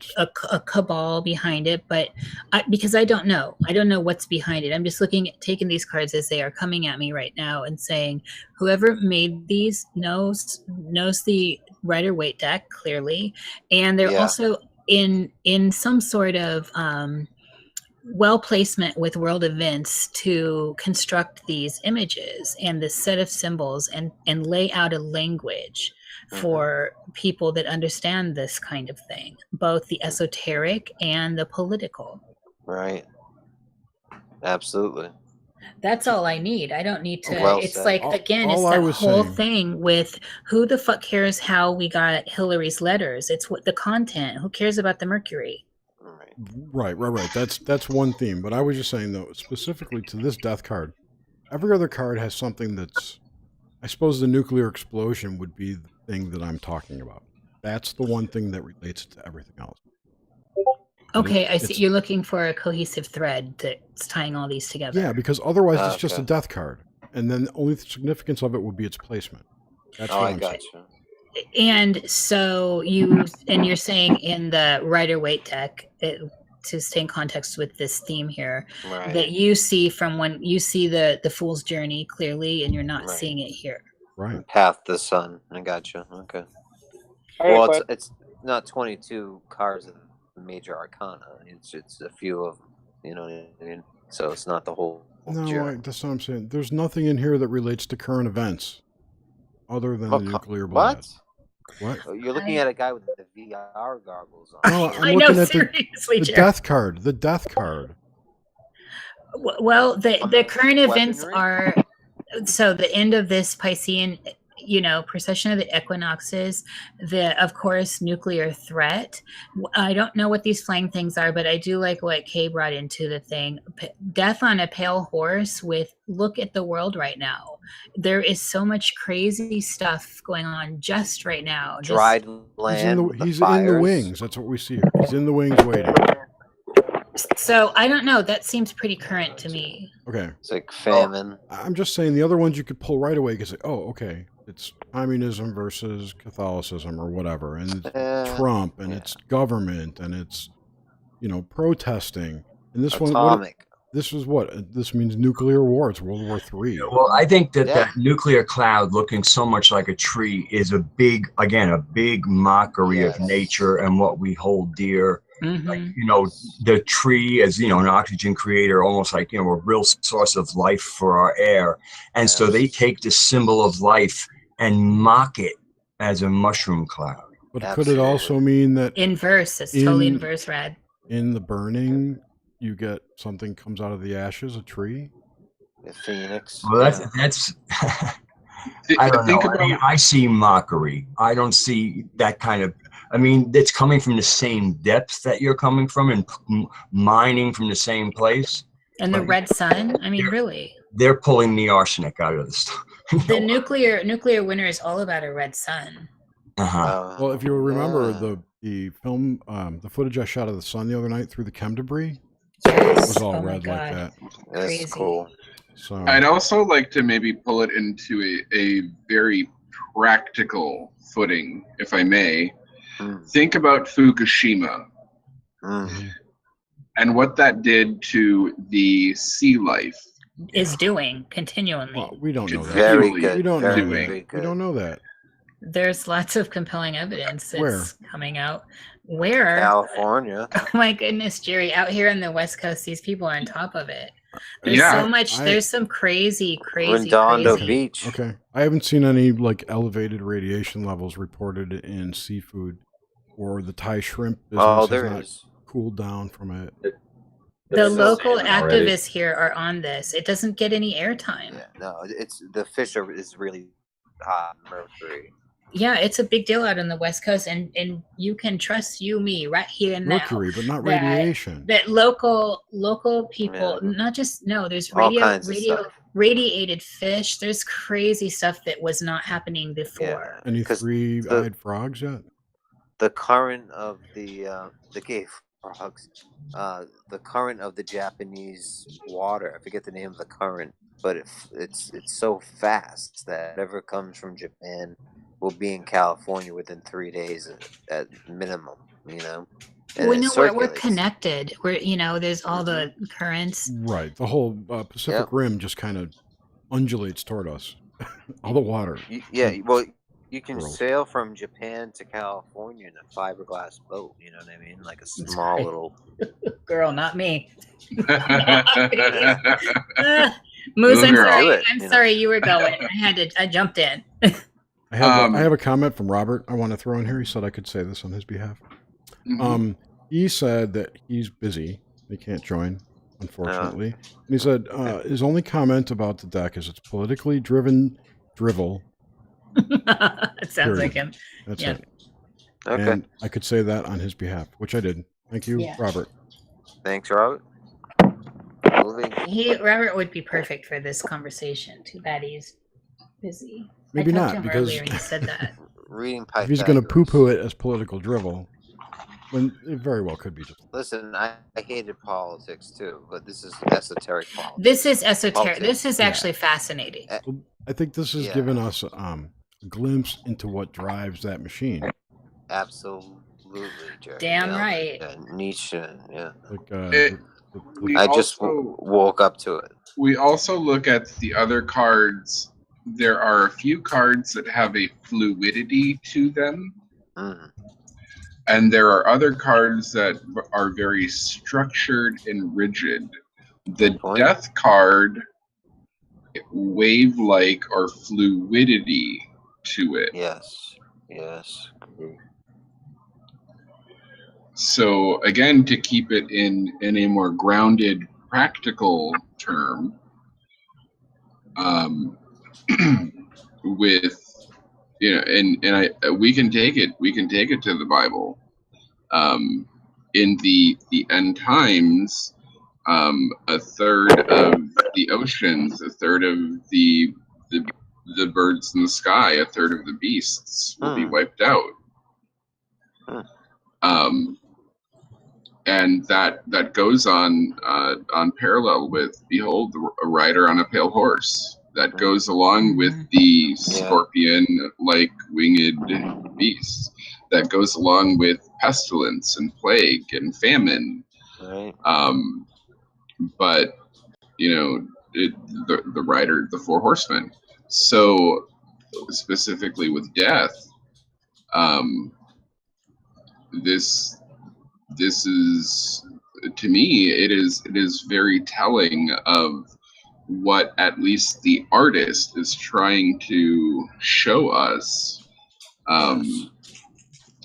cabal behind it, but because I don't know what's behind it. I'm just taking these cards as they are coming at me right now and saying whoever made these knows the Rider-Waite deck clearly, and they're also in some sort of well placement with world events to construct these images and this set of symbols and lay out a language for people that understand this kind of thing, both the esoteric and the political. Right. Absolutely. That's all I need. I don't need to. Well it's said. like, again, it's that whole thing with who the fuck cares how we got Hillary's letters? It's what the content. Who cares about the Mercury? Right. That's one theme. But I was just saying, though, specifically to this death card, every other card has something that's, I suppose the nuclear explosion would be the thing that I'm talking about. That's the one thing that relates to everything else. Okay, I see. You're looking for a cohesive thread that's tying all these together. Yeah, because otherwise it's just a death card. And then the only significance of it would be its placement. That's what I'm saying. And so you're saying in the Rider-Waite deck, to stay in context with this theme here, that you see from when you see the Fool's Journey clearly, and you're not seeing it here. Right. Path the Sun. I gotcha. Okay. Well, it's not 22 cards of major arcana. It's a few of them. You know what I mean? So it's not the whole. No, that's what I'm saying. There's nothing in here that relates to current events, other than the nuclear blast. What? You're looking at a guy with the VR goggles on. No, I'm looking at the death card. The death card. Well, the current events are, so the end of this Piscean, precession of the equinoxes, of course, nuclear threat. I don't know what these flying things are, but I do like what Kay brought into the thing. Death on a pale horse with, look at the world right now. There is so much crazy stuff going on just right now. Dried land. He's in the wings. That's what we see here. He's in the wings waiting. So I don't know. That seems pretty current to me. Okay. It's like famine. I'm just saying the other ones you could pull right away because, okay, it's communism versus Catholicism or whatever, and it's Trump, and it's government, and it's, protesting. And this Atomic. This means nuclear war. It's World War III. Well, I think that nuclear cloud looking so much like a tree is a big mockery of nature and what we hold dear. Mm-hmm. Like, the tree as, an oxygen creator, almost like, a real source of life for our air. And so they take the symbol of life and mock it as a mushroom cloud. But could it also mean that inverse? It's totally inverse, Rad. In the burning, you get something comes out of the ashes, a tree? A phoenix. Well, that's I don't know. I see mockery. I don't see that kind of. It's coming from the same depth that you're coming from and mining from the same place. And the red sun. Really. They're pulling the arsenic out of the stuff. The nuclear winter is all about a red sun. Well, if you remember the film, the footage I shot of the sun the other night through the chem debris, it was all red like that. That's cool. So I'd also like to maybe pull it into a very practical footing, if I may. Think about Fukushima and what that did to the sea life. Is doing continually. Well, we don't know that. Very good. We don't know very that. good. We don't know that. There's lots of compelling evidence that's Where? coming out. Where? California. Oh my goodness, Jerry! Out here on the West Coast, these people are on top of it. There's so much. There's some crazy. Redondo Beach. Okay, I haven't seen any elevated radiation levels reported in seafood, or the Thai shrimp business has not cooled down from it. The local activists here are on this. It doesn't get any airtime. Yeah, no, it's the fish is really hot mercury. Yeah, it's a big deal out on the West Coast, and you can trust me right here and now. Mercury, but not radiation. That local people, not just there's radiated fish. There's crazy stuff that was not happening before. Any three-eyed frogs yet? The current of the cave frogs, the current of the Japanese water. I forget the name of the current, but it's so fast that whatever comes from Japan will be in California within 3 days at minimum. And we know we're connected. There's all the currents. Right, the whole Pacific Rim just kind of undulates toward us. All the water. Yeah, well, You can world. sail from Japan to California in a fiberglass boat. You know what I mean? Like a small Sorry. little. Girl, not me. Moose, Little I'm girl. sorry. Do it, I'm you know. sorry you were going. I jumped in. I have a comment from Robert I want to throw in here. He said I could say this on his behalf. He said that he's busy. He can't join, unfortunately. And he said his only comment about the deck is it's politically driven drivel. It sounds like him. That's Yeah. it. Okay. And I could say that on his behalf, which I did. Thank you, Yeah. Robert. Thanks, Robert. Robert would be perfect for this conversation. Too bad he's busy. Maybe I talked not, to him because earlier and he said that. Reading if he's going to poo-poo it as political drivel, when it very well could be just. Listen, I hated politics too, but this is esoteric politics. This is esoteric. Politics. This is actually fascinating. Well, I think this has given us a glimpse into what drives that machine. Absolutely, Jerry. Damn right. Nietzsche, yeah. Like, I just woke up to it. We also look at the other cards. There are a few cards that have a fluidity to them. And there are other cards that are very structured and rigid. The death card, wave-like or fluidity to it. Yes. So again, to keep it in a more grounded, practical term, with we can take it to the Bible. In the end times, a third of the oceans, a third of the birds in the sky, a third of the beasts will be wiped out. And that goes on parallel with, behold, a rider on a pale horse. That goes along with the scorpion-like winged beasts. That goes along with pestilence and plague and famine. Right. But the rider, the four horsemen. So specifically with death, this is, to me, it is very telling of what at least the artist is trying to show us.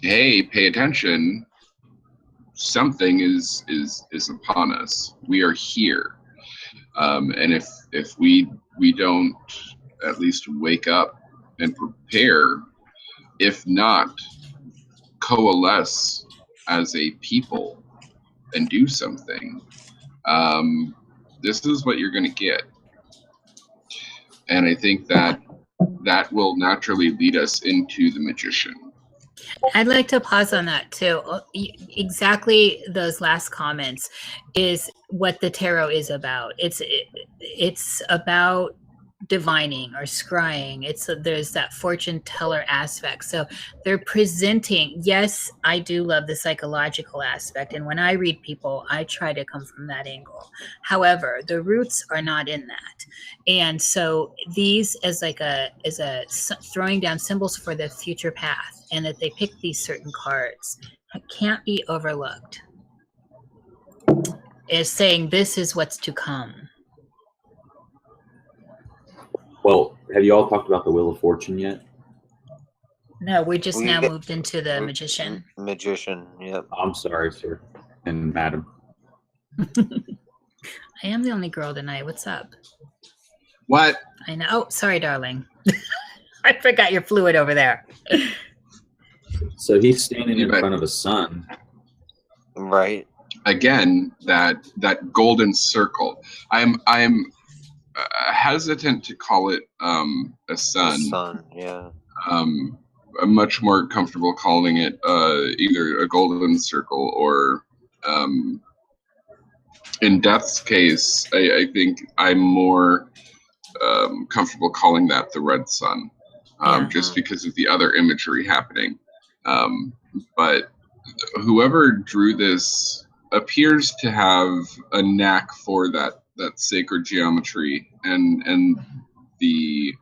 Hey, pay attention. Something is upon us. We are here. And if we don't at least wake up and prepare, if not coalesce as a people and do something, this is what you're going to get. And I think that will naturally lead us into the magician. I'd like to pause on that too. Exactly those last comments is what the tarot is about. It's about divining or scrying. There's that fortune teller aspect. So they're presenting. Yes, I do love the psychological aspect, and when I read people, I try to come from that angle. However, the roots are not in that, and so these as throwing down symbols for the future path, and that they pick these certain cards can't be overlooked. Is saying this is what's to come. Well, have you all talked about the Wheel of Fortune yet? No, we just now moved into the magician. Magician, yep. I'm sorry, sir and madam. I am the only girl tonight. What's up? What? I know. Oh, sorry, darling. I forgot your fluid over there. So he's standing in front of a sun. Right. Again, that golden circle. I'm hesitant to call it a sun. Sun, yeah. I'm much more comfortable calling it either a golden circle or, in Death's case, I think I'm more comfortable calling that the red sun, just because of the other imagery happening. But whoever drew this appears to have a knack for that sacred geometry and the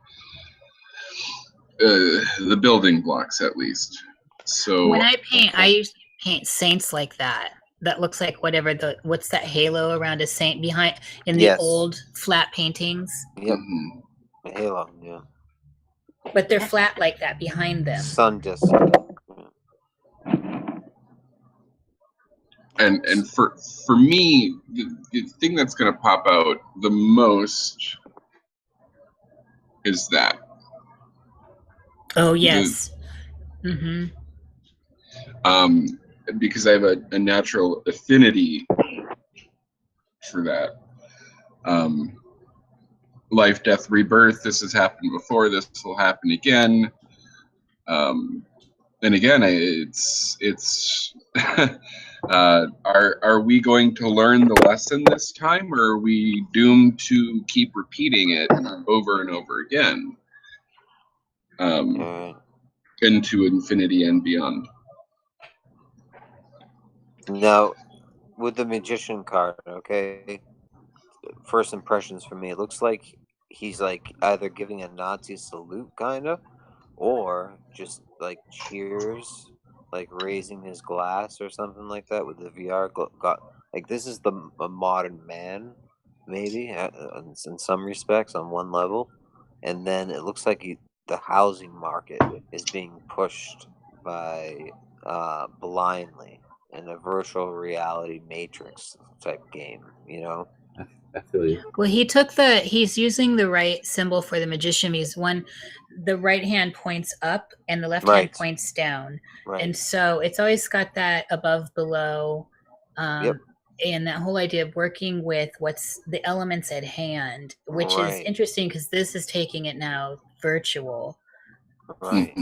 the building blocks at least. So when I paint, I usually paint saints like that. That looks like whatever what's that halo around a saint behind in the old flat paintings? Yep. A halo, yeah. But they're flat like that behind them. Sun disk. And for me, the thing that's going to pop out the most is that. Oh yes. Because I have a natural affinity for that. Life, death, rebirth. This has happened before. This will happen again. And again, it's are we going to learn the lesson this time, or are we doomed to keep repeating it over and over again, into infinity and beyond? Now, with the magician card, okay, first impressions for me, it looks like he's like either giving a Nazi salute, kind of, or just like cheers, like raising his glass or something like that with the VR. Like this is a modern man, maybe in some respects on one level, and then it looks like the housing market is being pushed by blindly in a virtual reality matrix type game, you know. I feel you. Well, he's using the right symbol for the magician. The right hand points up and the left hand points down. Right. And so it's always got that above, below, and that whole idea of working with what's the elements at hand, which is interesting because this is taking it now virtual. Right.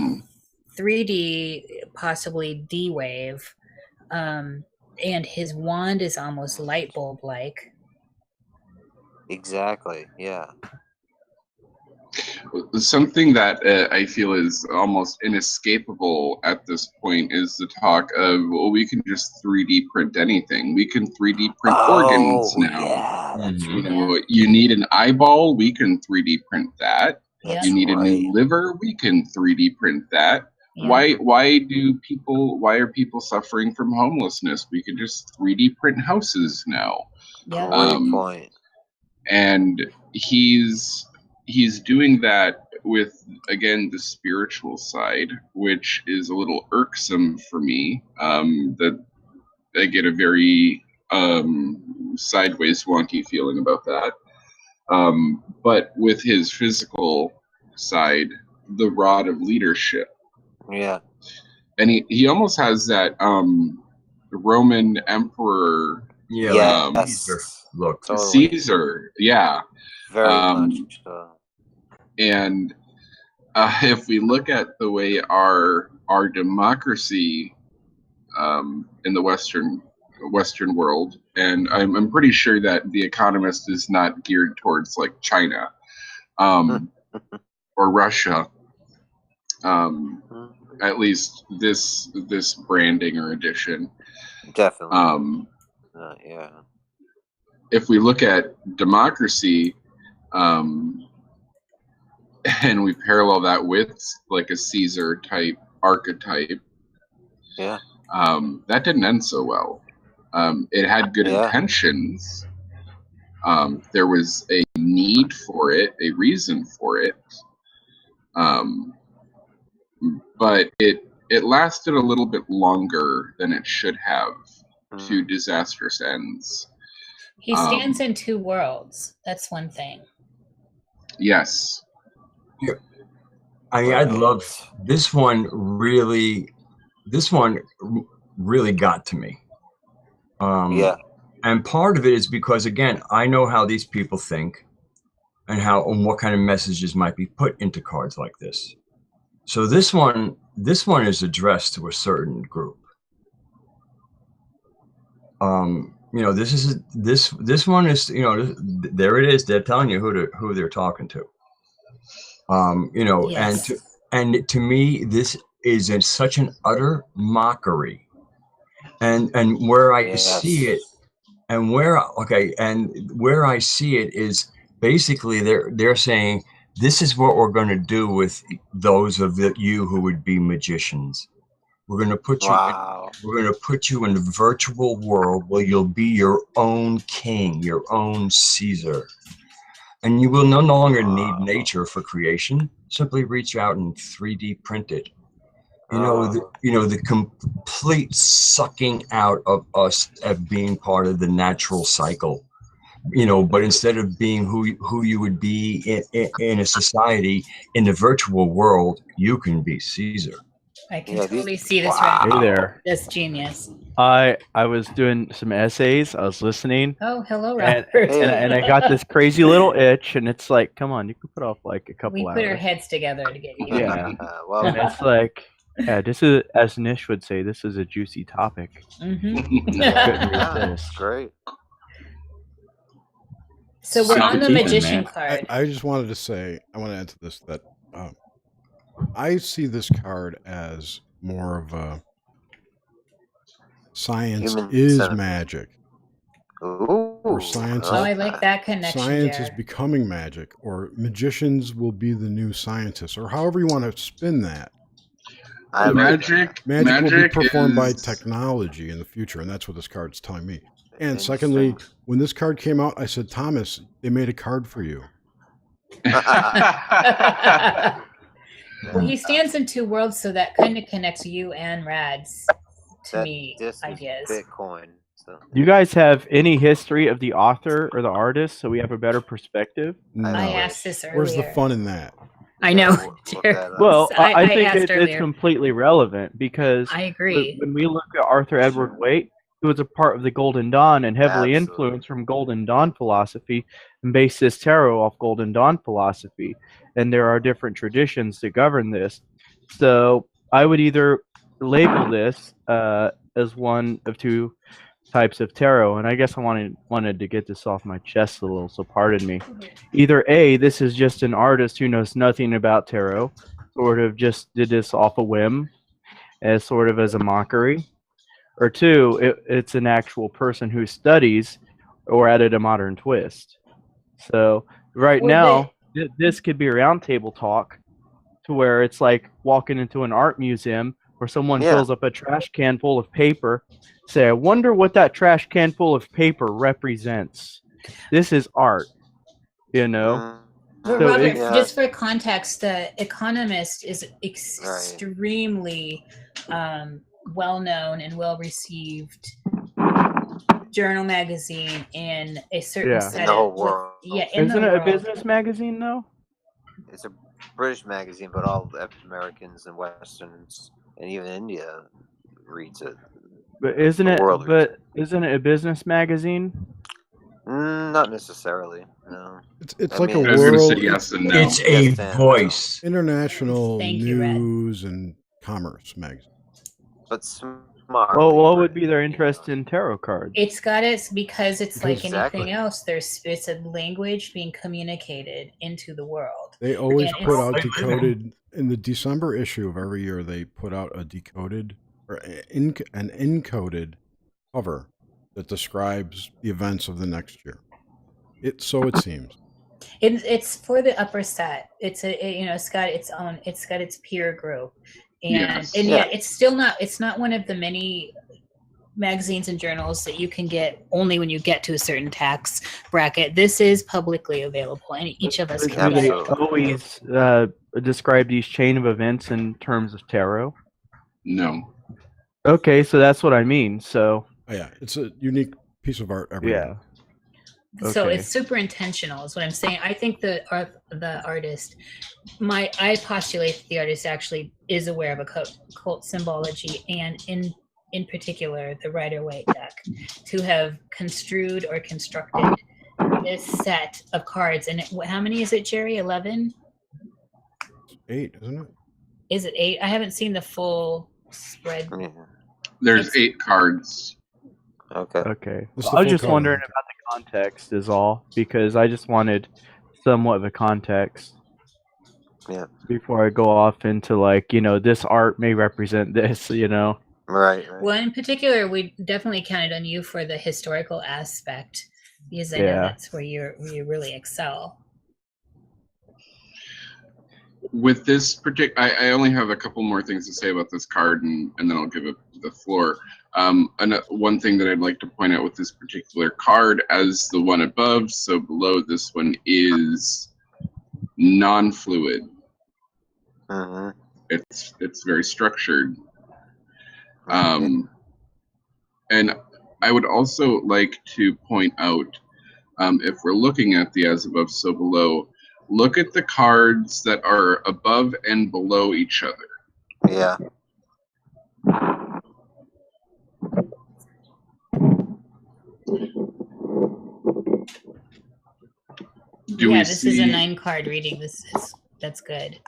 3D, possibly D-Wave. And his wand is almost light bulb like. Exactly. Yeah. Something that I feel is almost inescapable at this point is the talk of, well, we can just 3D print anything. We can 3D print organs now. Yeah, that's you know, you need an eyeball, we can 3D print that. That's you need a new liver, we can 3D print that. Yeah. Why are people suffering from homelessness? We can just 3D print houses now. Yeah. Great point. And he's doing that with, again, the spiritual side, which is a little irksome for me. That I get a very sideways wonky feeling about that. But with his physical side, the rod of leadership. Yeah. And he almost has that Roman emperor. Caesar look. Totally. Caesar, yeah. Very much. And if we look at the way our democracy in the Western world, and I'm pretty sure that The Economist is not geared towards like China or Russia. At least this branding or edition. Definitely. Yeah. If we look at democracy, and we parallel that with like a Caesar type archetype, that didn't end so well. It had good intentions. There was a need for it, a reason for it. But it lasted a little bit longer than it should have to disastrous ends. He stands in two worlds. That's one thing. Yes. Yeah. I mean, I'd love this one. This one really got to me. And part of it is because, again, I know how these people think and what kind of messages might be put into cards like this. So this one is addressed to a certain group. You know, this one is, you know, there it is. They're telling you who they're talking to. You know, Yes. and to me, this is such an utter mockery. And where I see it, and where I see it is basically they're saying This is what we're going to do with those of you who would be magicians. We're going to put you. Wow. We're going to put you in a virtual world where you'll be your own king, your own Caesar, and you will no longer need nature for creation. Simply reach out and 3D print it. You know, the complete sucking out of us as being part of the natural cycle. You know, but instead of being who you would be in a society, in the virtual world, you can be Caesar. I can totally see this right Hey now. there. That's genius. I was doing some essays. I was listening. Oh, hello, And, Robert. and I got this crazy little itch, and it's like, come on, you can put off like a couple We hours. put our heads together to get you. Yeah. Well, And it's like, yeah, this is, as Nish would say, this is a juicy topic. That's great. So we're on the magician card. I just wanted to say, I want to add to this that I see this card as more of a science Human is centipede. magic. Ooh, Or science I like that connection. Science is Jared. becoming magic, or magicians will be the new scientists, or however you want to spin that. Magic will be performed by is- technology in the future, and that's what this card's telling me. And secondly, when this card came out, I said, Thomas, they made a card for you. Well, he stands in two worlds, so that kind of connects you and Rad's to me ideas. Bitcoin. So. You guys have any history of the author or the artist, so we have a better perspective? No. I asked this earlier. Where's the fun in that? I know. Well, So I think asked it's earlier. completely relevant because I agree. when we look at Arthur Edward Waite, he was a part of the Golden Dawn and heavily influenced from Golden Dawn philosophy and based his tarot off Golden Dawn philosophy. And there are different traditions that govern this. So I would either label this as one of two types of tarot, and I guess I wanted to get this off my chest a little, so pardon me. Either A, this is just an artist who knows nothing about tarot, sort of just did this off a whim, as sort of as a mockery, or two, it's an actual person who studies or added a modern twist. So right now, this could be a roundtable talk to where it's like walking into an art museum where someone fills up a trash can full of paper, say, I wonder what that trash can full of paper represents. This is art, you know? Well, So Robert, it's- just for context, The Economist is extremely well-known and well-received journal magazine in a certain set in the whole of world. Isn't it a business magazine, though? It's a British magazine, but all Americans and Westerns and even India reads it. But isn't The it? world But isn't it a business magazine? Not necessarily. No. It's I like mean, a world. It's a voice. International Thank you, Red. news and commerce magazine. But smart. Well, what would be their interest in tarot cards? It's got it because it's like Exactly. anything else. It's a language being communicated into the world. They always And put it's- out decoded in the December issue of every year. They put out a decoded or an encoded cover that describes the events of the next year. It seems. It's for the upper set. It's got its peer group, and yet it's still not. It's not one of the many magazines and journals that you can get only when you get to a certain tax bracket. This is publicly available, and each of us Do can get they it. always describe these chain of events in terms of tarot? No. Okay, so that's what I mean. So Oh, yeah, it's a unique piece of art every year. So Okay. it's super intentional, is what I'm saying. I think the artist, I postulate that the artist actually is aware of occult symbology, and in particular the Rider-Waite deck, to have construed or constructed this set of cards. And how many is it, Jerry? 11? 8, isn't it? Is it 8? I haven't seen the full spread. There's 8 cards. Okay. Okay. What's I the was full just color? wondering about the context is all, because I just wanted somewhat of a context. Yeah. Before I go off into like, this art may represent this, Right. Well, in particular, we definitely counted on you for the historical aspect, because I know Yeah. that's where you really excel. with this particular, I only have a couple more things to say about this card, and then I'll give it the floor. One thing that I'd like to point out with this particular card, as the one above, so below this one is non-fluid. It's very structured. And I would also like to point out, if we're looking at the as above, so below, look at the cards that are above and below each other. Yeah. This is a 9-card reading. That's good.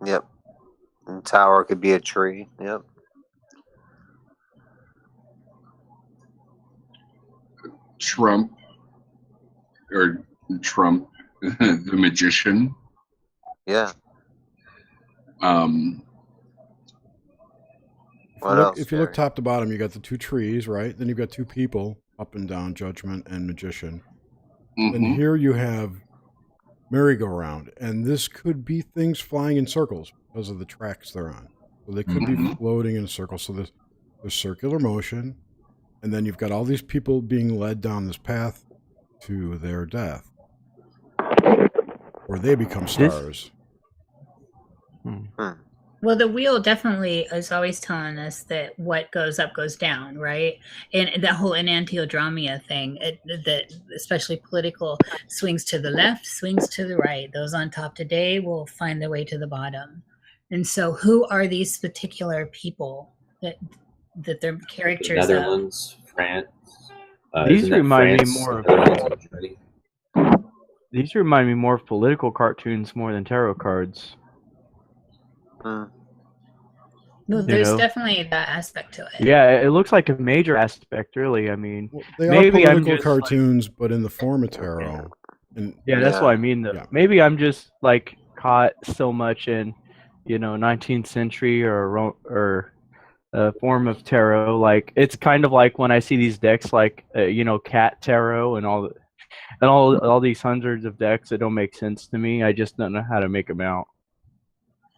Yep. And tower could be a tree. Yep. Trump, the magician. Yeah. If you look top to bottom, you got the 2 trees, right? Then you've got 2 people, up and down, judgment and magician. And here you have merry-go-round, and this could be things flying in circles because of the tracks they're on. So they could be floating in a circle. So there's circular motion, and then you've got all these people being led down this path to their death, where they become stars. Well, the wheel definitely is always telling us that what goes up goes down, right? And that whole enantiodramia thing, that especially political, swings to the left, swings to the right. Those on top today will find their way to the bottom. And so who are these particular people that they're characters the Netherlands, of? France. These remind me more of these remind me more of political cartoons more than tarot cards. No, there's definitely that aspect to it. Yeah, it looks like a major aspect, really. I mean, They maybe are I'm political just cartoons, but in the form of tarot. And that's what I mean. Maybe I'm just like caught so much in, 19th century or a form of tarot. Like it's kind of like when I see these decks, like cat tarot and all these hundreds of decks that don't make sense to me. I just don't know how to make them out.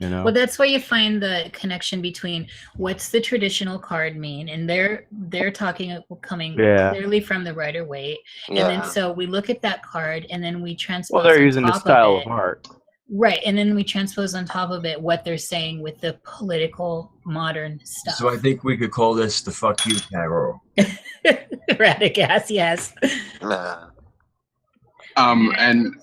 Well, that's where you find the connection between what's the traditional card mean, and they're coming clearly from the Rider-Waite, and then so we look at that card, and then we transpose. Well, they're using the style of art, right? And then we transpose on top of it what they're saying with the political modern stuff. So I think we could call this the "fuck you" tarot. Radagast, yes. And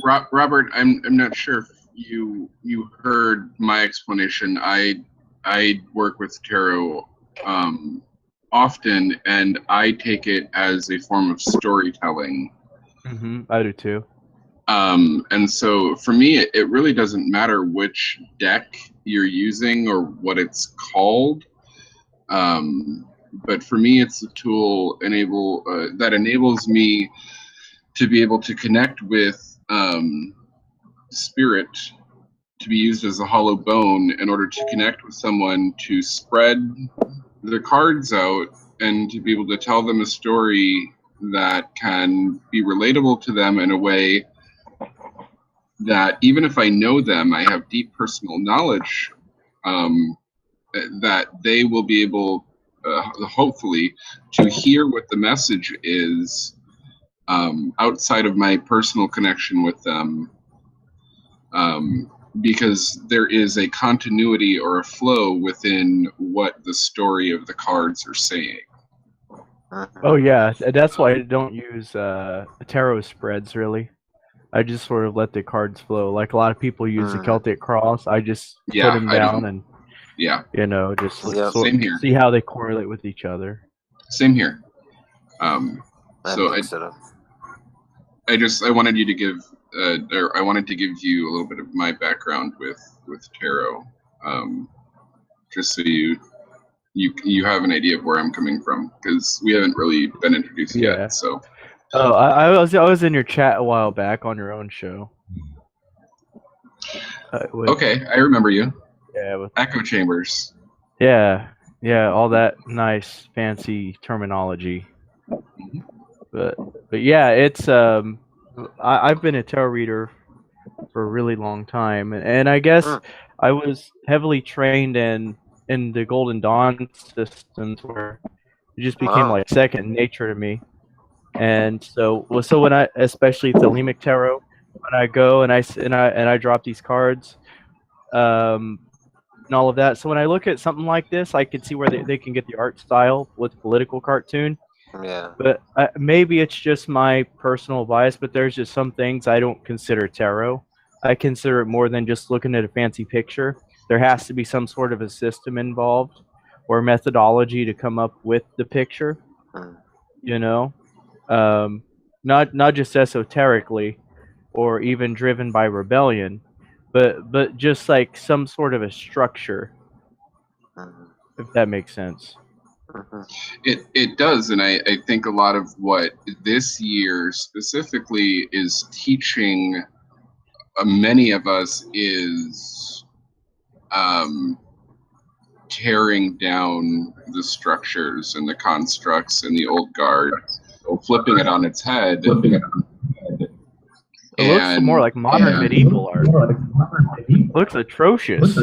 Robert, I'm not sure if you heard my explanation. I work with tarot often, and I take it as a form of storytelling. I do too. And so for me, it really doesn't matter which deck you're using or what it's called. But for me, it's a tool that enables me to be able to connect with spirit, to be used as a hollow bone in order to connect with someone, to spread the cards out, and to be able to tell them a story that can be relatable to them in a way that even if I know them, I have deep personal knowledge, that they will be able, hopefully, to hear what the message is outside of my personal connection with them. Because there is a continuity or a flow within what the story of the cards are saying. Oh yeah, that's why I don't use tarot spreads really. I just sort of let the cards flow. Like a lot of people use the Celtic Cross. I just put them down and just Same here. see how they correlate with each other. Same here. I wanted you to give. I wanted to give you a little bit of my background with tarot, just so you have an idea of where I'm coming from, because we haven't really been introduced yet. So, I was in your chat a while back on your own show. Okay, I remember you. Yeah, with echo chambers. Yeah, all that nice fancy terminology. But yeah, it's I've been a tarot reader for a really long time, and I guess I was heavily trained in the Golden Dawn systems where it just became like second nature to me. And so when I, especially Thelemic Tarot, when I go and I drop these cards, and all of that. So when I look at something like this, I can see where they can get the art style with political cartoon. Yeah. But maybe it's just my personal bias, but there's just some things I don't consider tarot. I consider it more than just looking at a fancy picture. There has to be some sort of a system involved or methodology to come up with the picture. You know, not just esoterically or even driven by rebellion, but just like some sort of a structure, if that makes sense. It does, and I think a lot of what this year specifically is teaching many of us is tearing down the structures and the constructs and the old guard, flipping it on its head. It looks more like modern medieval art. It looks atrocious.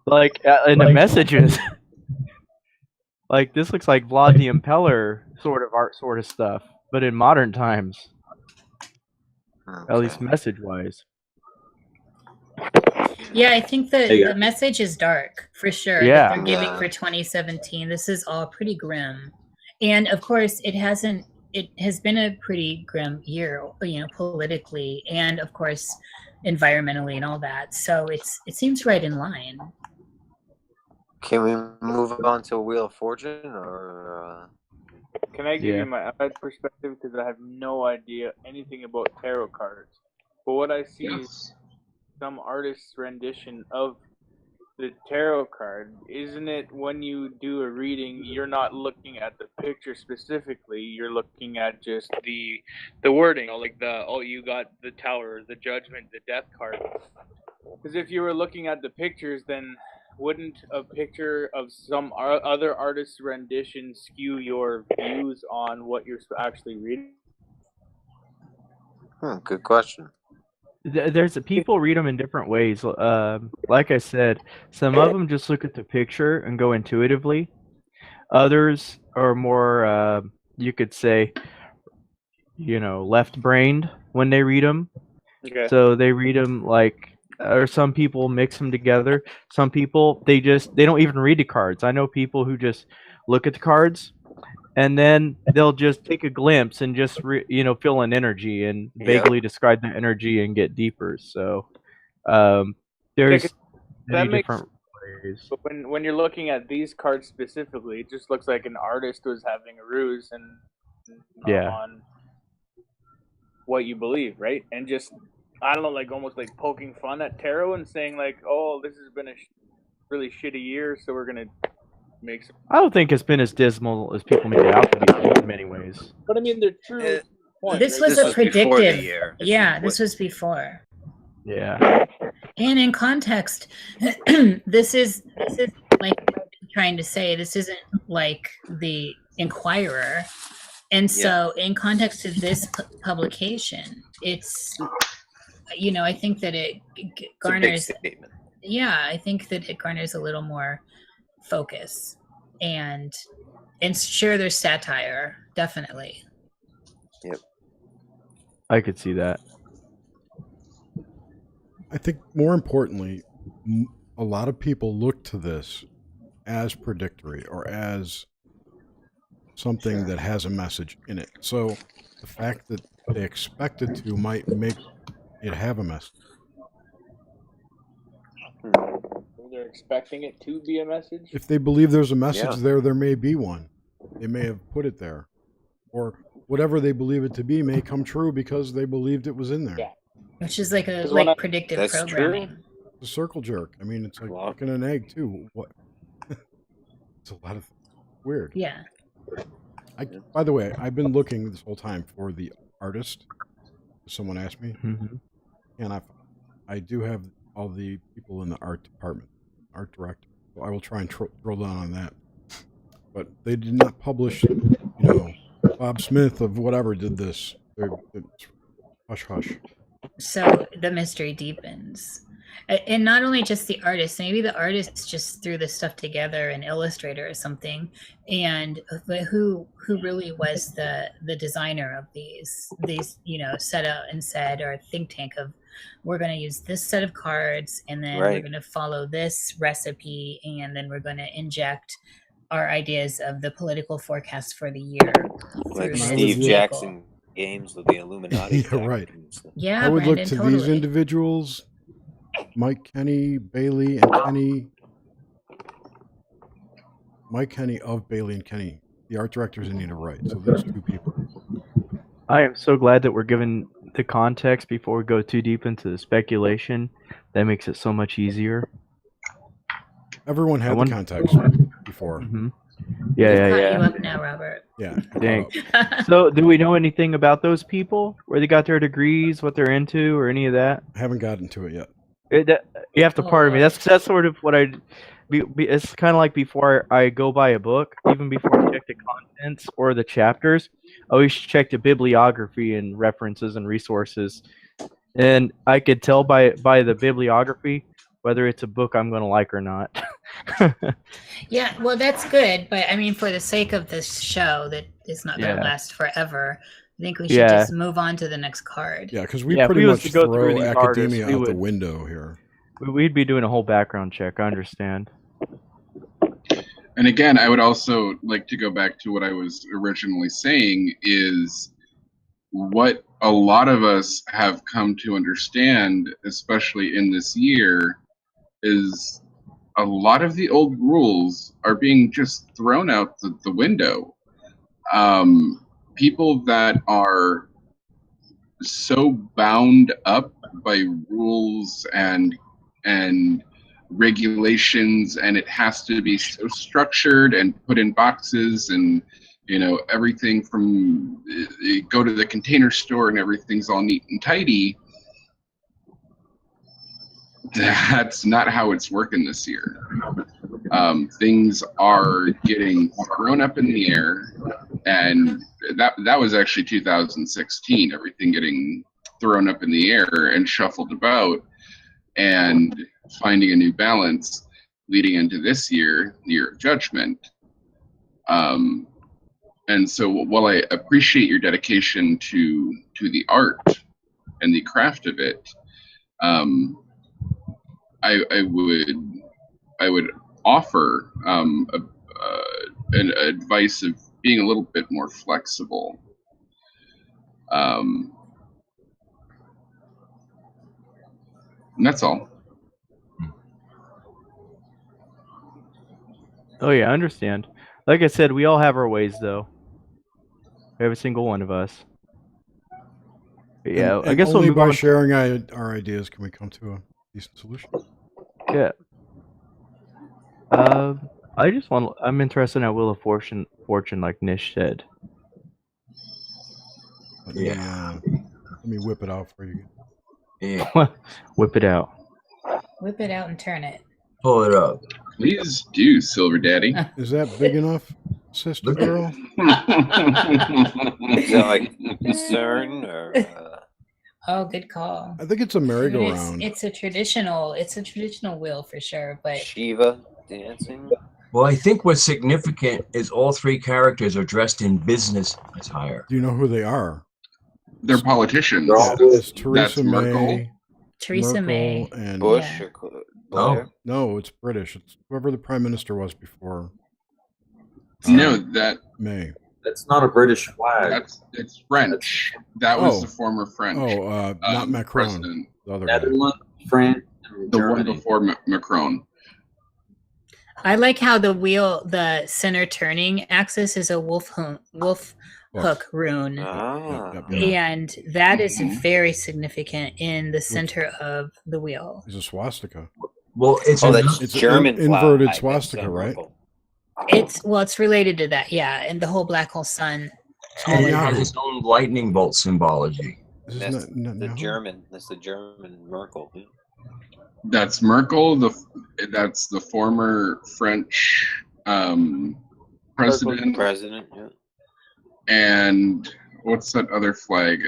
Like in the messages. Like this looks like Vlad the Impaler sort of art, sort of stuff, but in modern times. At least message-wise. Yeah, I think the message is dark for sure. Yeah. That they're giving for 2017. This is all pretty grim, and of course, it has been a pretty grim year, politically, and of course, environmentally and all that. So it seems right in line. Can we move on to Wheel of Fortune, or? Can I give you my outside perspective, because I have no idea anything about tarot cards, but what I see is some artist's rendition of the tarot card. Isn't it when you do a reading, you're not looking at the picture specifically, you're looking at just the wording, like you got the Tower, the Judgment, the Death card. Because if you were looking at the pictures, then wouldn't a picture of some other artist's rendition skew your views on what you're actually reading? Good question. There's people read them in different ways. Like I said, some of them just look at the picture and go intuitively. Others are more, you could say, left-brained when they read them. Okay. So they read them or some people mix them together. Some people, they don't even read the cards. I know people who just look at the cards and then they'll just take a glimpse and just feel an energy and vaguely describe the energy and get deeper. So there's many different ways. But when you're looking at these cards specifically, it just looks like an artist was having a ruse and on what you believe, right? And just, I don't know, like almost like poking fun at tarot and saying like, oh, this has been a really shitty year, so we're gonna make some. I don't think it's been as dismal as people make it out to be in many ways. But I mean, they're true. This was a predictive. Yeah, this was before. Yeah. And in context, this is like I'm trying to say, this isn't like the Inquirer. And so in context of this publication, it's, I think that it garners, I think that it garners a little more focus and sure, there's satire, definitely. Yep. I could see that. I think more importantly, a lot of people look to this as predictory or as something that has a message in it. So the fact that they expect it to might make it have a message. They're expecting it to be a message? If they believe there's a message there may be one. They may have put it there. Or whatever they believe it to be may come true because they believed it was in there. Yeah. Which is like predictive programming. True. It's a circle jerk. I mean, it's like fucking an egg too. What? It's a lot of weird. Yeah. By the way, I've been looking this whole time for the artist. Someone asked me, and I do have all the people in the art department, art director. So I will try and drill down on that. But they did not publish, Bob Smith of whatever did this. It's hush hush. So the mystery deepens. And not only just the artist, maybe the artist just threw this stuff together, an illustrator or something, and but who really was the designer of these set out and said, or think tank of, we're going to use this set of cards, and then we're going to follow this recipe, and then we're going to inject our ideas of the political forecast for the year. Like Steve Jackson games with the Illuminati. Yeah, right. Yeah, I would Brandon, look to totally. these individuals, Mike Kenny, Bailey, and Kenny. Mike Kenny of Bailey and Kenny, the art directors in Anita Wright. So these two people. I am so glad that we're given the context before we go too deep into the speculation. That makes it so much easier. Everyone had the context before. Mm-hmm. Yeah. You up now, Robert. Yeah. Dang. So, do we know anything about those people? Where they got their degrees, what they're into, or any of that? I haven't gotten to it yet. You have to pardon me. That's sort of what it's kind of like before I go buy a book, even before I check the contents or the chapters, I always check the bibliography and references and resources. And I could tell by the bibliography whether it's a book I'm going to like or not. Yeah, well, that's good. But I mean, for the sake of this show that is not going to last forever, I think we should just move on to the next card. Yeah, because we pretty much throw academia out the window here. We'd be doing a whole background check. I understand. And again, I would also like to go back to what I was originally saying is what a lot of us have come to understand, especially in this year, is a lot of the old rules are being just thrown out the window. People that are so bound up by rules and regulations, and it has to be so structured and put in boxes, and everything from you go to the container store and everything's all neat and tidy. That's not how it's working this year. Things are getting thrown up in the air, and that was actually 2016. Everything getting thrown up in the air and shuffled about, and finding a new balance leading into this year, the year of judgment. And so while I appreciate your dedication to the art and the craft of it, I would offer an advice of being a little bit more flexible. And that's all. Oh yeah, I understand. Like I said, we all have our ways, though. Every single one of us. But yeah, I guess only we'll move by on. sharing our ideas can we come to a decent solution. Yeah. I'm interested in that Wheel of Fortune, like Nish said. Let me whip it out for you. Yeah. Whip it out. Whip it out and turn it. Pull it up. Please do, Silver Daddy. Is that big enough, sister girl? Is that like CERN or? Oh, good call. I think it's a merry-go-round. It's a traditional wheel for sure, but Shiva dancing. Well, I think what's significant is all three characters are dressed in business attire. Do you know who they are? They're politicians. It's Theresa May. Theresa May and Bush or Blair? No, it's British. It's whoever the prime minister was before. No, that May. That's not a British flag. It's French. That was the former French. Not Macron. President. The other guy. Netherlands, France, the one before Macron. I like how the center turning axis is a wolf hook rune. And that is very significant in the center of the wheel. It's a swastika. Well, it's it's German an inverted flag, swastika, right? It's related to that, yeah, and the whole black hole sun. And it has its own lightning bolt symbology. That's the German Merkel. That's Merkel. That's the former French president. President, yeah. And what's that other flag?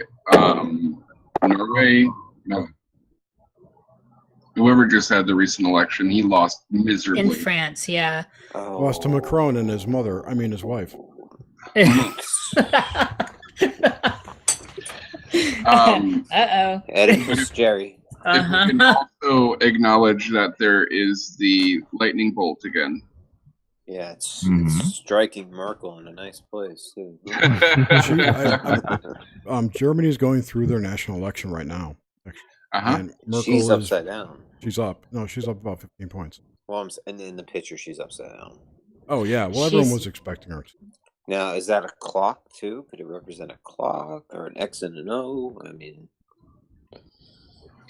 Norway. No. Whoever just had the recent election, he lost miserably. In France, yeah. Lost to Macron and his mother. I mean, his wife. Uh-oh. Edit Jerry. If we can also acknowledge that there is the lightning bolt again. Yeah, it's striking Merkel in a nice place too. Germany's going through their national election right now. And Merkel she's upside down. She's up. No, she's up about 15 points. Well, and in the picture, she's upside down. Oh yeah. Well, everyone was expecting her. Now, is that a clock too? Could it represent a clock or an X and an O? I mean,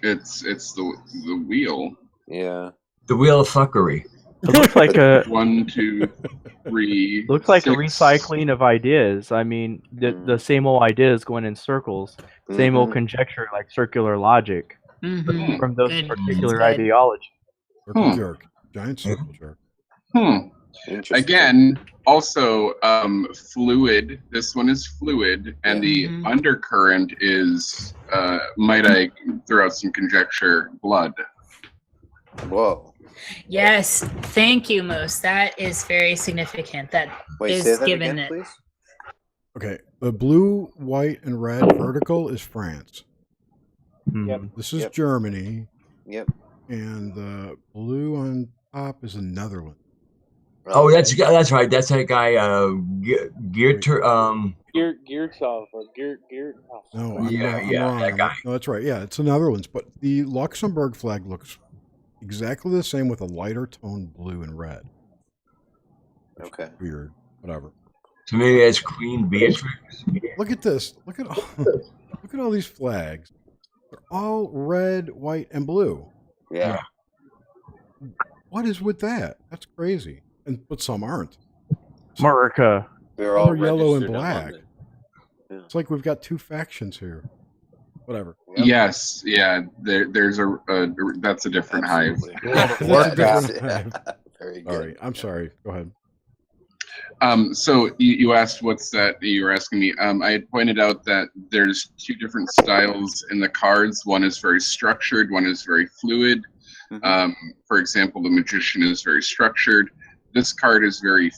it's the wheel. Yeah. The wheel of fuckery. It looks like a 1, 2, 3. Looks like 6. a recycling of ideas. I mean, the same old ideas going in circles, same old conjecture, like circular logic from those particular ideologies. Circle jerk, giant circle jerk. Again, also fluid. This one is fluid, and the undercurrent is, might I throw out some conjecture, blood. Whoa. Yes, thank you, Moose. That is very significant. That is given it. Please? Okay, the blue, white, and red vertical is France. Yep. This is Germany. Yep. And the blue on top is the Netherlands. Oh, that's right. That's that guy, Geertov or Geert. No, I'm wrong. that guy. No, that's right. Yeah, it's the Netherlands, but the Luxembourg flag looks exactly the same with a lighter tone blue and red. Okay. Weird. Whatever. So maybe that's Queen Beatrix. Look at this. Look at all these flags. They're all red, white, and blue. Yeah. What is with that? That's crazy. But some aren't. America. They're all yellow and black. Yeah. It's like we've got two factions here. Whatever. Yep. Yes, yeah. There's that's a different hive. That's a different hive. Very good. Sorry, I'm sorry. Go ahead. So you asked what's that? You were asking me. I had pointed out that there's two different styles in the cards. One is very structured. One is very fluid. For example, the magician is very structured. This card is very.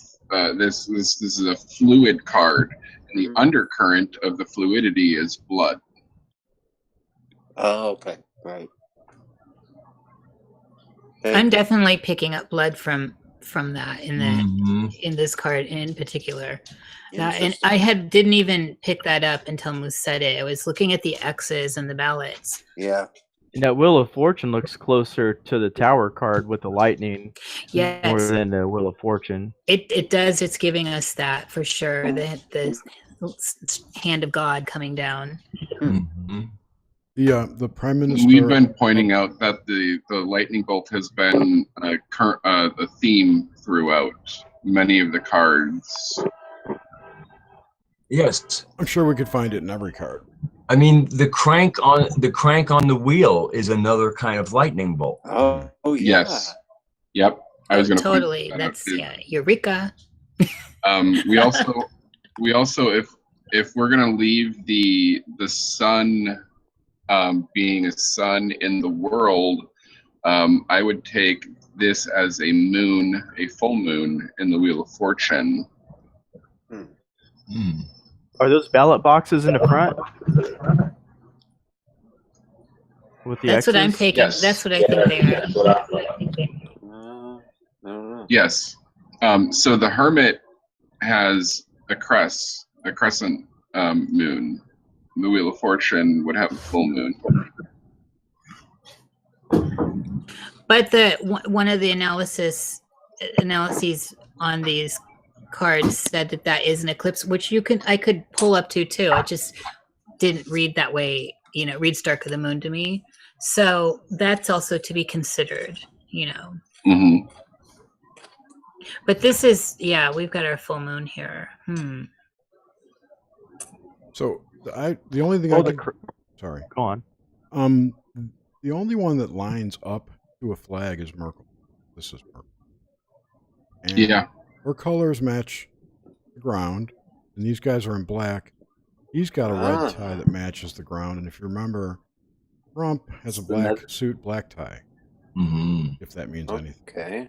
This is a fluid card, and the undercurrent of the fluidity is blood. Oh, okay, right. I'm definitely picking up blood from that in this card in particular. And I didn't even pick that up until Moose said it. I was looking at the X's and the ballots. Yeah. And that Wheel of Fortune looks closer to the Tower card with the lightning more than the Wheel of Fortune. It does. It's giving us that for sure. The hand of God coming down. The Prime Minister. We've been pointing out that the lightning bolt has been a theme throughout many of the cards. Yes, I'm sure we could find it in every card. I mean, the crank on the wheel is another kind of lightning bolt. Oh yeah. Yes. Yep. I was going to totally. That's Eureka. We also if we're going to leave the sun being a sun in the world, I would take this as a moon, a full moon in the Wheel of Fortune. Are those ballot boxes in the front? With the That's X's? what I'm taking. Yes. That's what I think they are. I don't know. Yes. So the Hermit has a crescent moon. The Wheel of Fortune would have a full moon. But one of the analyses on these cards said that is an eclipse, which I could pull up to too. It just didn't read that way. It reads dark of the moon to me. So that's also to be considered. But this is we've got our full moon here. So the only thing sorry. Go on. The only one that lines up to a flag is Merkel. This is Merkel. And her colors match the ground, and these guys are in black. He's got a red tie that matches the ground, and if you remember, Trump has a black suit, black tie. If that means anything. Okay.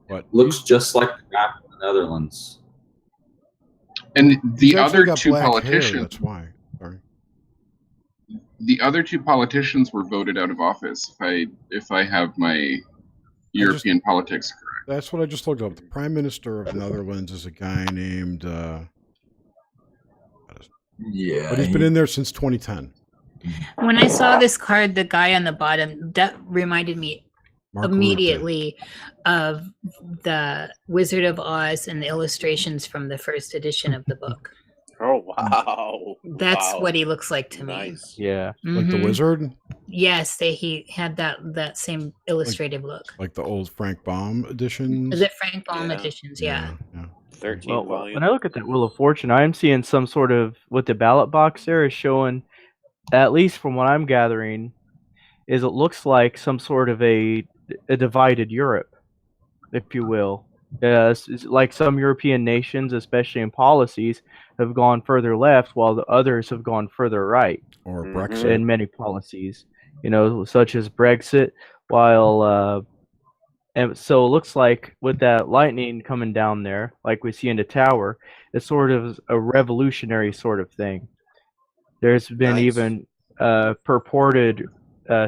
But looks just like the guy from the Netherlands. And he's the actually other got two black hair, politicians, that's why. Sorry. the other two politicians were voted out of office. If I have my European politics correct. That's what I just looked up. The Prime Minister of Netherlands is a guy named. Yeah. But he's been in there since 2010. When I saw this card, the guy on the bottom, that reminded me Mark immediately of the Wizard of Oz and the illustrations from the first edition of the book. Oh wow! That's Wow. what he looks like to me. Nice. Yeah. Like the wizard? Yes, he had that same illustrative look. Like the old Frank Baum editions? Is it Frank Baum editions? Yeah. 13 Well, volume. when I look at that Wheel of Fortune, I am seeing some sort of what the ballot box there is showing, at least from what I'm gathering, is it looks like some sort of a divided Europe, if you will. It's like some European nations, especially in policies, have gone further left, while the others have gone further right. Or Brexit. In many policies, such as Brexit. While and so it looks like with that lightning coming down there, like we see in the tower, it's sort of a revolutionary sort of thing. There's been even purported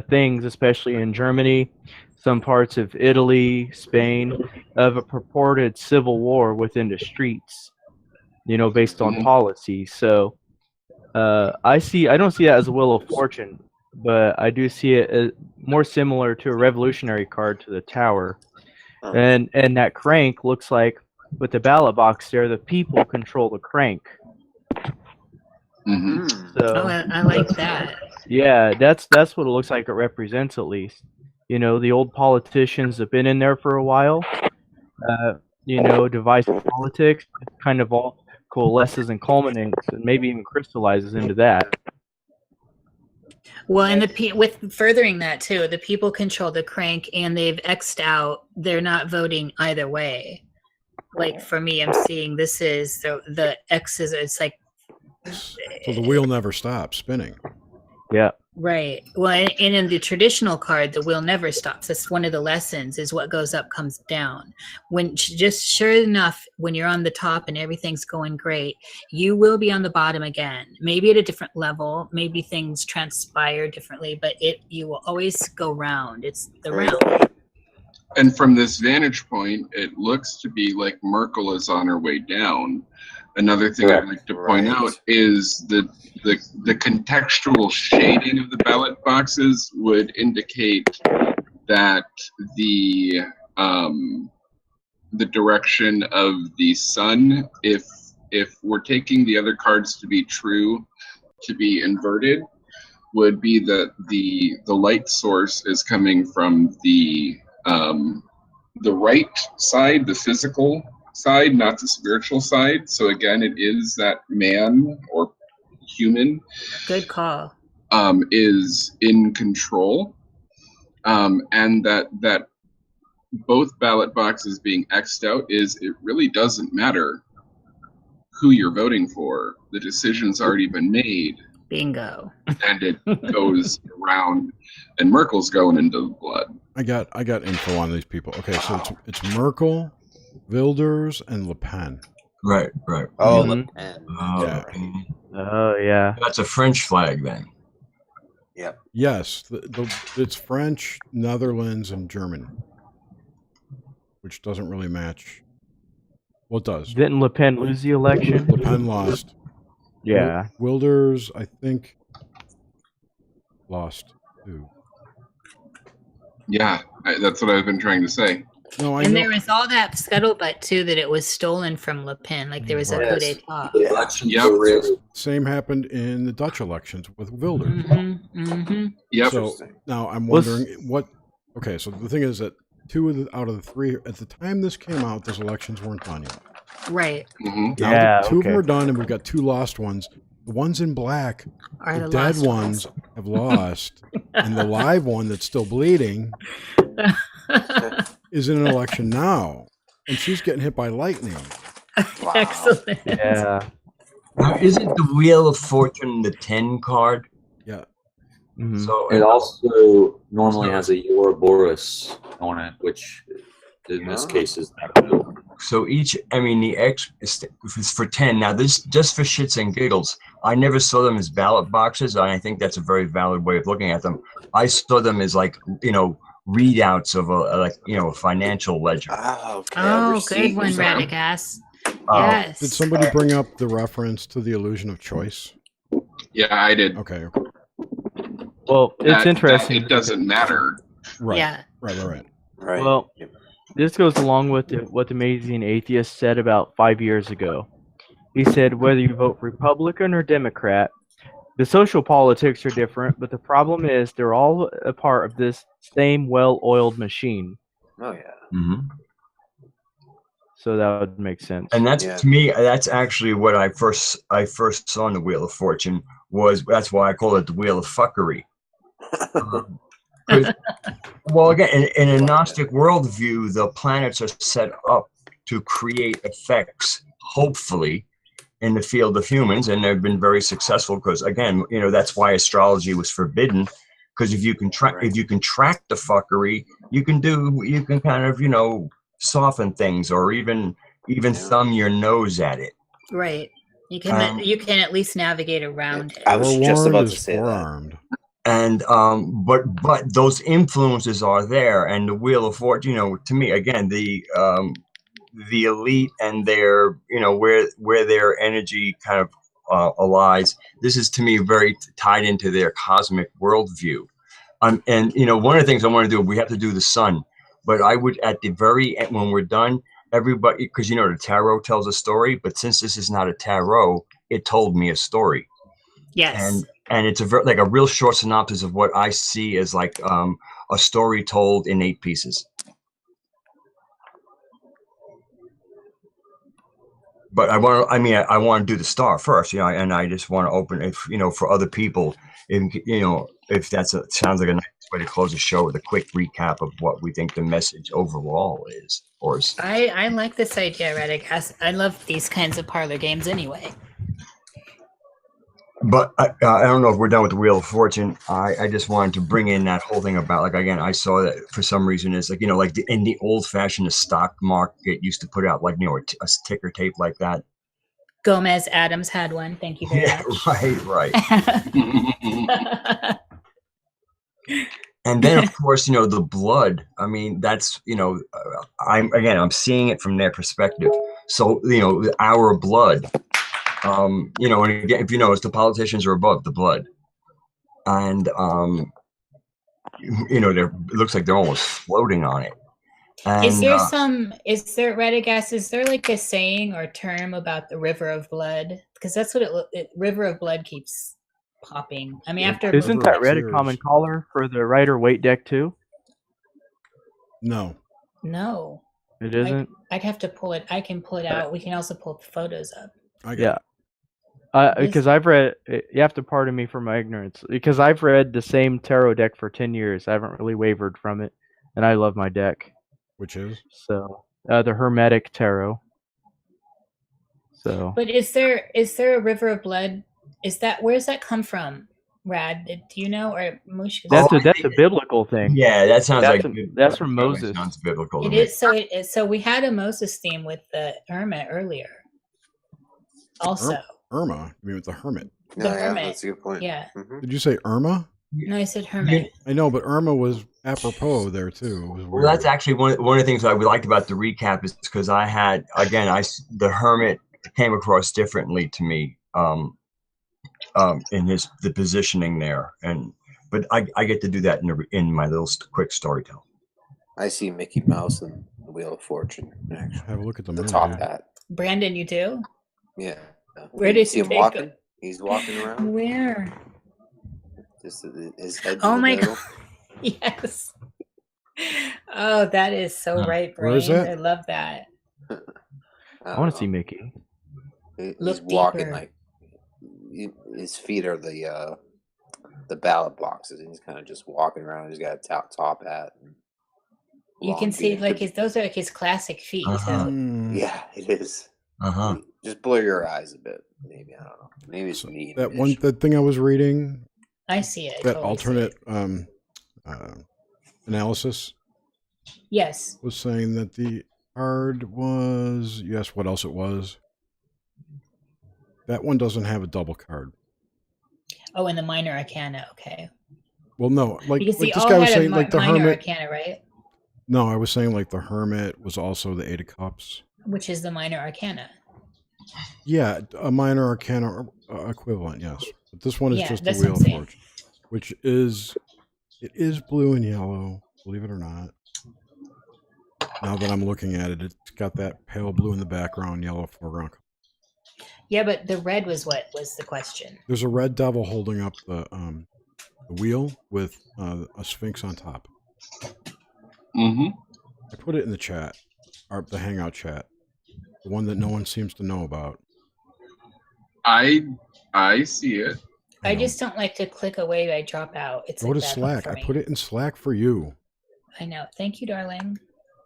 things, especially in Germany, some parts of Italy, Spain, of a purported civil war within the streets, based on policy. So I don't see that as a Wheel of Fortune, but I do see it as more similar to a revolutionary card to the tower. And that crank looks like, with the ballot box there, the people control the crank. So, I like that. Yeah, that's what it looks like it represents, at least. The old politicians have been in there for a while. Divisive politics kind of all coalesces and culminates and maybe even crystallizes into that. Well, and with furthering that too, the people control the crank, and they've X'd out. They're not voting either way. Like for me, I'm seeing this is the X's. It's like so the wheel never stops spinning. Yeah. Right. Well, and in the traditional card, the wheel never stops. That's one of the lessons: is what goes up comes down. When just sure enough, when you're on the top and everything's going great, you will be on the bottom again. Maybe at a different level. Maybe things transpire differently, but you will always go round. It's the round. And from this vantage point, it looks to be like Merkel is on her way down. Another thing I'd like to point out is the contextual shading of the ballot boxes would indicate that the direction of the sun, if we're taking the other cards to be true, to be inverted, would be that the light source is coming from the right side, the physical side, not the spiritual side. So again, it is that man or human, good call, is in control, and that both ballot boxes being X'd out is it really doesn't matter who you're voting for. The decision's already been made. Bingo. And it goes around, and Merkel's going into the blood. I got info on these people. Okay, so it's Merkel, Wilders, and Le Pen. Right. Oh, Mhm. Le Pen. Yeah. Oh, yeah. That's a French flag then. Yep. Yes, it's French, Netherlands, and German, which doesn't really match. Well, it does. Didn't Le Pen lose the election? Le Pen lost. Yeah. Wilders, I think, lost too. Yeah, that's what I've been trying to say. No, And there was all that scuttlebutt too that it was stolen from Le Pen. Like there was a coup d'etat. Same happened in the Dutch elections with Wilders. Yep. So now I'm wondering what. Okay, so the thing is that out of the three at the time this came out, those elections weren't done yet. Right. Now Yeah, two of them are done, and we've got two lost ones. The ones in black, Are the the dead lost ones have lost, and the live one that's still bleeding is in an election now, and she's getting hit by lightning. Excellent. Yeah. Now, isn't the Wheel of Fortune the 10 card? Yeah. So it also normally has a Ouroboros on it, which in this case is that wheel. So the X is for 10. Now, this just for shits and giggles. I never saw them as ballot boxes, and I think that's a very valid way of looking at them. I saw them as like, readouts of a financial ledger. Oh, okay. Oh, good one, Radicast. Yes. Did somebody bring up the reference to the illusion of choice? Yeah, I did. Okay. Well, it's interesting. It doesn't matter. Right. Yeah. Right. Well, this goes along with what the Amazing Atheist said about 5 years ago. He said, whether you vote Republican or Democrat, the social politics are different, but the problem is they're all a part of this same well-oiled machine. Oh, yeah. Mm-hmm. So that would make sense. And that's to me, that's actually what I first saw in the Wheel of Fortune. That's why I call it the Wheel of Fuckery. Well, again, in a Gnostic worldview, the planets are set up to create effects, hopefully, in the field of humans, and they've been very successful because, again, that's why astrology was forbidden. Because if you can track the fuckery, you can kind of soften things or even thumb your nose at it. Right. You can at least navigate around it. I was just about to say that. And but those influences are there, and the Wheel of Fortune, to me, again, the elite and their where their energy kind of lies. This is to me very tied into their cosmic worldview. And one of the things I want to do, we have to do the sun, but I would at the very end when we're done, everybody, because the tarot tells a story, but since this is not a tarot, it told me a story. Yes. And it's like a real short synopsis of what I see as like a story told in 8 pieces. But I want to do the star first, and I just want to open it, for other people, if that sounds like a nice way to close the show with a quick recap of what we think the message overall is. I like this idea, Reddick. I love these kinds of parlor games anyway. But I don't know if we're done with the Wheel of Fortune. I just wanted to bring in that whole thing about, like, again, I saw that for some reason is like, like in the old fashioned, the stock market used to put out like, a ticker tape like that. Gomez Adams had one. Thank you very much. Right. And then, of course, the blood. I mean, that's, I'm seeing it from their perspective. So, our blood. And again, if you notice, the politicians are above the blood, and it looks like they're almost floating on it. And, is there Radagast? Is there like a saying or term about the river of blood? Because that's what river of blood keeps popping. I mean, isn't that red a common color for the Rider Waite deck too? No, it isn't. I'd have to pull it. I can pull it out. We can also pull the photos up. Yeah. Because I've read, you have to pardon me for my ignorance, because I've read the same tarot deck for 10 years. I haven't really wavered from it, and I love my deck. Which is? So, the Hermetic Tarot. So. But is there a river of blood? Where does that come from, Rad? Do you know? Or Mush? That's a biblical thing. Yeah, that sounds that's from Moses. Sounds biblical. It is. So we had a Moses theme with the Irma earlier. Also. Irma? You mean with the hermit? The hermit. That's a good point. Yeah. Mm-hmm. Did you say Irma? No, I said hermit. I know, but Irma was apropos there too. Well, that's actually one of the things I liked about the recap is because I had, again, the hermit came across differently to me in the positioning there, but I get to do that in my little quick storytelling. I see Mickey Mouse and the Wheel of Fortune. Actually. Have a look at the top hat. Brandon, you do? Yeah. Where did you see him walking? He's walking around. Where? Just his head. Oh my god! Yes. Oh, that is so right, Brain. Where is that? I love that. I want to see Mickey. He's walking like his feet are the ballot boxes, and he's kind of just walking around. He's got a top hat. You can see those are like his classic feet. Too. Yeah, it is. Just blur your eyes a bit, maybe. I don't know. Maybe it's me. That thing I was reading, I see it. I That totally see alternate it. analysis Yes. was saying that the card was, yes, what else it was? That one doesn't have a double card. Oh, and the minor arcana. Okay. Well, no, like Because this all guy was had a saying, like the minor Hermit. arcana, right? No, I was saying like the Hermit was also the Eight of Cups. Which is the minor arcana. Yeah, a minor arcana equivalent, yes. But this one is Yeah, just the that's what Wheel I'm of saying. Fortune, which is, it is blue and yellow, believe it or not. Now that I'm looking at it, it's got that pale blue in the background, yellow foreground. Yeah, but the red was what was the question. There's a red devil holding up the wheel with a sphinx on top. Mm-hmm. I put it in the chat, or the Hangout chat, the one that no one seems to know about. I see it. I just don't like to click away. I drop out. It's Go like to bad luck Slack. for I me. put it in Slack for you. I know. Thank you, darling.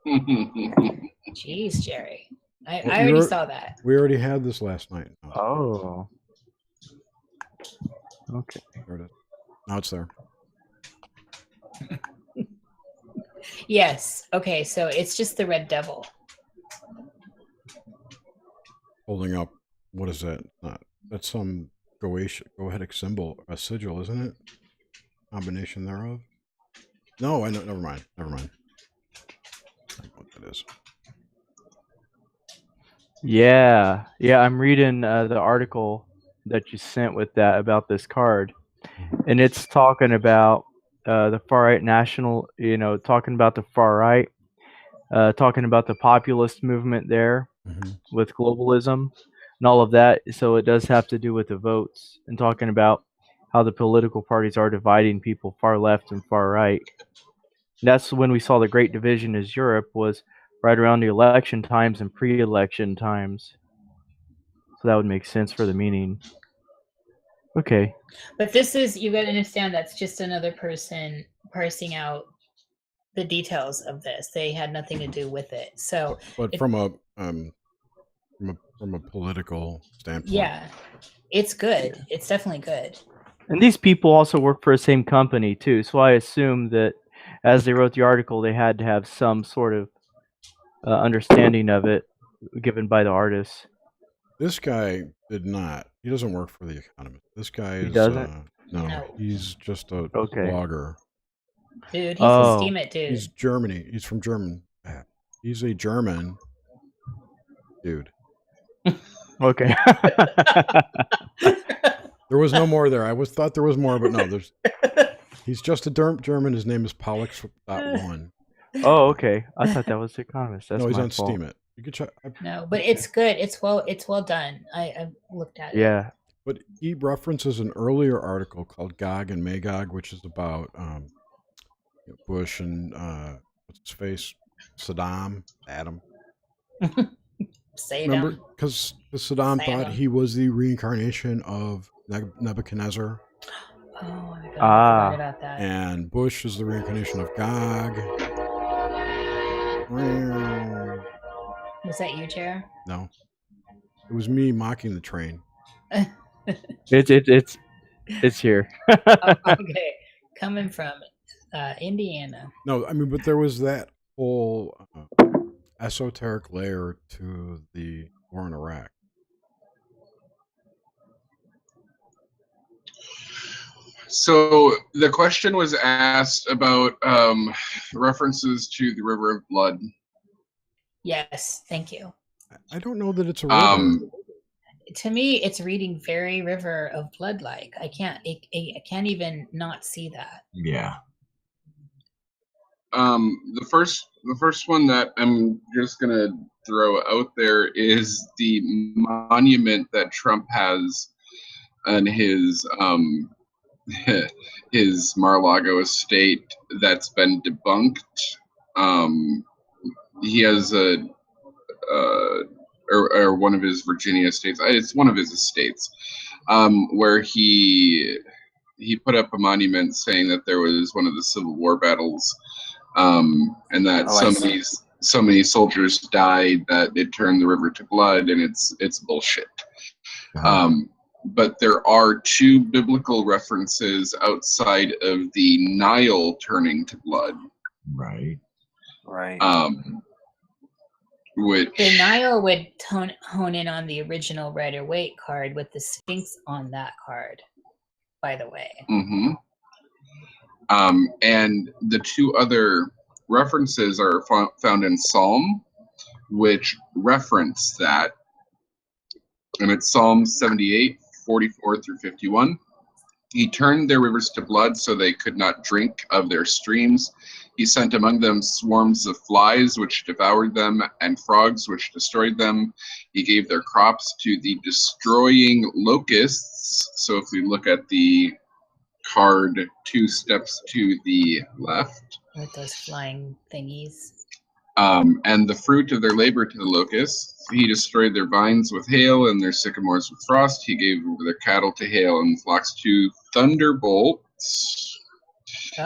Jeez, Jerry. I Well, already saw that. We already had this last night. Oh. Okay. There it is. Now it's there. Yes. Okay, so it's just the red devil. Holding up, what is that? That's some Goetic symbol, a sigil, isn't it? Combination thereof. No, I know. Never mind. Never mind. I don't know what that is. Yeah, I'm reading the article that you sent with that about this card, and it's talking about the far right national, talking about the far right, talking about the populist movement there with globalism and all of that. So it does have to do with the votes and talking about how the political parties are dividing people far left and far right. And that's when we saw the Great Division as Europe was right around the election times and pre-election times. So that would make sense for the meaning. Okay. But this is, you got to understand, that's just another person parsing out the details of this. They had nothing to do with it. So, but from a political standpoint, yeah, it's good. It's definitely good. And these people also work for the same company too. So I assume that as they wrote the article, they had to have some sort of understanding of it given by the artists. This guy did not. He doesn't work for The Economist. This guy is doesn't? No, he's just a blogger. Dude, he's a steam it dude. He's Germany. He's from German. He's a German dude. Okay. There was no more there. I thought there was more, but no. He's just a German. His name is Pollux.1. Oh, okay. I thought that was The Economist. That's no, he's my on fault. Steam It. You could check. No, but it's good. It's well done. I looked at it. Yeah. But he references an earlier article called Gog and Magog, which is about Bush and what's his face, Adam. Remember, because Saddam thought he was the reincarnation of Nebuchadnezzar. Oh my God, I forgot about that. And Bush is the reincarnation of Gog. Was that you, Chair? No, it was me mocking the train. It's here. Oh, okay, coming from Indiana. No, I mean, but there was that whole esoteric layer to the war in Iraq. So the question was asked about references to the River of Blood. Yes, thank you. I don't know that it's a river. To me, it's reading very River of Blood like. I can't even not see that. Yeah. The first one that I'm just gonna throw out there is the monument that Trump has on his his Mar-a-Lago estate that's been debunked. He has or one of his Virginia estates. It's one of his estates where he put up a monument saying that there was one of the Civil War battles, and that so many soldiers died that it turned the river to blood, and it's bullshit. but there are 2 biblical references outside of the Nile turning to blood. Right. Which the Nile would hone in on the original Rider-Waite card with the Sphinx on that card, by the way. Mm-hmm. And the 2 other references are found in Psalm, which reference that. And it's Psalm 78, 44 through 51. He turned their rivers to blood so they could not drink of their streams. He sent among them swarms of flies which devoured them, and frogs which destroyed them. He gave their crops to the destroying locusts. So if we look at the card 2 steps to the left. With those flying thingies. And the fruit of their labor to the locusts. He destroyed their vines with hail and their sycamores with frost. He gave over their cattle to hail and flocks to thunderbolts.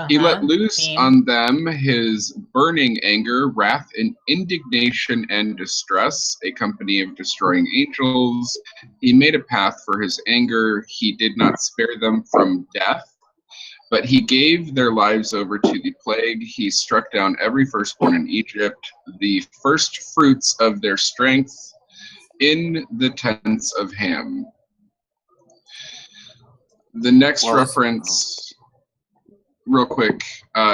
He let loose on them his burning anger, wrath, and indignation and distress, a company of destroying angels. He made a path for his anger. He did not spare them from death, but he gave their lives over to the plague. He struck down every firstborn in Egypt, the first fruits of their strength in the tents of Ham. The next reference, real quick,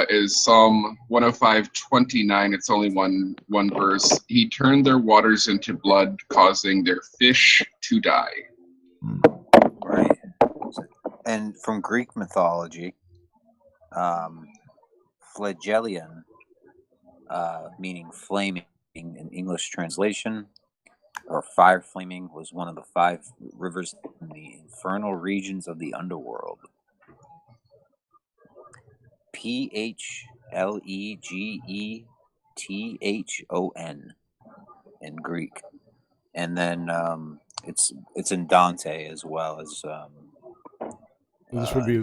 is Psalm 105:29. It's only one verse. He turned their waters into blood, causing their fish to die. Right. And from Greek mythology, flagellum, meaning flaming in English translation, or fire flaming, was one of the 5 rivers in the infernal regions of the underworld. Phlegethon in Greek, and then it's in Dante as well as this would be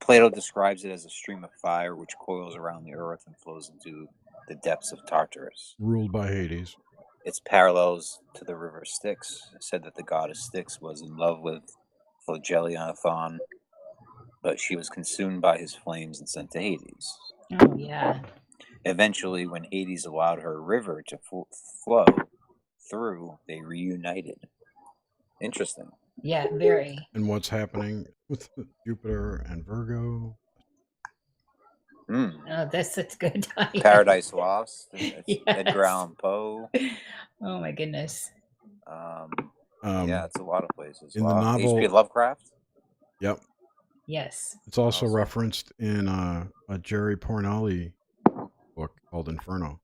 Plato describes it as a stream of fire which coils around the earth and flows into the depths of Tartarus, ruled by Hades. Its parallels to the river Styx said that the goddess Styx was in love with Phlegethon, but she was consumed by his flames and sent to Hades. Oh, yeah. Eventually, when Hades allowed her river to flow through, they reunited. Interesting. Yeah, very. And what's happening with Jupiter and Virgo? Oh, that's good. Paradise Lost. Yes. Edgar Allan Poe. Oh my goodness. Yeah, it's a lot of places. In the novel H.P. Lovecraft. Yep. Yes. It's also referenced in a Jerry Pornelli book called Inferno.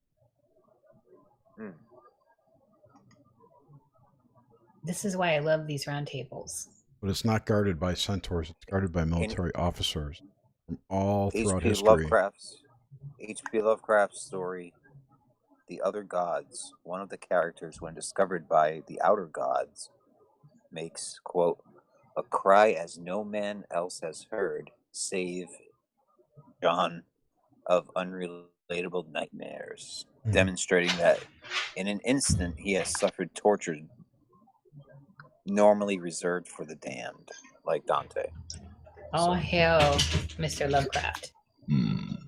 This is why I love these roundtables. But it's not guarded by centaurs. It's guarded by military officers from all throughout history. H.P. Lovecraft's story, The Other Gods, one of the characters, when discovered by the outer gods, makes, quote, a cry as no man else has heard, save John of unrelatable nightmares, demonstrating that in an instant he has suffered torture normally reserved for the damned, like Dante. All hail Mr. Lovecraft.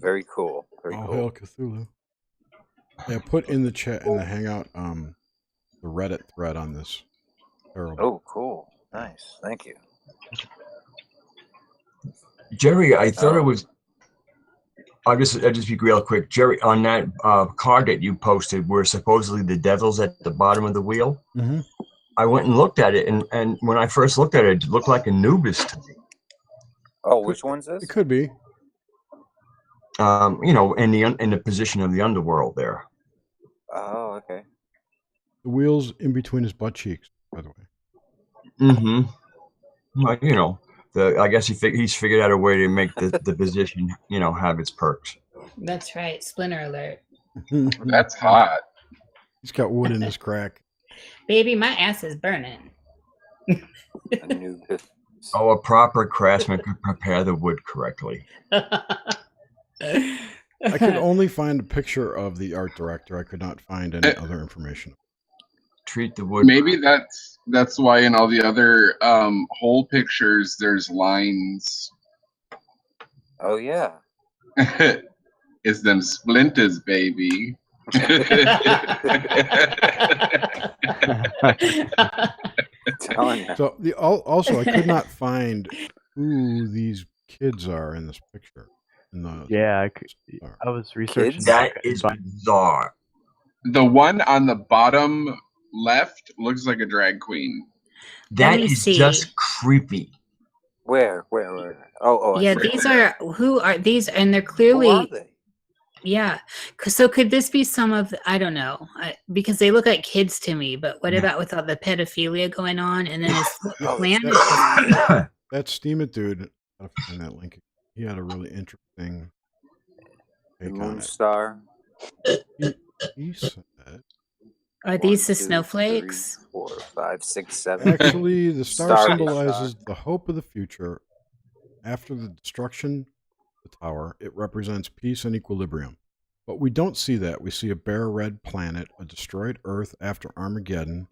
Very cool. Very All cool. hail Cthulhu. Yeah, put in the chat, in the Hangout, the Reddit thread on this. Terrible. Oh, cool. Nice. Thank you. Jerry, I thought it was... I'll just be real quick. Jerry, on that card that you posted where supposedly the devil's at the bottom of the wheel, I went and looked at it, and when I first looked at it, it looked like Anubis to me. Oh, which one's this? It could be. You know, in the position of the underworld there. Oh, okay. The wheel's in between his butt cheeks, by the way. Well, you know, I guess he's figured out a way to make the position, you know, have its perks. That's right. Splinter alert. That's hot. He's got wood in his crack. Baby, my ass is burning. Oh, a proper craftsman could prepare the wood correctly. I could only find a picture of the art director. I could not find any other information. treat the wood. Maybe that's why in all the other whole pictures there's lines. Oh yeah. It's them splinters, baby. So also I could not find who these kids are in this picture. Yeah, I was researching. That is bizarre. The one on the bottom left looks like a drag queen. That is just creepy. Where? Oh. Yeah, these are who are these, and they're clearly. Who are they? Yeah. So could this be some of I don't know, because they look like kids to me. But what about with all the pedophilia going on, and then this planet? That Steam It dude. I'll find that link. He had a really interesting take on it. Star. He said, Are these the snowflakes? 3, 4, 5, 6, 7. actually, the star symbolizes the hope of the future. After the destruction of the tower, it represents peace and equilibrium. But we don't see that. We see a bare red planet, a destroyed Earth after Armageddon.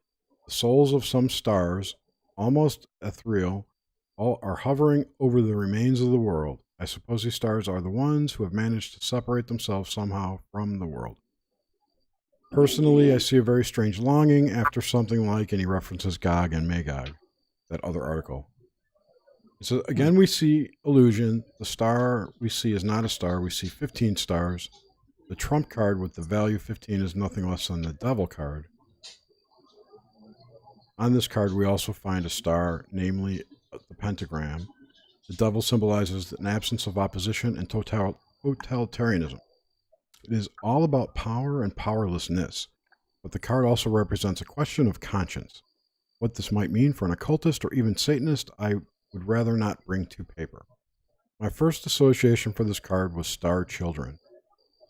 The souls of some stars, almost ethereal, all are hovering over the remains of the world. I suppose these stars are the ones who have managed to separate themselves somehow from the world. Personally, I see a very strange longing after something like, and he references Gog and Magog, that other article. So again, we see illusion. The star we see is not a star. We see 15 stars. The trump card with the value 15 is nothing less than the devil card. On this card, we also find a star, namely the pentagram. The devil symbolizes an absence of opposition and totalitarianism. It is all about power and powerlessness, but the card also represents a question of conscience. What this might mean for an occultist or even Satanist, I would rather not bring to paper. My first association for this card was star children,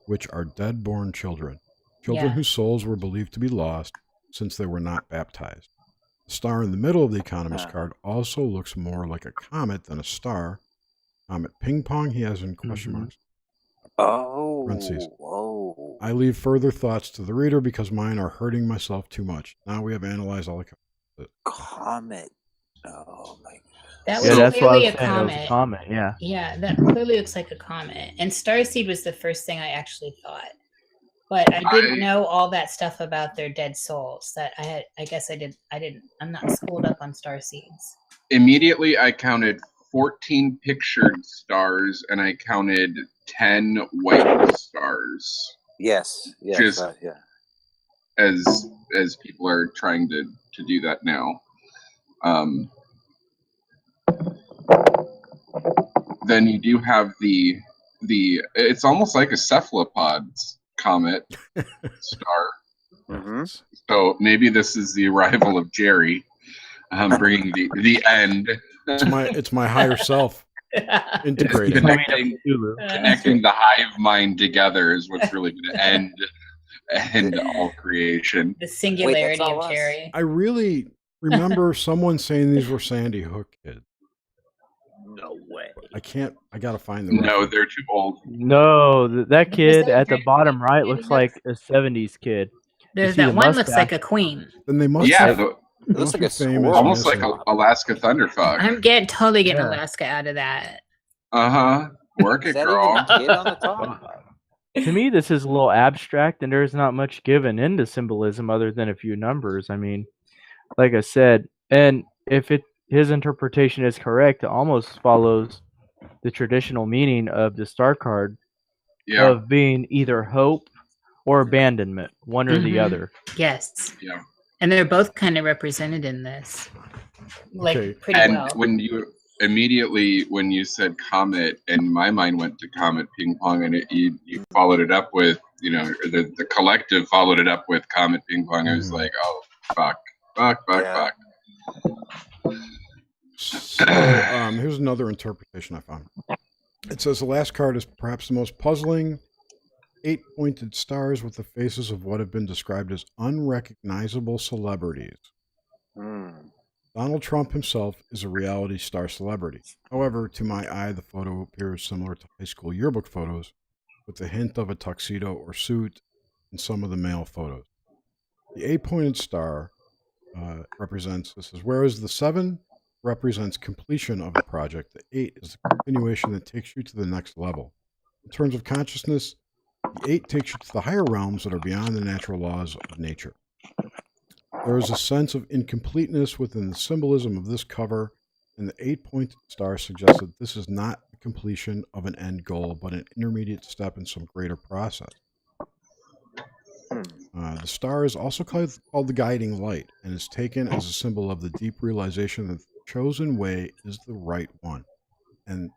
which are dead-born children, whose souls were believed to be lost since they were not baptized. The star in the middle of the economist card also looks more like a comet than a star. Comet ping pong, he has in question marks. Oh. I leave further thoughts to the reader because mine are hurting myself too much. Now we have analyzed all the comet. Oh my god. That was clearly a comet. Yeah. Yeah, that clearly looks like a comet. And starseed was the first thing I actually thought. But I didn't know all that stuff about their dead souls. That I guess I didn't. I'm not schooled up on starseeds. Immediately, I counted 14 pictured stars, and I counted 10 white stars. Yes. Just as people are trying to do that now. Then you do have the it's almost like a cephalopod comet star. Mm-hmm. So maybe this is the arrival of Jerry, bringing the end. It's my higher self integrating, connecting the hive mind together is what's really going to end all creation. The singularity of Jerry. I really remember someone saying these were Sandy Hook kids. No way. I gotta find them. No, they're too old. No, that kid at the bottom right looks like a 70s kid. There's that one looks like a queen. Then they must. Yeah, it looks like a famous, almost like Alaska Thunderfuck. I'm totally getting Alaska out of that. Work it, girl. Kid on the top? To me, this is a little abstract, and there's not much given into symbolism other than a few numbers. I mean, like I said, and if his interpretation is correct, it almost follows the traditional meaning of the star card of being either hope or abandonment, one or the other. Yes. Yeah. And they're both kind of represented in this, pretty well. And when you said comet, and my mind went to comet ping pong, and you followed it up with, the collective followed it up with comet ping pong. I was like, oh, fuck. So, here's another interpretation I found. It says the last card is perhaps the most puzzling. 8 pointed stars with the faces of what have been described as unrecognizable celebrities. Donald Trump himself is a reality star celebrity. However, to my eye, the photo appears similar to high school yearbook photos, with a hint of a tuxedo or suit in some of the male photos. The 8 pointed star represents, this is, whereas the 7 represents completion of a project, the 8 is the continuation that takes you to the next level. In terms of consciousness, the 8 takes you to the higher realms that are beyond the natural laws of nature. There is a sense of incompleteness within the symbolism of this cover, and the 8-pointed star suggests that this is not the completion of an end goal, but an intermediate step in some greater process. The star is also called the guiding light, and is taken as a symbol of the deep realization that the chosen way is the right one, and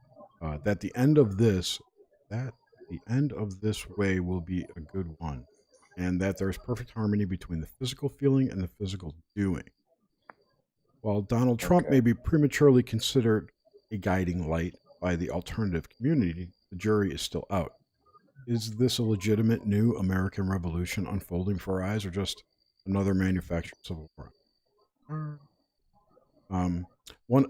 that the end of this way will be a good one, and that there is perfect harmony between the physical feeling and the physical doing. While Donald Trump may be prematurely considered a guiding light by the alternative community, the jury is still out. Is this a legitimate new American revolution unfolding before our eyes, or just another manufactured civil war?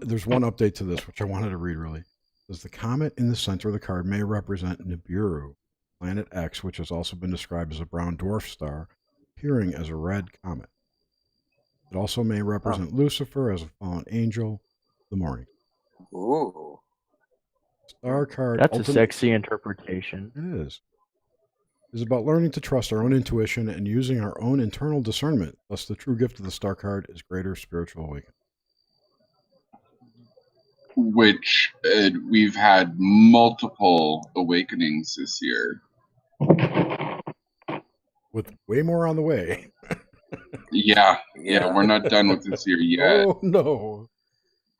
There's one update to this, which I wanted to read really. It says the comet in the center of the card may represent Nibiru, planet X, which has also been described as a brown dwarf star, appearing as a red comet. It also may represent Lucifer as a fallen angel, the morning. Ooh. Star card. That's a sexy interpretation. It is. It's about learning to trust our own intuition and using our own internal discernment. Thus, the true gift of the star card is greater spiritual awakening. Which we've had multiple awakenings this year. With way more on the way. Yeah, we're not done with this year yet. Oh, no.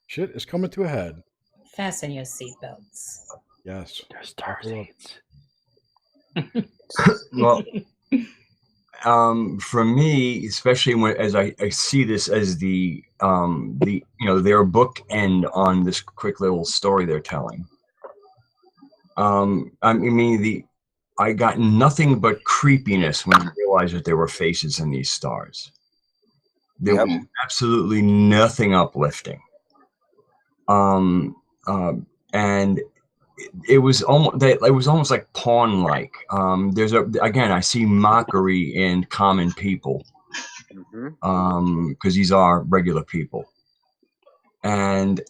Shit is coming to a head. Fasten your seatbelts. Yes. There's star seeds. Well, for me, especially as I see this as the their bookend on this quick little story they're telling. I got nothing but creepiness when I realized that there were faces in these stars. There was absolutely nothing uplifting. And it was almost like pawn-like. I see mockery in common people, because these are regular people, and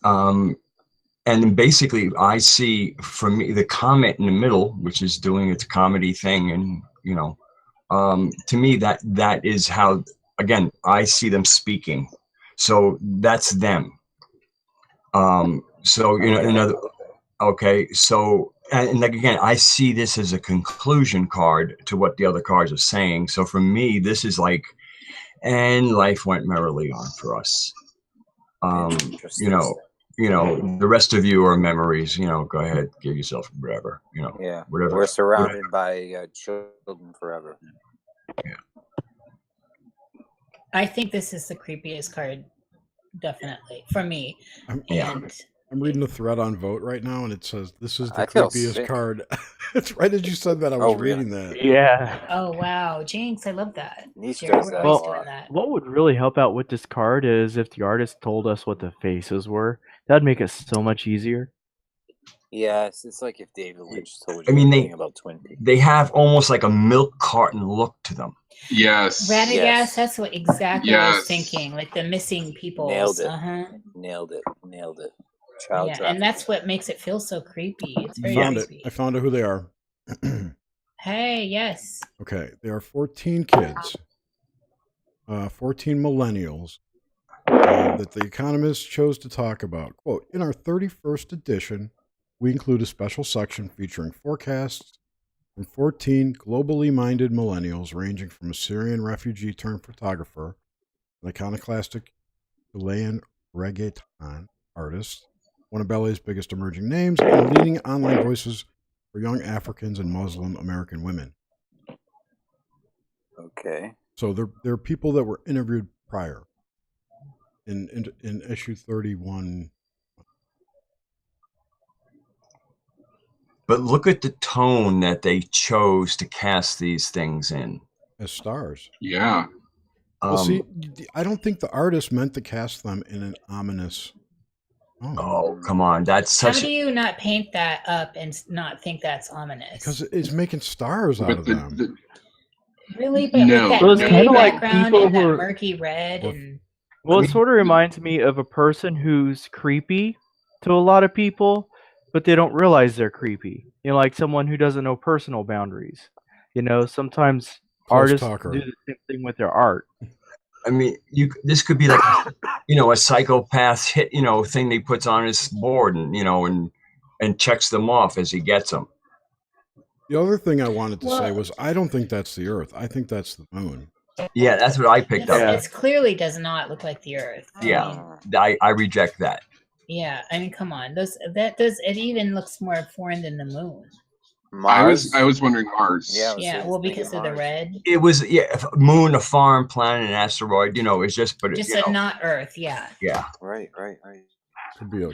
basically I see, for me, the comet in the middle, which is doing its comedy thing, and to me that is how, again, I see them speaking, so that's them. And like, again, I see this as a conclusion card to what the other cards are saying. So for me, this is like, and life went merrily on for us. The rest of you are memories. Go ahead, give yourself whatever. Whatever. We're surrounded by children forever. Yeah. I think this is the creepiest card, definitely, for me. I'm reading a thread on Vote right now, and it says, this is the creepiest card. It's right as you said that, I was reading that. Yeah. Oh, wow. Jinx, I love that. What would really help out with this card is if the artist told us what the faces were. That'd make it so much easier. Yeah, it's like if David Lynch told you anything about Twin Peaks. They have almost like a milk carton look to them. Yes. Radagast, that's what exactly I was thinking. Like the missing people. Nailed it. Nailed it. Child trafficking. And that's what makes it feel so creepy. It's very creepy. I found out who they are. Hey, yes. Okay, there are 14 kids, 14 millennials that The Economist chose to talk about. Quote, in our 31st edition, we include a special section featuring forecasts from 14 globally minded millennials ranging from a Syrian refugee turned photographer, an iconoclastic Chilean reggaeton artist, one of Ballet's biggest emerging names, and leading online voices for young Africans and Muslim American women. Okay. So they're people that were interviewed prior in issue 31. But look at the tone that they chose to cast these things in. As stars. Yeah. Well, see, I don't think the artist meant to cast them in an ominous... Oh, come on. That's such... How do you not paint that up and not think that's ominous? Because it's making stars out of them. Really? But with that gray background and that murky red and... Well, it sort of reminds me of a person who's creepy to a lot of people, but they don't realize they're creepy. You know, like someone who doesn't know personal boundaries. You know, sometimes artists talker. do the same thing with their art. I mean, this could be like, a psychopath's hit, thing he puts on his board and, and checks them off as he gets them. The other thing I wanted to say was I don't think that's the Earth. I think that's the moon. Yeah, that's what I picked up. It clearly does not look like the Earth. Yeah, I reject that. Yeah, I mean, come on. It even looks more foreign than the moon. Mars? I was wondering Mars. Yeah, well, because of the red. It was moon, a foreign planet, an asteroid. It's just, but not Earth. Yeah. Yeah. Right. Could be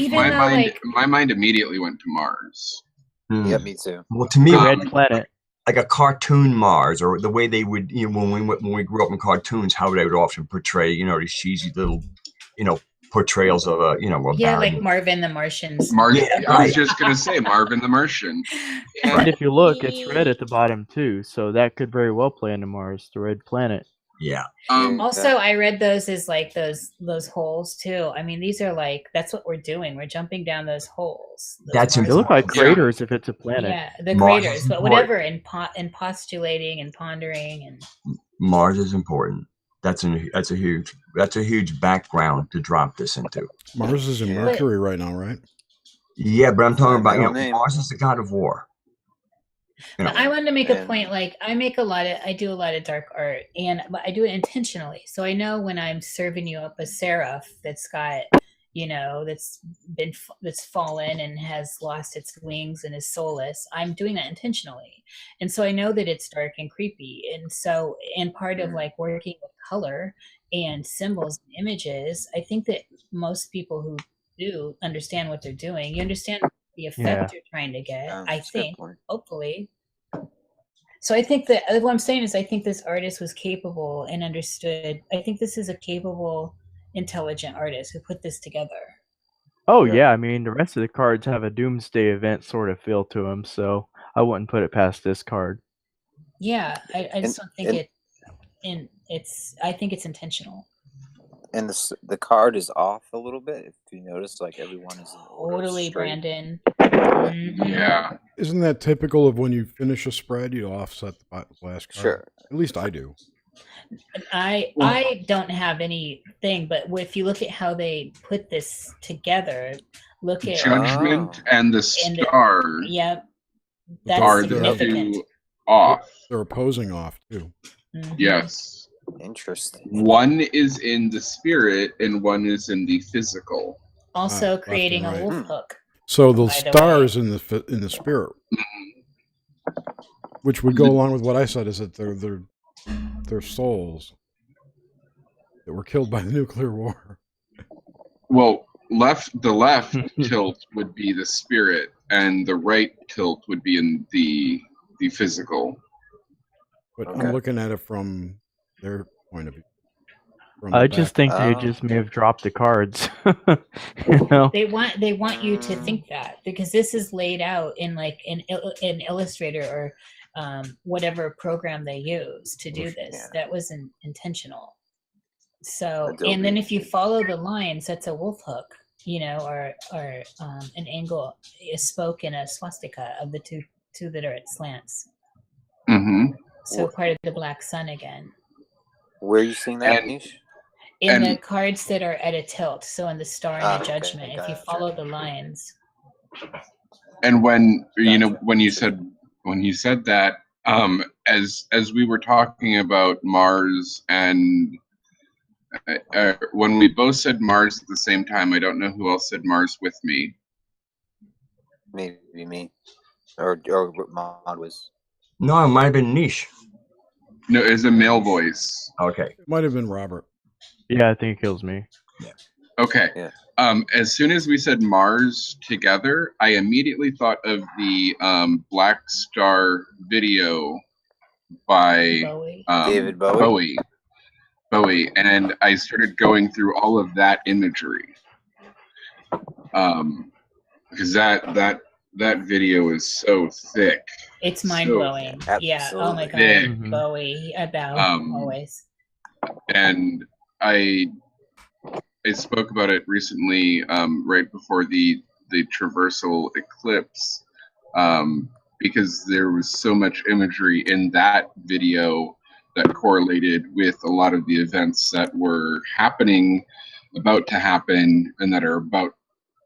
my mind immediately went to Mars. Yeah, me too. Well, to me, red planet, like a cartoon Mars, or the way they would, when we grew up in cartoons, how they would often portray, these cheesy little, portrayals of a, like Marvin the Martian's. I was just gonna say Marvin the Martian. And if you look, it's red at the bottom too, so that could very well play into Mars, the red planet. Yeah. Also, I read those as like those holes too. I mean, these are like, that's what we're doing. We're jumping down those holes. They look like craters if it's a planet. Yeah, the craters, but whatever. In postulating and pondering and Mars is important. That's a huge background to drop this into. Mars is in Mercury right now, right? Yeah, but I'm talking about Mars is the god of war. I wanted to make a point. Like I do a lot of dark art, but I do it intentionally. So I know when I'm serving you up a seraph that's got, that's fallen and has lost its wings and is soulless. I'm doing that intentionally, and so I know that it's dark and creepy. And part of like working with color and symbols and images, I think that most people who do understand what they're doing. You understand the effect you're trying to get. I think, hopefully. So I think that what I'm saying is I think this artist was capable and understood. I think this is a capable, intelligent artist who put this together. Oh yeah, I mean the rest of the cards have a doomsday event sort of feel to them, so I wouldn't put it past this card. Yeah, I just don't think I think it's intentional. And the card is off a little bit. If you notice, like everyone is totally Brandon. Mm-hmm. Yeah. Isn't that typical of when you finish a spread, you offset the last card? Sure. At least I do. I don't have anything, but if you look at how they put this together, look at Judgment and the Star. Yep. That's are significant. the two off. They're opposing off too. Mm-hmm. Yes. Interesting. One is in the spirit and one is in the physical. Also creating a wolf hook. So the stars in the spirit, which would go along with what I said, is that they're souls that were killed by the nuclear war. Well, the left tilt would be the spirit, and the right tilt would be in the physical. But I'm looking at it from their point of view. I just think they just may have dropped the cards. You know? They want you to think that, because this is laid out in like an Illustrator or whatever program they use to do this. Yeah. That wasn't intentional. So, and then if you follow the lines, that's a wolf hook, or an angle, a spoke and a swastika of the two that are at slants. Mm-hmm. So part of the black sun again. Where are you seeing that, Nish? In the cards that are at a tilt, so in the star and the judgment, if you follow the lines. And when you said that, as we were talking about Mars, and when we both said Mars at the same time, I don't know who else said Mars with me. Maybe me, or Mod was. No, it might have been Niche. No, it's a male voice. Okay, it might have been Robert. Yeah, I think it kills me. Yeah. Okay. Yeah. As soon as we said Mars together, I immediately thought of the Black Star video by David Bowie. Bowie, and I started going through all of that imagery. Because that video is so thick. It's mind-blowing. Yeah. Oh my God. Thick. Bowie about always. And I I spoke about it recently, right before the traversal eclipse, because there was so much imagery in that video that correlated with a lot of the events that were happening, about to happen, and that are about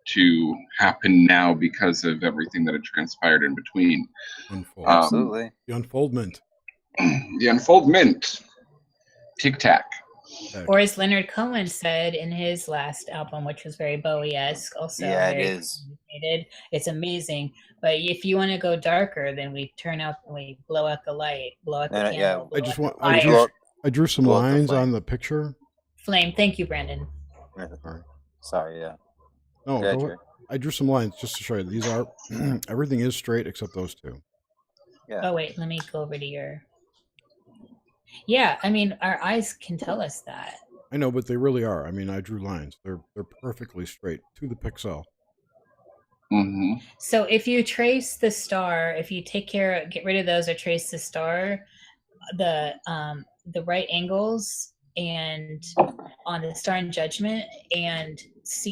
to happen now because of everything that had transpired in between. Absolutely. The unfoldment. The unfoldment. Tic Tac. Or as Leonard Cohen said in his last album, which was very Bowie-esque, also Yeah, it very is. complicated. It's amazing. But if you want to go darker, then we blow out the light, blow out the And, yeah, candle. I just want. fire. I drew some blow up the lines flame. on the picture. Flame. Thank you, Brandon. Sorry, yeah. No, Go ahead, go Jerry. ahead. I drew some lines just to show you. These are everything is straight except those two. Yeah. Oh wait, let me go over to your. Yeah, I mean, our eyes can tell us that. I know, but they really are. I mean, I drew lines. They're perfectly straight to the pixel. Mm-hmm. So if you trace the star, if you get rid of those or trace the star, the right angles and on the star in judgment, and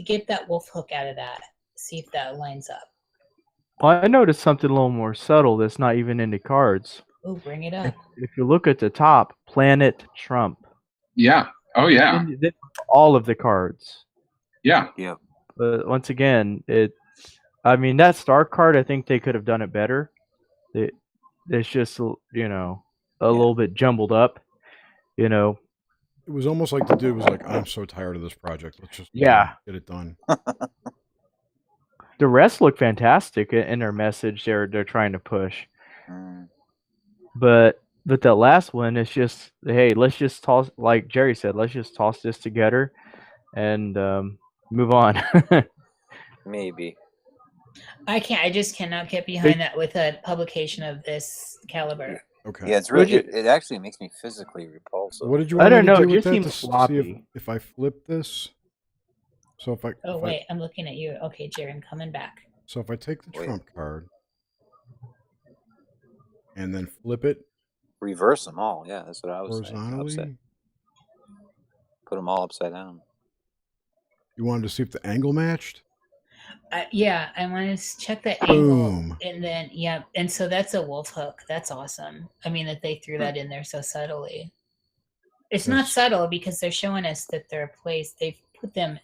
get that wolf hook out of that. See if that lines up. Well, I noticed something a little more subtle that's not even in the cards. Oh, bring it up. If you look at the top, Planet Trump. Yeah. Oh, yeah. All of the cards. Yeah. Yeah. But once again, I mean, that star card, I think they could have done it better. It's just, a little bit jumbled up, It was almost like the dude was like, I'm so tired of this project. Let's just get it done. The rest look fantastic in their message they're trying to push. But that last one is just, hey, let's just toss, like Jerry said, let's just toss this together and move on. Maybe. I just cannot get behind that with a publication of this caliber. Okay. Yeah, it's really. It actually makes me physically repulsive. What did you want me to do with just that? seems To see sloppy. if I flip this. So if I. Oh wait, I'm looking at you. Okay, Jerry, I'm coming back. So if I take the Trump card and then flip it. Reverse them all. Yeah, that's what I was saying. Horizontally. Put them all upside down. You wanted to see if the angle matched? Yeah, I want to check that Boom. angle, and then and so that's a wolf hook. That's awesome. I mean that they threw that in there so subtly. It's not subtle because they're showing us that they're placed. They've put them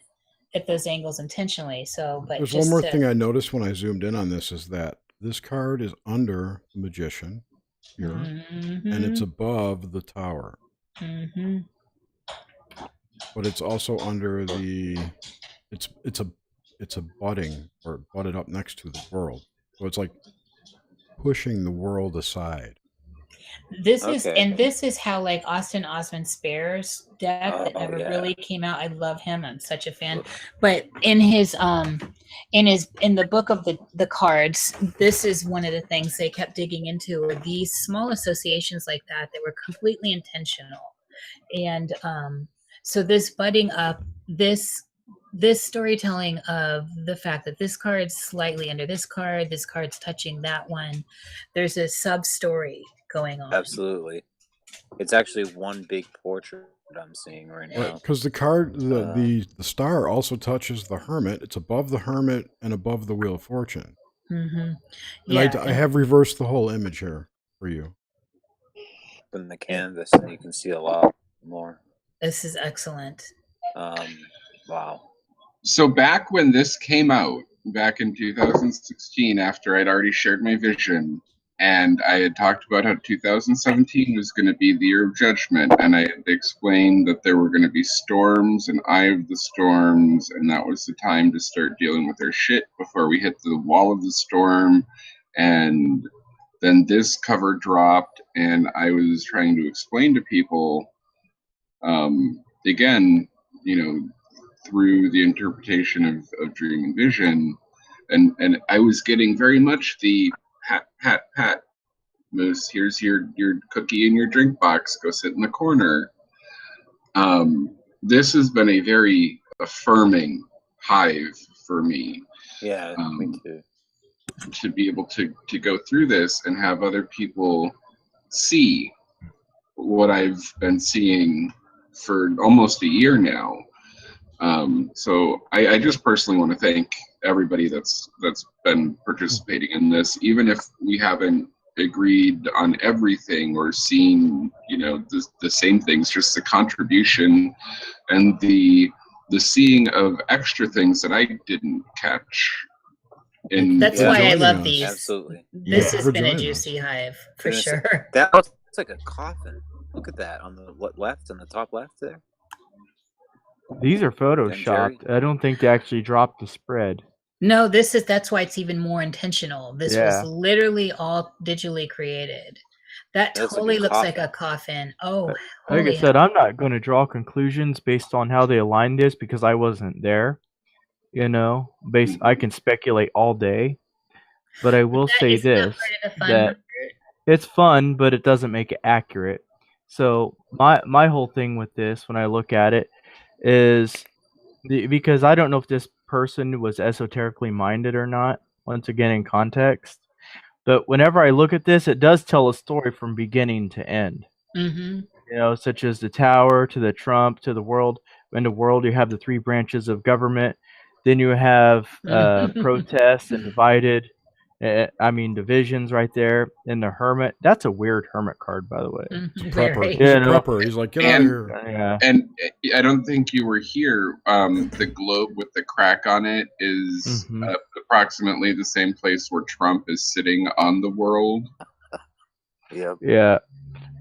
at those angles intentionally. So, but there's one more thing I noticed when I zoomed in on this is that this card is under the Magician here, and it's above the Tower. But it's also under the. It's a budding or butted up next to the world. So it's like pushing the world aside. This is how like Austin Osman Spare's deck that never really came out. I love him. I'm such a fan. But in his in the book of the cards, this is one of the things they kept digging into, were these small associations like that were completely intentional. And so this budding up, this storytelling of the fact that this card's slightly under this card's touching that one. There's a sub story going on. Absolutely. It's actually one big portrait I'm seeing right now. Because the card, the star also touches the Hermit. It's above the Hermit and above the Wheel of Fortune. Mm-hmm. Yeah, I have reversed the whole image here for you. In the canvas, and you can see a lot more. This is excellent. Wow. So back when this came out, back in 2016, after I'd already shared my vision, and I had talked about how 2017 was going to be the year of judgment, and I had explained that there were going to be storms and eye of the storms, and that was the time to start dealing with our shit before we hit the wall of the storm. And then this cover dropped, and I was trying to explain to people, again, through the interpretation of dream and vision, and I was getting very much the pat, Moose, here's your cookie in your drink box, go sit in the corner. This has been a very affirming hive for me. Yeah, me too. To be able to go through this and have other people see what I've been seeing for almost a year now. So I just personally want to thank everybody that's been participating in this, even if we haven't agreed on everything or seen, you know, the same things, just the contribution and the seeing of extra things that I didn't catch. That's why I love these. Absolutely. This has been a juicy hive for sure. That looks like a coffin. Look at that on the left, on the top left there. These are photoshopped. I don't think they actually dropped the spread. No, that's why it's even more intentional. This was literally all digitally created. That totally looks like a coffin. Oh, like I said, I'm not going to draw conclusions based on how they aligned this because I wasn't there. You know, I can speculate all day, but I will say this: that it's fun, but it doesn't make it accurate. So my whole thing with this, when I look at it, is because I don't know if this person was esoterically minded or not. Once again, in context, but whenever I look at this, it does tell a story from beginning to end. Mm-hmm. You know, such as the tower to the Trump to the world. In the world, you have the 3 branches of government. Then you have protests and divisions right there. And the hermit, that's a weird hermit card, by the way. It's a prepper. He's a prepper. He's like, get out of here. Yeah. And I don't think you were here. The globe with the crack on it is approximately the same place where Trump is sitting on the world. Yep. Yeah.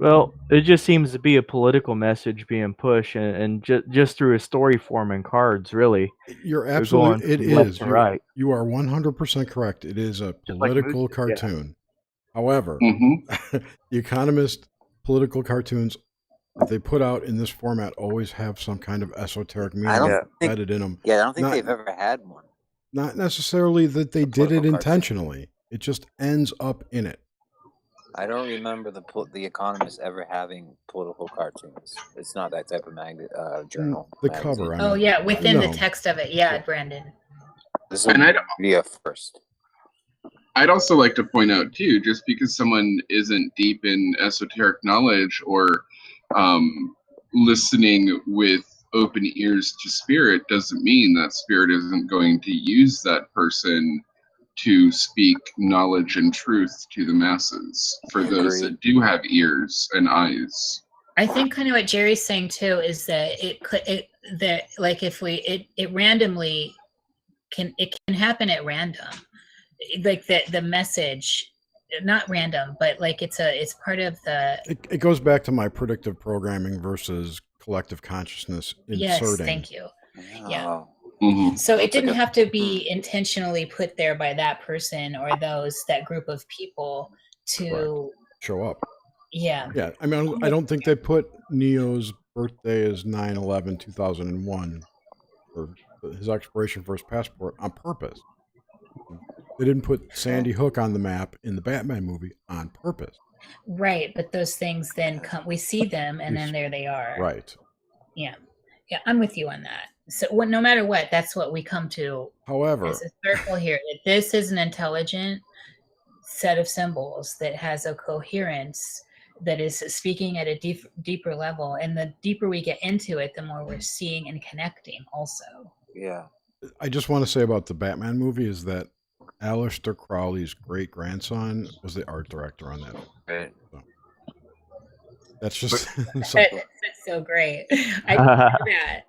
Well, it just seems to be a political message being pushed, and just through a story form and cards, really. You're absolutely. It is. Right. You are 100% correct. It is a political cartoon. Yeah. However, the Economist political cartoons that they put out in this format always have some kind of esoteric meaning embedded in them. Yeah, I don't think they've ever had one. Not necessarily that they did it intentionally. It just ends up in it. I don't remember the Economist ever having political cartoons. It's not that type of journal. The cover. Oh yeah, within the text of it. Yeah, Brandon. This will be a first. I'd also like to point out too, just because someone isn't deep in esoteric knowledge or listening with open ears to spirit doesn't mean that spirit isn't going to use that person to speak knowledge and truth to the masses for those that do have ears and eyes. I think kind of what Jerry's saying too is that it randomly can happen at random, like the message, not random, but like it's part of the. It goes back to my predictive programming versus collective consciousness inserting. Yes, thank you. Yeah. Mm-hmm. So it didn't have to be intentionally put there by that person or that group of people to show up. Yeah. Yeah. I mean, I don't think they put Neo's birthday as 9/11/2001 or his expiration for his passport on purpose. They didn't put Sandy Hook on the map in the Batman movie on purpose. Right. But those things then come, we see them and then there they are. Right. Yeah. Yeah. I'm with you on that. So no matter what, that's what we come to. However, there's a circle here. This is an intelligent set of symbols that has a coherence that is speaking at a deeper level. And the deeper we get into it, the more we're seeing and connecting also. Yeah. I just want to say about the Batman movie is that Aleister Crowley's great-grandson was the art director on that. Right. So, that's just... That's so great. I didn't know that.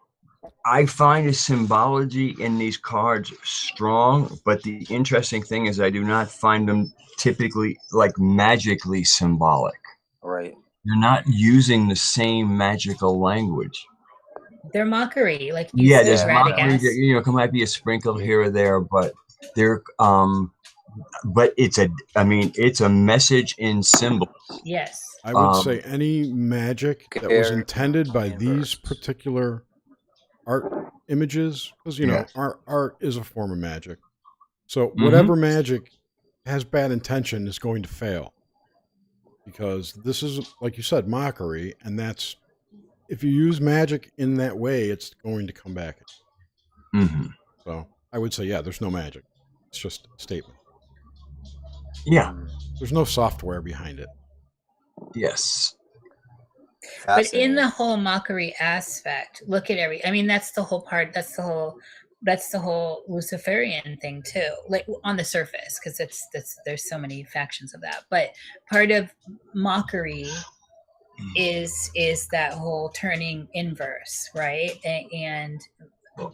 I find the symbology in these cards strong, but the interesting thing is I do not find them typically like magically symbolic. Right. You're not using the same magical language. They're mockery, like there's mockery. There might be a sprinkle here or there, but they're but it's a message in symbols. Yes. I would say any magic that was intended by these particular art images, because art is a form of magic. So whatever magic has bad intention is going to fail, because this is, like you said, mockery, and that's, if you use magic in that way, it's going to come back. So I would say, there's no magic. It's just a statement. Yeah. There's no software behind it. Yes. But in the whole mockery aspect, look at I mean, that's the whole part. That's the whole Luciferian thing too. Like on the surface, because there's so many factions of that. But part of mockery is that whole turning inverse, right? And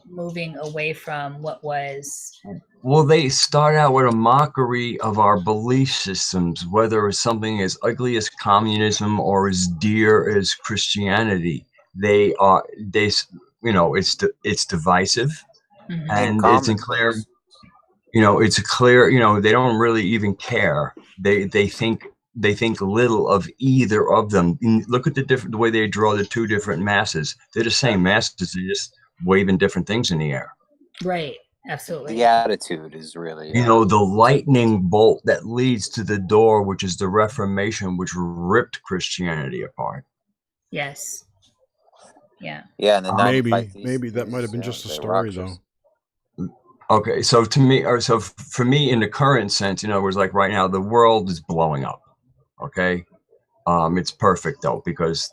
moving away from what was. Well, they start out with a mockery of our belief systems, whether it's something as ugly as communism or as dear as Christianity. It's divisive, and it's clear. It's clear. They don't really even care. They think little of either of them. Look at the way they draw the two different masses. They're the same masses. They're just waving different things in the air. Right. Absolutely. The attitude is really. The lightning bolt that leads to the door, which is the Reformation, which ripped Christianity apart. Yes. Yeah. Yeah, and then maybe that might have been just a story, though. Okay, so for me, in the current sense, it was like right now the world is blowing up. Okay, it's perfect though because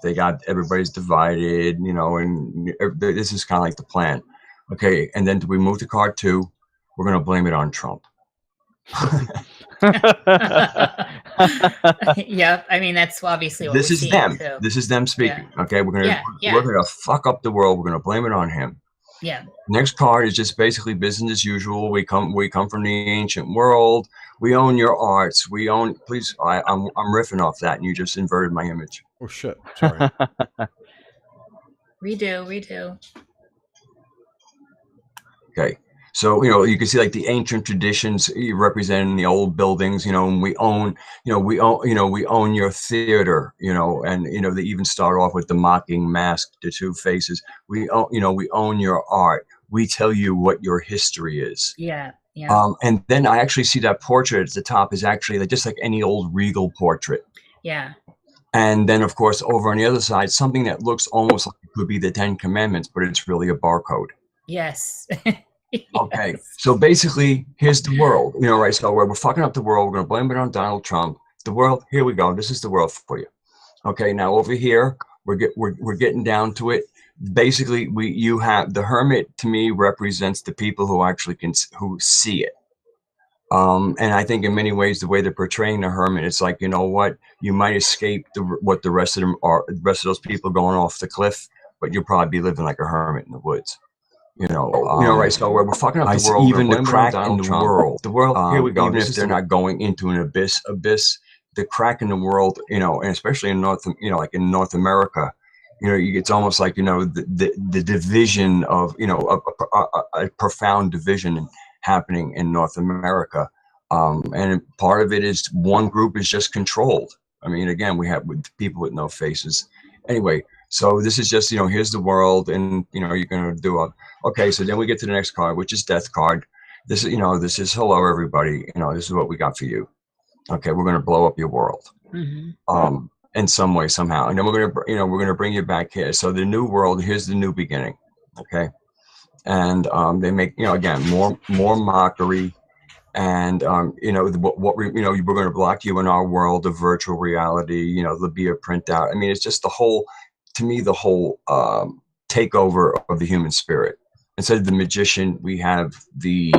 everybody's divided, and this is kind of like the plan. Okay, and then we move to card 2. We're going to blame it on Trump. Yeah, I mean that's obviously what this is them. Too. This is them speaking. Yeah. Okay, we're gonna fuck up the world. We're gonna blame it on him. Yeah. Next card is just basically business as usual. We come from the ancient world. We own your arts. We own. Please, I'm riffing off that, and you just inverted my image. Oh shit! Sorry. Redo. Okay, so you can see like the ancient traditions representing the old buildings. And we own your theater. And they even start off with the mocking mask, the two faces. We own your art. We tell you what your history is. Yeah. Yeah. And then I actually see that portrait at the top is actually just like any old regal portrait. Yeah. And then, of course, over on the other side, something that looks almost like it could be the 10 Commandments, but it's really a barcode. Yes. Okay. So basically, here's the world. Right? So we're fucking up the world. We're going to blame it on Donald Trump. The world. Here we go. This is the world for you. Okay. Now over here, we're getting down to it. Basically, you have the hermit. To me, represents the people who actually who see it. And I think in many ways, the way they're portraying the hermit, it's like, you know what, you might escape what the rest of them are, the rest of those people going off the cliff, but you'll probably be living like a hermit in the woods. Right? So we're fucking up the world. Even the crack in the world. The world. Here we go. Even if they're not going into an abyss, the crack in the world, and especially in North America, it's almost like the division of a profound division happening in North America, and part of it is one group is just controlled. I mean, again, we have people with no faces. Anyway, so this is just here's the world, and you're gonna do okay. So then we get to the next card, which is Death card. This is this is hello everybody. This is what we got for you. Okay, we're gonna blow up your world. Mm-hmm. In some way, somehow, and then we're gonna bring you back here. So the new world, here's the new beginning. Okay. And they make again more mockery, and what we're going to block you in our world of virtual reality. There'll be a printout. I mean, it's just the whole takeover of the human spirit. Instead of the magician, we have the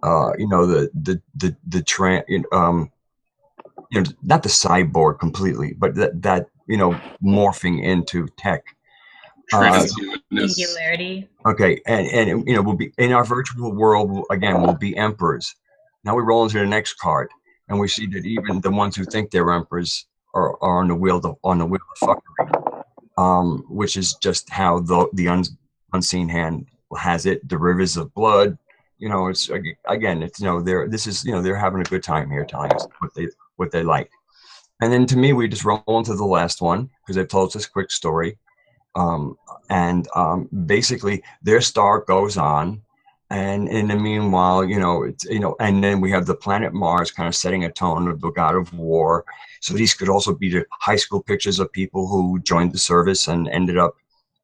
not the cyborg completely, but that morphing into tech. Singularity. Okay, and we'll be in our virtual world again. We'll be emperors. Now we roll into the next card, and we see that even the ones who think they're emperors are on the wheel of fuckery, which is just how the unseen hand has it. The rivers of blood. It's again. It's they're having a good time here, telling us what they like. And then to me, we just roll into the last one because they've told us this quick story. Basically their star goes on, and in the meanwhile, it's and then we have the planet Mars kind of setting a tone of the god of war. So these could also be the high school pictures of people who joined the service and ended up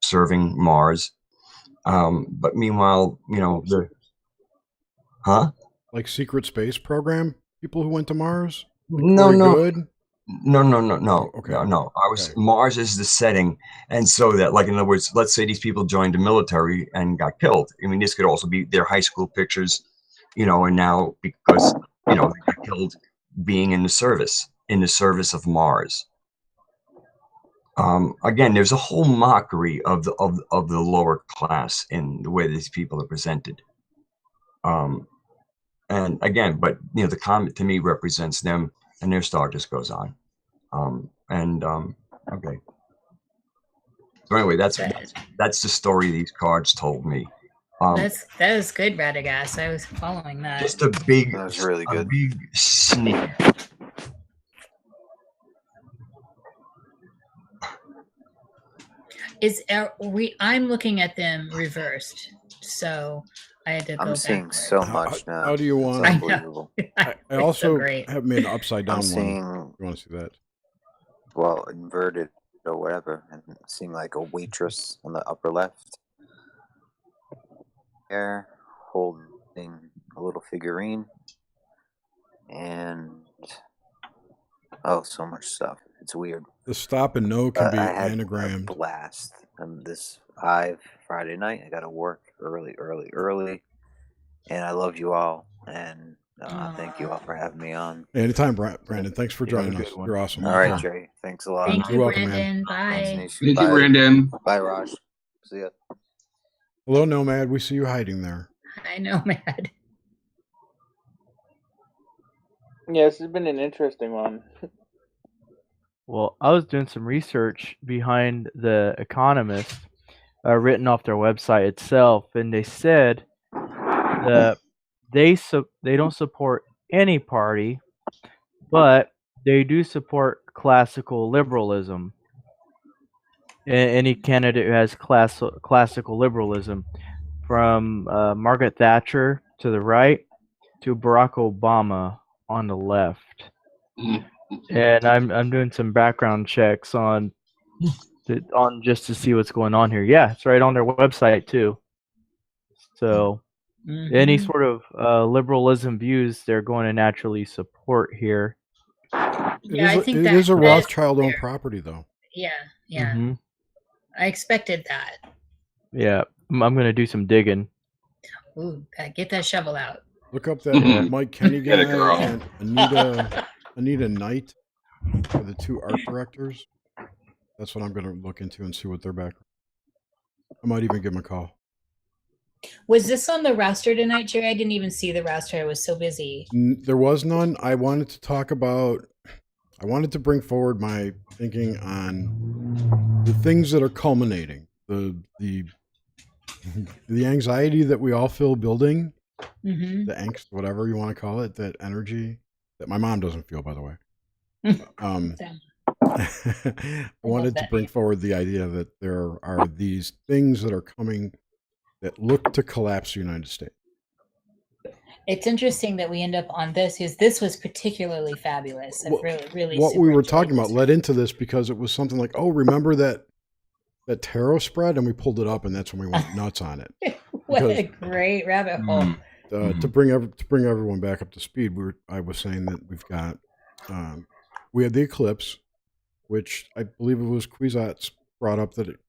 serving Mars. But meanwhile, like secret space program people who went to Mars. No. Good. No. Okay. No. Mars is the setting, and so that, like, in other words, let's say these people joined the military and got killed. I mean, this could also be their high school pictures, and now because they got killed being in the service of Mars. Again, there's a whole mockery of the lower class in the way these people are presented. And again, but the comet to me represents them, and their star just goes on. Okay. So anyway, that's the story these cards told me. that was good, Radagast. I was following that. Just a big, That was really good. A big sneak. I'm looking at them reversed, so I had to go I'm seeing backwards. so much now. How do you want? It's unbelievable. I also have made an upside down I'm one. seeing, You want to see that? well, inverted or whatever, and seeing like a waitress on the upper left. There, holding a little figurine, and so much stuff. It's weird. The stop and no can be I had anagrammed. a blast on this H.I.V.E. Friday night. I got to work early, and I love you all, and thank you all for having me on. Anytime, Brandon. Thanks for joining us. You're awesome. All right, Jay. Thanks a lot. Thank you, You're welcome, Brandon. man. Bye. Thanks, Thank Bye. you, Brandon. Bye, Raj. See ya. Hello, Nomad. We see you hiding there. I know, Nomad. Yes, it's been an interesting one. Well, I was doing some research behind The Economist, written off their website itself, and they said that they don't support any party, but they do support classical liberalism. Any candidate who has classical liberalism, from Margaret Thatcher to the right to Barack Obama on the left. And I'm doing some background checks on just to see what's going on here. Yeah, it's right on their website too. So any sort of liberalism views they're going to naturally support here. Yeah, I think it is a Rothschild-owned property, though. Yeah. I expected that. Yeah, I'm going to do some digging. Ooh, get that shovel out. Look up that Mike Kenny guy and Anita Knight are the two art directors. That's what I'm going to look into and see what their background. I might even give them a call. Was this on the roster tonight, Jerry? I didn't even see the roster. I was so busy. There was none. I wanted to bring forward my thinking on the things that are culminating, the anxiety that we all feel building, the angst, whatever you want to call it, that energy that my mom doesn't feel, by the way. I wanted to bring forward the idea that there are these things that are coming that look to collapse the United States. It's interesting that we end up on this, because this was particularly fabulous. Really what we were talking about led into this, because it was something like, oh, remember that tarot spread? And we pulled it up, and that's when we went nuts on it. What a great rabbit hole. To bring everyone back up to speed, I was saying that we've got we had the eclipse, which I believe it was Kwisatz brought up that it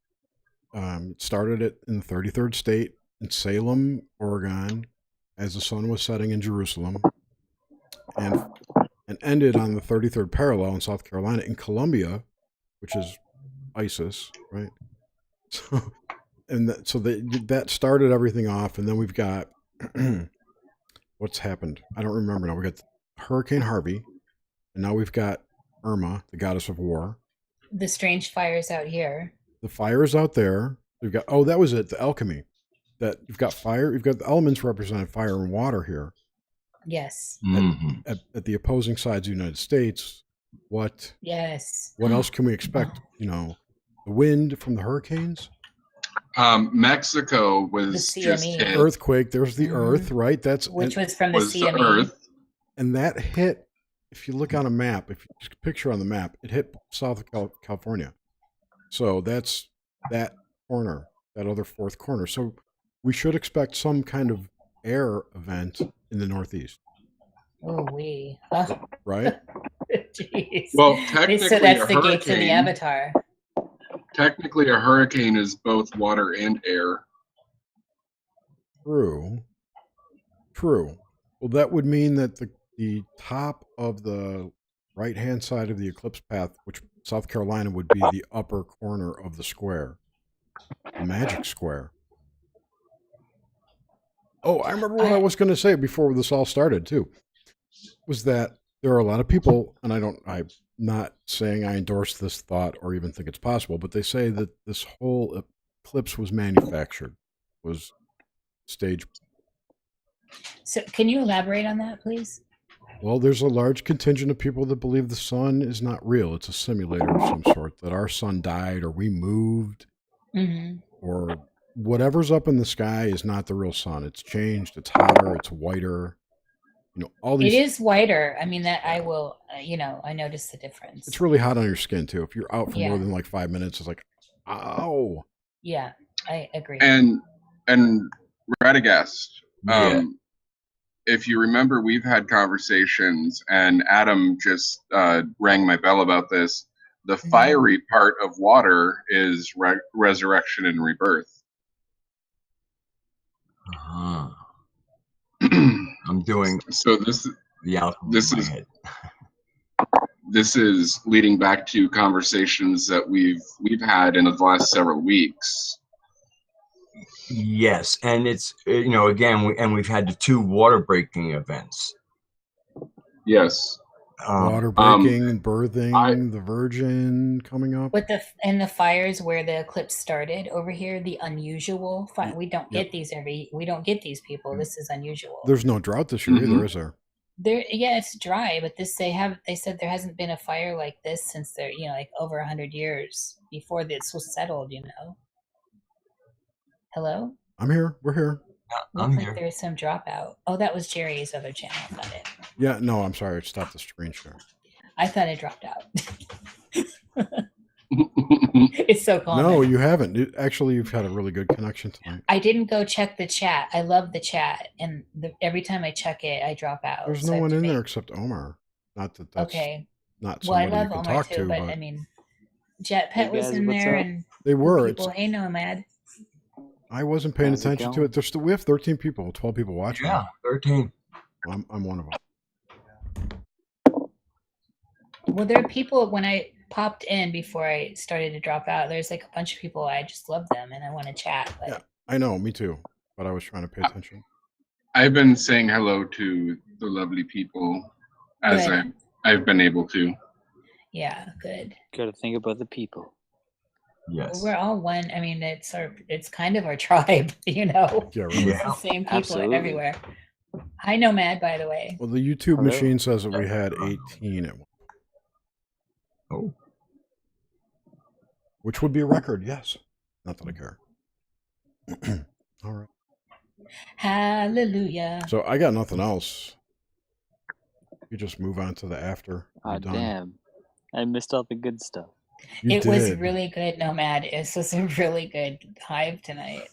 started it in the 33rd state in Salem, Oregon, as the sun was setting in Jerusalem, and ended on the 33rd parallel in South Carolina in Columbia, which is ISIS, right? So that started everything off, and then we've got what's happened. I don't remember now. We got Hurricane Harvey, and now we've got Irma, the goddess of war. The strange fires out here. The fires out there. We've got that was it. The alchemy. That you've got fire. You've got the elements representing fire and water here. Yes. At the opposing sides of the United States, what else can we expect? The wind from the hurricanes. Mexico was just hit. Earthquake. There's the earth, right? Which was from the CME. And that hit. If you look on a map, if you just picture on the map, it hit south of California. So that's that corner, that other fourth corner. So we should expect some kind of air event in the Northeast. Oh, right? Jeez. Well, technically, so that's a the gates of the hurricane. Avatar. Technically, a hurricane is both water and air. True. True. Well, that would mean that the top of the right-hand side of the eclipse path, which South Carolina would be the upper corner of the square, the magic square. Oh, I remember what I was going to say before this all started too, was that there are a lot of people, and I'm not saying I endorse this thought or even think it's possible, but they say that this whole eclipse was manufactured, was staged. So can you elaborate on that, please? Well, there's a large contingent of people that believe the sun is not real. It's a simulator of some sort, that our sun died or we moved or whatever's up in the sky is not the real sun. It's changed. It's hotter. It's whiter. You know, all these. It is whiter. I mean, that I will, I noticed the difference. It's really hot on your skin too. If you're out for more than like 5 minutes, it's like, ow. Yeah, I agree. And Radagast, if you remember, we've had conversations, and Adam just rang my bell about this. The fiery part of water is resurrection and rebirth. I'm doing so this the alchemy this in my is head. This is leading back to conversations that we've had in the last several weeks. Yes, and it's again, we've had the 2 water breaking events. Yes, water breaking, birthing, the Virgin coming up. With the fires where the eclipse started over here, the unusual fire. We don't get these we don't get these people. This is unusual. There's no drought this year either, is there? It's dry, but they said there hasn't been a fire like this since they're like over 100 years before this was settled. Hello. I'm here. We're here. Looks like there's some dropout. Oh, that was Jerry's other channel. Got it. Yeah, no, I'm sorry. Stop the screen share. I thought it dropped out. It's so common. No, you haven't. Actually, you've had a really good connection tonight. I didn't go check the chat. I love the chat, and every time I check it, I drop out. There's no one in there except Omar. Not that that's not somebody I love you can Omar talk too, to, but I mean, Jet Pet was in there, and they were. people. Hey, Nomad. I wasn't paying attention to it. We have 13 people, 12 people watching. Yeah, 13. I'm one of them. Well, there are people, when I popped in before I started to drop out, there's like a bunch of people, I just love them and I want to chat. But... Yeah, I know, me too. But I was trying to pay attention. I've been saying hello to the lovely people as I've been able to. Yeah, good. Got to think about the people. Yes. Well, we're all one. I mean, it's kind of our tribe, Yeah, right. really. It's the same people everywhere. Hi, Nomad, by the way. Well, the YouTube machine says that we had 18 at one. Oh. Which would be a record, yes. Not that I care. All right. Hallelujah. So I got nothing else. You just move on to the after. Oh, damn. I missed all the good stuff. It was really good, Nomad. It was a really good Hive tonight.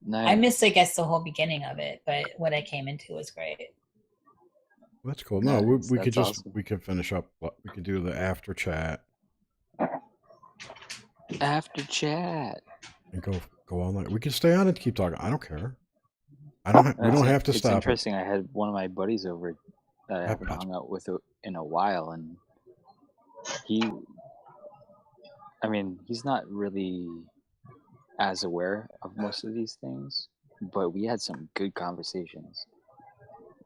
Nice. I missed, I guess, the whole beginning of it, but what I came into was great. Well, that's cool. No, we could just awesome. we could finish up. We could do the after chat. After chat. And go all night. We could stay on and keep talking. I don't care. We don't have to stop. It's interesting. I had one of my buddies over that I haven't hung out with in a while, and he's not really as aware of most of these things, but we had some good conversations.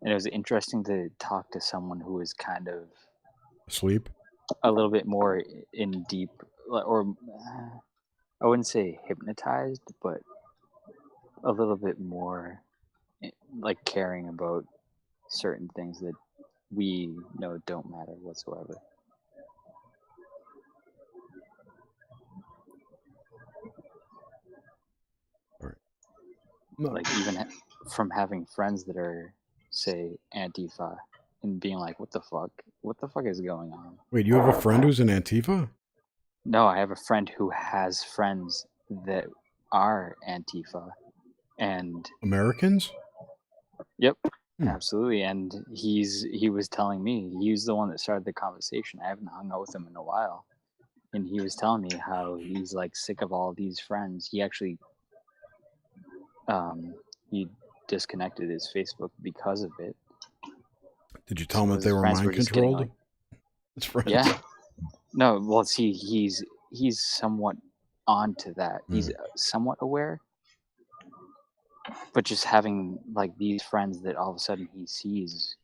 And it was interesting to talk to someone who was kind of asleep, a little bit more in deep, or I wouldn't say hypnotized, but a little bit more like caring about certain things that we know don't matter whatsoever. No. Like even from having friends that are, say, Antifa, and being like, what the fuck is going on? Wait, you have a friend who's in Antifa? No, I have a friend who has friends that are Antifa, and Americans? Yep. Absolutely, and he was telling me, he's the one that started the conversation. I haven't hung out with him in a while, and he was telling me how he's like sick of all these friends. He actually he disconnected his Facebook because of it. Did you tell him that they were mind controlled? Like, his friends. Yeah. No, well, see, he's somewhat onto that. He's somewhat aware, but just having like these friends that all of a sudden he sees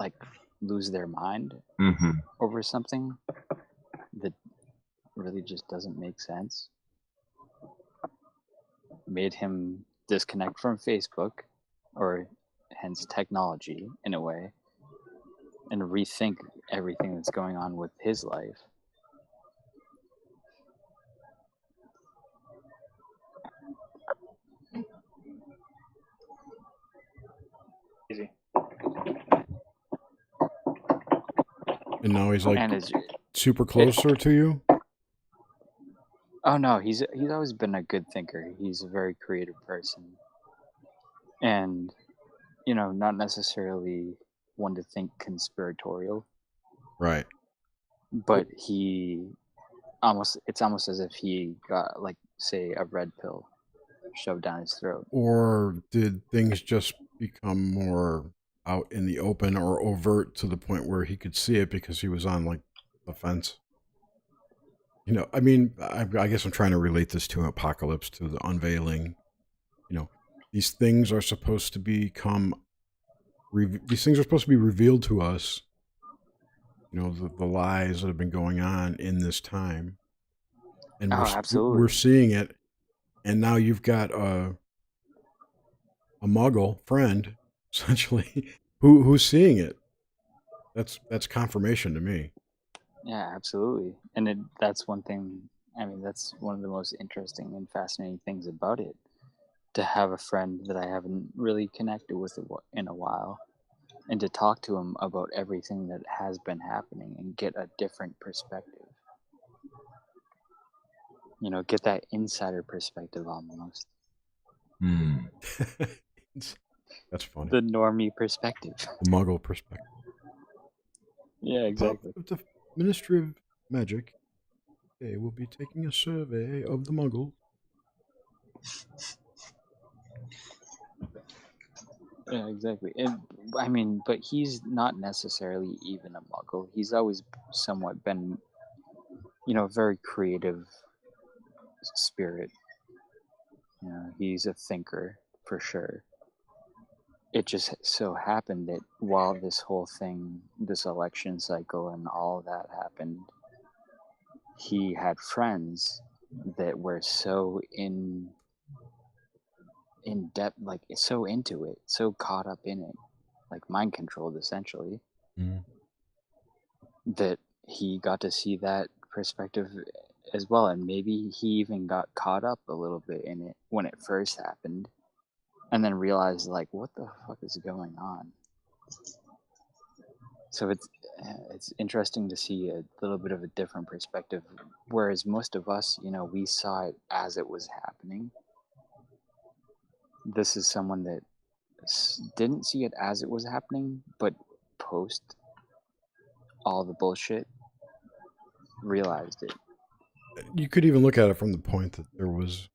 like lose their mind over something that really just doesn't make sense made him disconnect from Facebook, or hence technology in a way, and rethink everything that's going on with his life. Easy. And now he's like super closer to you? Oh no, he's always been a good thinker. He's a very creative person. And not necessarily one to think conspiratorial. Right. But it's almost as if he got, like, say, a red pill shoved down his throat. Or did things just become more out in the open or overt to the point where he could see it because he was on like the fence? I mean, I guess I'm trying to relate this to Apocalypse, to the unveiling. These things are supposed to become these things are supposed to be revealed to us, the lies that have been going on in this time, and we're seeing it. And now you've got a muggle friend essentially who's seeing it. That's confirmation to me. Yeah, absolutely. And that's one thing, I mean, that's one of the most interesting and fascinating things about it, to have a friend that I haven't really connected with in a while, and to talk to him about everything that has been happening and get a different perspective. Get that insider perspective almost. That's funny. The normie perspective. The muggle perspective. Yeah, exactly. The Ministry of Magic, they will be taking a survey of the muggles. Yeah, exactly. And I mean, but he's not necessarily even a muggle. He's always somewhat been, a very creative spirit. He's a thinker for sure. It just so happened that while this whole thing, this election cycle and all of that happened, he had friends that were so in depth, like so into it, so caught up in it, like mind controlled essentially, that he got to see that perspective as well. And maybe he even got caught up a little bit in it when it first happened, and then realized, like, what the fuck is going on? So it's interesting to see a little bit of a different perspective, whereas most of us, we saw it as it was happening. This is someone that didn't see it as it was happening, but post all the bullshit, realized it. You could even look at it from the point that there was,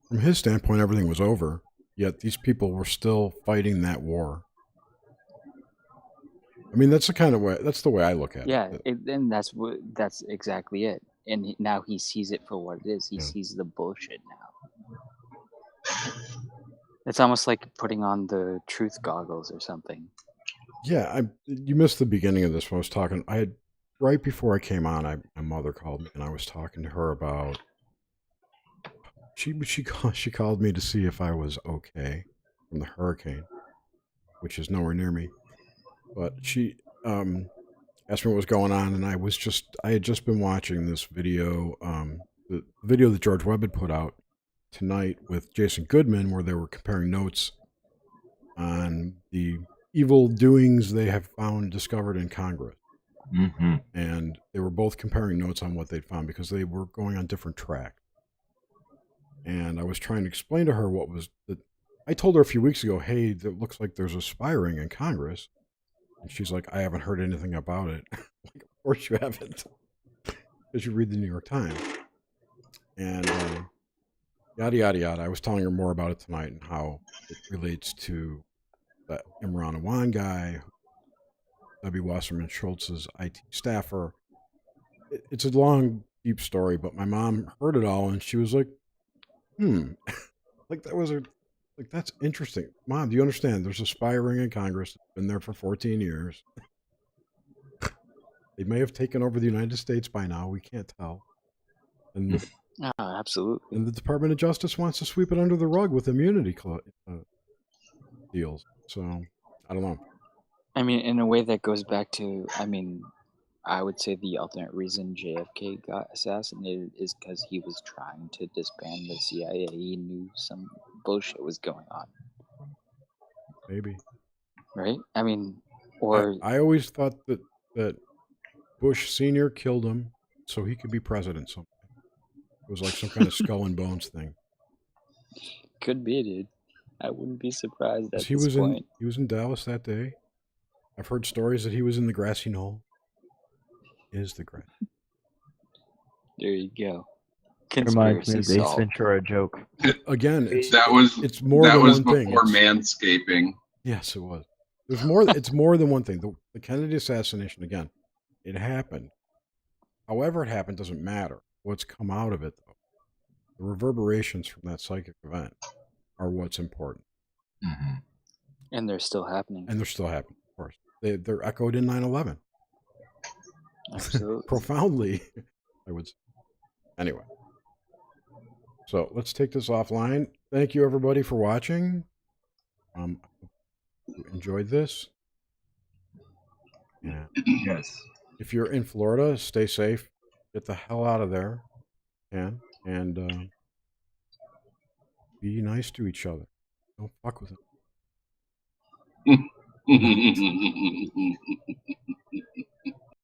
from his standpoint, everything was over, yet these people were still fighting that war. I mean, that's the way I look at it. And that's exactly it. And now he sees it for what it is. He sees the bullshit now. It's almost like putting on the truth goggles or something. Yeah, you missed the beginning of this when I was talking. Right before I came on, my mother called me, and I was talking to her about. She called me to see if I was okay from the hurricane, which is nowhere near me. But she asked me what was going on, and I had just been watching this video, the video that George Webb had put out tonight with Jason Goodman, where they were comparing notes on the evil doings they have discovered in Congress. And they were both comparing notes on what they'd found because they were going on different tracks. And I was trying to explain to her what was I told her a few weeks ago, hey, it looks like there's a spy ring in Congress. And she's like, I haven't heard anything about it. Like, of course you haven't. Because you read the New York Times. And yada, yada, yada. I was telling her more about it tonight and how it relates to that Imran Awan guy, W. Wasserman Schultz's IT staffer. It's a long, deep story, but my mom heard it all and she was like, like that's interesting. Mom, do you understand? There's a spy ring in Congress. It's been there for 14 years. They may have taken over the United States by now. We can't tell. And absolutely. And the Department of Justice wants to sweep it under the rug with immunity deals. So, I don't know. I mean, in a way that goes back to, I would say the ultimate reason JFK got assassinated is because he was trying to disband the CIA. He knew some bullshit was going on. Maybe. Right? I mean, or... I always thought that Bush Sr. killed him so he could be president someday. It was like some kind of skull and bones thing. Could be, dude. I wouldn't be surprised at he this point. He was in Dallas that day. I've heard stories that he was in the grassy knoll. Is the grass. There you go. Reminds me of the Ace Ventura joke. Again, it's more than was one thing. Before manscaping. Yes, it was. There's more. It's more than one thing. The Kennedy assassination, again, it happened. However it happened doesn't matter. What's come out of it, though, the reverberations from that psychic event are what's important. Mm-hmm. And they're still happening. And they're still happening, of course. They're echoed in 9/11. Absolutely. Profoundly, I would say. Anyway. So let's take this offline. Thank you, everybody, for watching. You enjoyed this. Yeah. Yes. If you're in Florida, stay safe. Get the hell out of there. And be nice to each other. Don't fuck with them.